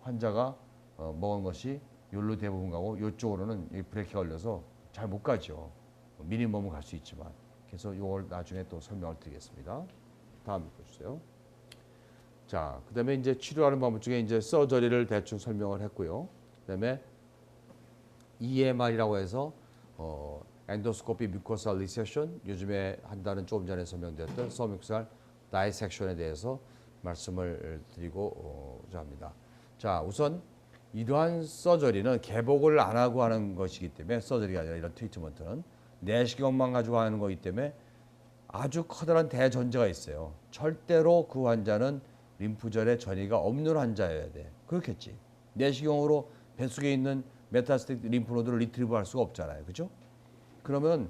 환자가 먹은 것이 요로 대부분 가고 이쪽으로는 브레이크가 걸려서 잘 못 가죠. 미니멈은 갈 수 있지만 그래서 이걸 나중에 또 설명을 드리겠습니다. 다음 보시죠. 자, 그다음에 이제 치료하는 방법 중에 이제 서저리를 대충 설명을 했고요. 그다음에 EMR이라고 해서 엔도스코피 뮤코살 리섹션 요즘에 한다는 조금 전에 설명드렸던 서믹살 다이섹션에 대해서 말씀을 드리고자 합니다. 자, 우선 이러한 서저리는 개복을 안 하고 하는 것이기 때문에 서저리가 아니라 이런 트리트먼트는 내시경만 가지고 하는 거기 때문에 아주 커다란 대전제가 있어요. 절대로 그 환자는 림프절에 전이가 없는 환자여야 돼. 그렇겠지. 내시경으로 뱃속에 있는 메타스틱 림프노드를 리트리브할 수가 없잖아요. 그죠? 그러면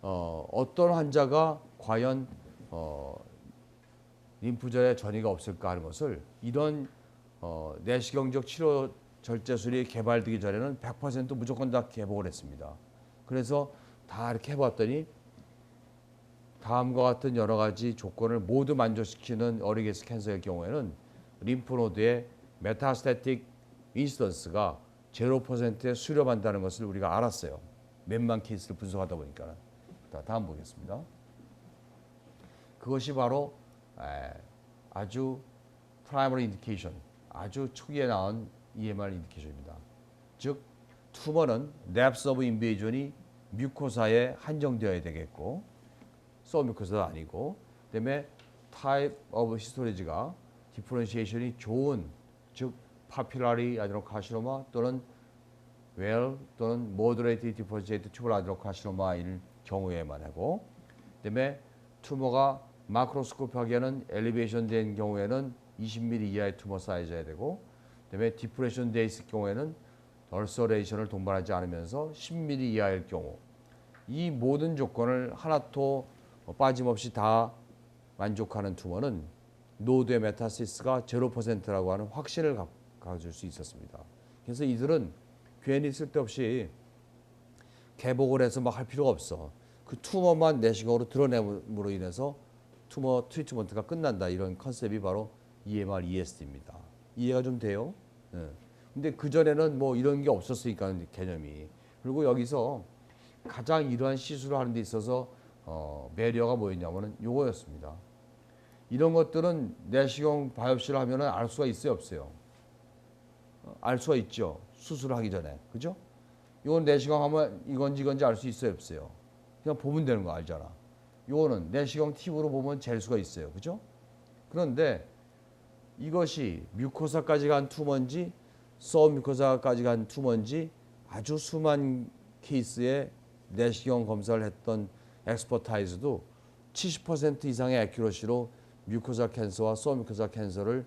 어떤 환자가 과연 림프절에 전이가 없을까 하는 것을 이런 내시경적 치료 절제술이 개발되기 전에는 100% 무조건 다 개복을 했습니다. 그래서 다 이렇게 해봤더니 다음과 같은 여러 가지 조건을 모두 만족시키는 어리게스 캔서의 경우에는 림프노드의 메타스태틱 인시던스가 0%에 수렴한다는 것을 우리가 알았어요. 몇만 케이스를 분석하다 보니까. 다음 보겠습니다. 그것이 바로 아주 프라이머리 인디케이션, 아주 초기에 나온 EMR 인디케이션입니다. 즉 투머는 뎁스 오브 인베이전이 뮤코사에 한정되어야 되겠고 소뮤코사도 아니고 그다음에 타입 오브 히스토리지가 디퍼런시에이션이 좋은 즉 파퓰라리 아드노카시노마 또는 또는 모더레이트 디퍼런시에이트 튜블 아드노카시노마일 경우에만 하고 그다음에 투머가 마크로스코프하기에는 엘리베이션 된 경우에는 20mm 이하의 투머 사이즈여야 되고 그다음에 디프레션 돼 있을 경우에는 얼서레이션을 동반하지 않으면서 10mm 이하일 경우 이 모든 조건을 하나도 빠짐없이 다 만족하는 투머는 노드의 메타시스가 0%라고 하는 확신을 가질 수 있었습니다. 그래서 이들은 괜히 쓸데없이 개복을 해서 막 할 필요가 없어. 그 투머만 내시경으로 드러냄으로 인해서 투머 트리트먼트가 끝난다. 이런 컨셉이 바로 EMR, ESD입니다. 이해가 좀 돼요? 네. 근데 그전에는 뭐 이런 게 없었으니까 개념이. 그리고 여기서 가장 이러한 시술을 하는 데 있어서 배려가 뭐였냐면은 요거였습니다. 이런 것들은 내시경 바이옵시를 하면 알 수가 있어요, 없어요? 알 수가 있죠. 수술하기 전에. 그죠? 이건 내시경 하면 이건지 알 수 있어요, 없어요? 그냥 보면 되는 거 알잖아. 이거는 내시경 팁으로 보면 잴 수가 있어요. 그죠? 그런데 이것이 뮤코사까지 간 투머인지 서뮤코사까지 간 투머인지 아주 수만 케이스의 내시경 검사를 했던 엑스퍼타이즈도 70% 이상의 애큐러시로 뮤코사 캔서와 서뮤코사 캔서를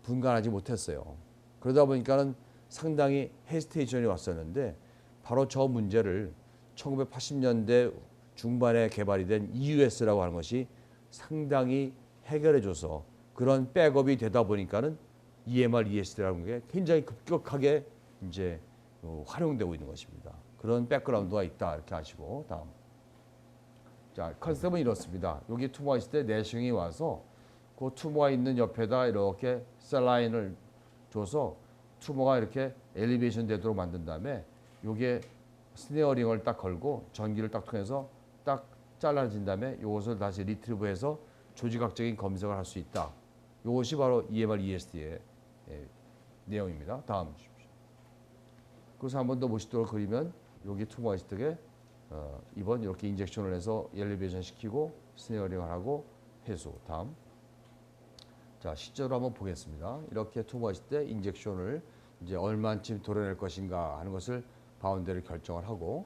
분간하지 못했어요. 그러다 보니까는 상당히 헤지테이션이 왔었는데 바로 저 문제를 1980년대 중반에 개발이 된 EUS라고 하는 것이 상당히 해결해줘서 그런 백업이 되다 보니까는 EMR, ESD라는 게 굉장히 급격하게 이제 활용되고 있는 것입니다. 그런 백그라운드가 있다 이렇게 아시고 다음. 자, 컨셉은 이렇습니다. 여기 투모가 있을 때 내시경이 와서 그 투모가 있는 옆에다 이렇게 셀라인을 줘서 투모가 이렇게 엘리베이션 되도록 만든 다음에 여기에 스네어링을 딱 걸고 전기를 딱 통해서 딱 잘라진 다음에 이것을 다시 리트리브해서 조직학적인 검색을 할 수 있다. 이것이 바로 EMR, ESD의 내용입니다. 다음 주십시오. 그래서 한 번 더 보시도록 그리면 여기 투모가 있을 때 이번 이렇게 인젝션을 해서 엘리베이션 시키고 스네어링을 하고 해수. 다음. 자, 실제로 한번 보겠습니다. 이렇게 투모가 있을 때 인젝션을 이제 얼마쯤 도려낼 것인가 하는 것을 바운드를 결정을 하고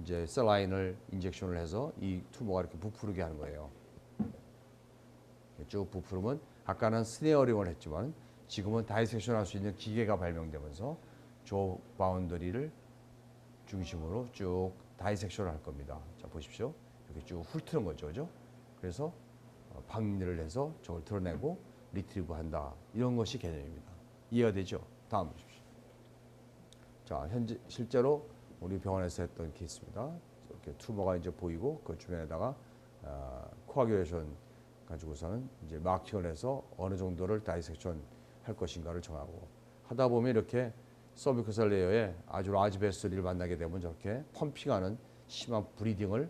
이제 셀라인을 인젝션을 해서 이 투모가 이렇게 부풀게 하는 거예요. 쭉 부풀으면 아까는 스네어링을 했지만 지금은 다이섹션 할 수 있는 기계가 발명되면서 저 바운더리를 중심으로 쭉 다이섹션을 할 겁니다. 자, 보십시오. 이렇게 쭉 훑는 거죠. 그죠? 그래서 박리를 해서 저걸 드러내고 리트리브 한다. 이런 것이 개념입니다. 이해가 되죠? 다음 보십시오. 자, 현재 실제로 우리 병원에서 했던 케이스입니다. 이렇게 투머가 이제 보이고 그 주변에다가 코아귤레이션 가지고서는 이제 마킹을 해서 어느 정도를 다이섹션 할 것인가를 정하고 하다 보면 이렇게 서비컬 레이어에 아주 라지 베슬을 만나게 되면 저렇게 펌핑하는 심한 브리딩을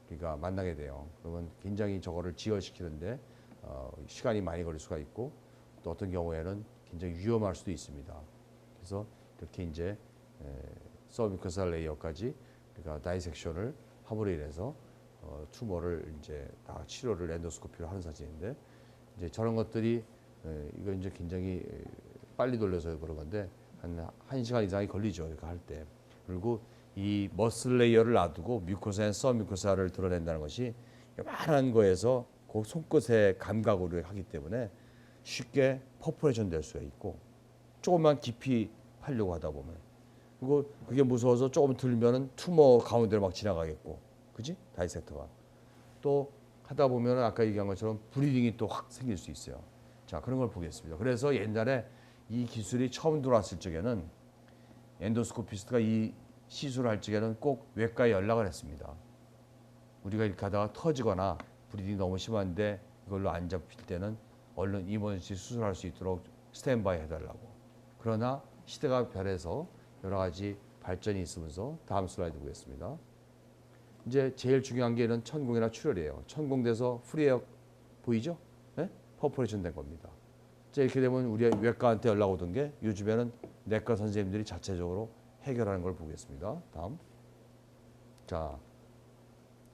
우리가 만나게 돼요. 그러면 굉장히 저거를 지혈시키는데 시간이 많이 걸릴 수가 있고 또 어떤 경우에는 굉장히 위험할 수도 있습니다. 그래서 이렇게 이제 서비컬 레이어까지 우리가 다이섹션을 함으로 인해서 투머를 이제 다 치료를 엔도스코피로 하는 사진인데 이제 저런 것들이 이거 이제 굉장히 빨리 돌려서 그런 건데 한 1시간 이상이 걸리죠. 이렇게 할 때. 그리고 이 머슬 레이어를 놔두고 뮤코사 앤 서뮤코사를 드러낸다는 것이 요만한 거에서 그 손끝의 감각으로 하기 때문에 쉽게 퍼포레이션 될 수가 있고 조금만 깊이 하려고 하다 보면 그리고 그게 무서워서 조금 들면은 투머 가운데로 막 지나가겠고 그지? 다이섹터가 또 하다 보면 아까 얘기한 것처럼 브리딩이 또 확 생길 수 있어요. 자, 그런 걸 보겠습니다. 그래서 옛날에 이 기술이 처음 들어왔을 적에는 엔도스코피스트가 이 시술을 할 적에는 꼭 외과에 연락을 했습니다. 우리가 이렇게 하다가 터지거나 브리딩이 너무 심한데 이걸로 안 잡힐 때는 얼른 이머전시 수술할 수 있도록 스탠바이 해달라고. 그러나 시대가 변해서 여러 가지 발전이 있으면서 다음 슬라이드 보겠습니다. 이제 제일 중요한 게 이런 천공이나 출혈이에요. 천공돼서 프리에어 보이죠? 네? 퍼포레이션 된 겁니다. 자, 이렇게 되면 우리 외과한테 연락 오던 게 요즘에는 내과 선생님들이 자체적으로 해결하는 걸 보겠습니다. 다음. 자,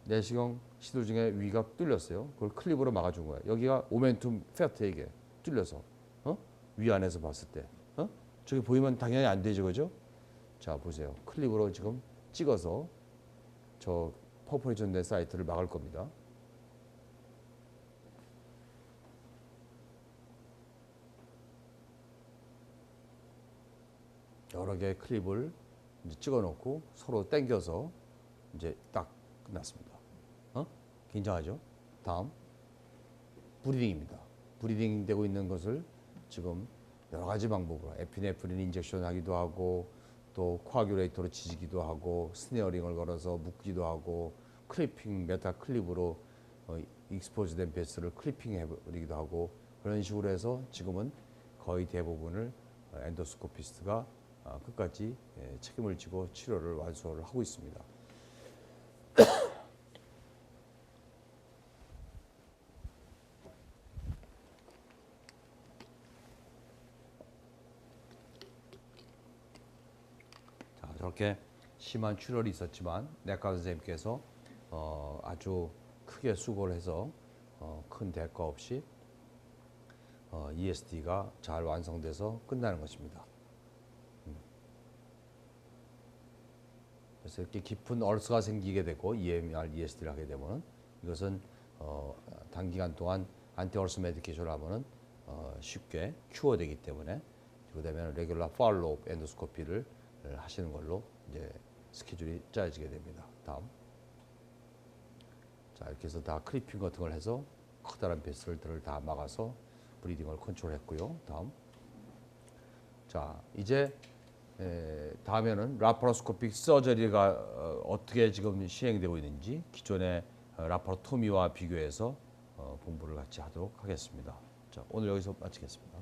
내시경 시도 중에 위가 뚫렸어요. 그걸 클립으로 막아준 거예요. 여기가 오멘툼 팩트에게 뚫려서 위 안에서 봤을 때 저기 보이면 당연히 안 되죠, 그죠? 자, 보세요. 클립으로 지금 찍어서 저 퍼포레이션 된 사이트를 막을 겁니다. 여러 개의 클립을 이제 찍어놓고 서로 당겨서 이제 딱 끝났습니다. 굉장하죠? 다음 브리딩입니다. 브리딩 되고 있는 것을 지금 여러 가지 방법으로 에피네프린 인젝션 하기도 하고 또 코아귤레이터로 지지기도 하고 스네어링을 걸어서 묶기도 하고 클리핑 메타 클립으로 익스포즈된 베스를 클리핑 해버리기도 하고 그런 식으로 해서 지금은 거의 대부분을 엔도스코피스트가 끝까지 책임을 지고 치료를 완수를 하고 있습니다. 그렇게 심한 출혈이 있었지만 내과 선생님께서 아주 크게 수고를 해서 큰 대가 없이 ESD가 잘 완성돼서 끝나는 것입니다. 그래서 이렇게 깊은 얼스가 생기게 되고 EMR, ESD를 하게 되면 이것은 단기간 동안 안티얼스 메디케이션을 하면은 쉽게 큐어되기 때문에 그다음에 레귤러 팔로우업 엔도스코피를 하시는 걸로 이제 스케줄이 짜여지게 됩니다. 다음. 자, 이렇게 해서 다 크리핑 같은 걸 해서 커다란 베슬들을 다 막아서 브리딩을 컨트롤했고요. 다음. 자, 이제 다음에는 라파로스코픽 서저리가 어떻게 지금 시행되고 있는지 기존의 라파로토미와 비교해서 공부를 같이 하도록 하겠습니다. 자, 오늘 여기서 마치겠습니다.